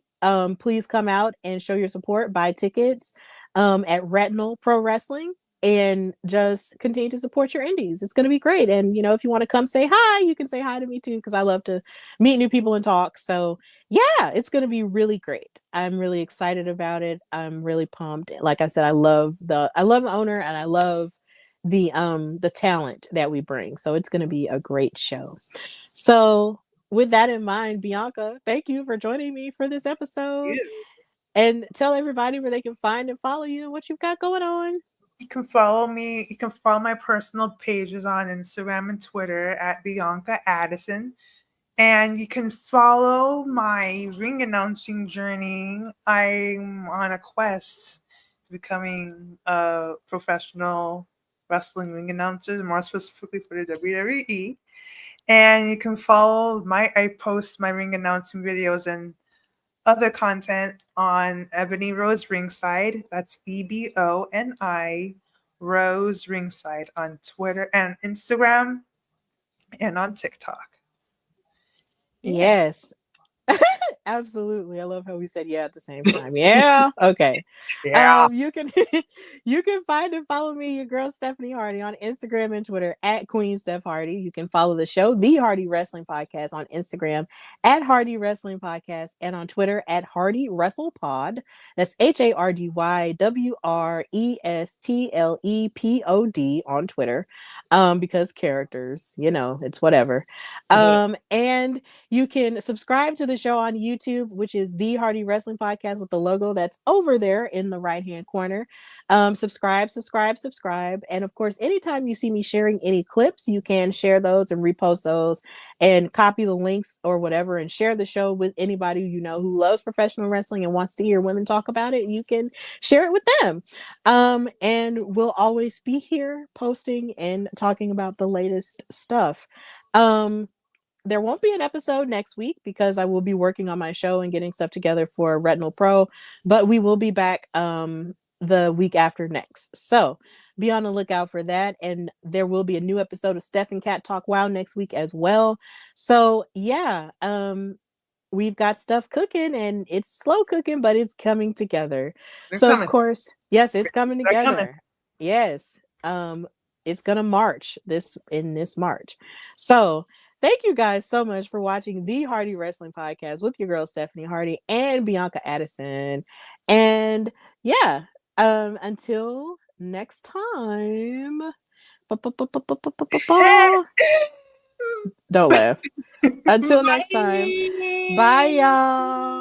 please come out and show your support. Buy tickets at Retinal Pro Wrestling and just continue to support your indies. It's going to be great. And, if you want to come say hi, you can say hi to me too, because I love to meet new people and talk. So yeah, it's going to be really great. I'm really excited about it. I'm really pumped. Like I said, I love the owner, and I love the talent that we bring. So it's going to be a great show. So with that in mind, Bianca, thank you for joining me for this episode. And tell everybody where they can find and follow you and what you've got going on. You can follow me. You can follow my personal pages on Instagram and Twitter at Bianca Addison. And you can follow my ring announcing journey. I'm on a quest to becoming a professional wrestling ring announcer, more specifically for the WWE. And you can follow I post my ring announcing videos and other content on Ebony Rose Ringside. That's EBONI Rose Ringside on Twitter and Instagram and on TikTok. Yes. Absolutely. I love how we said yeah at the same time. Yeah. Okay. Yeah. You can you can find and follow me, your girl Stephanie Hardy, on Instagram and Twitter at Queen Steph Hardy. You can follow the show, The Hardy Wrestling Podcast, on Instagram at Hardy Wrestling Podcast and on Twitter at Hardy Wrestle Pod. That's HARDYWRESTLEPOD on Twitter. Because characters, it's whatever. And you can subscribe to the show on YouTube, which is The Hardy Wrestling Podcast with the logo that's over there in the right-hand corner. Subscribe. And of course, anytime you see me sharing any clips, you can share those and repost those and copy the links or whatever and share the show with anybody who loves professional wrestling and wants to hear women talk about it. You can share it with them. And we'll always be here posting and talking about the latest stuff. There won't be an episode next week because I will be working on my show and getting stuff together for Retinal Pro, but we will be back the week after next. So be on the lookout for that. And there will be a new episode of Steph and Cat Talk Wow next week as well. So yeah, we've got stuff cooking, and it's slow cooking, but it's coming together. Of course, yes, it's coming together. Yes. It's gonna march this March. So thank you guys so much for watching The Hardy Wrestling Podcast with your girl Stephanie Hardy and Bianca Addison. And yeah, until next time. Don't laugh. Until next time. Bye, y'all.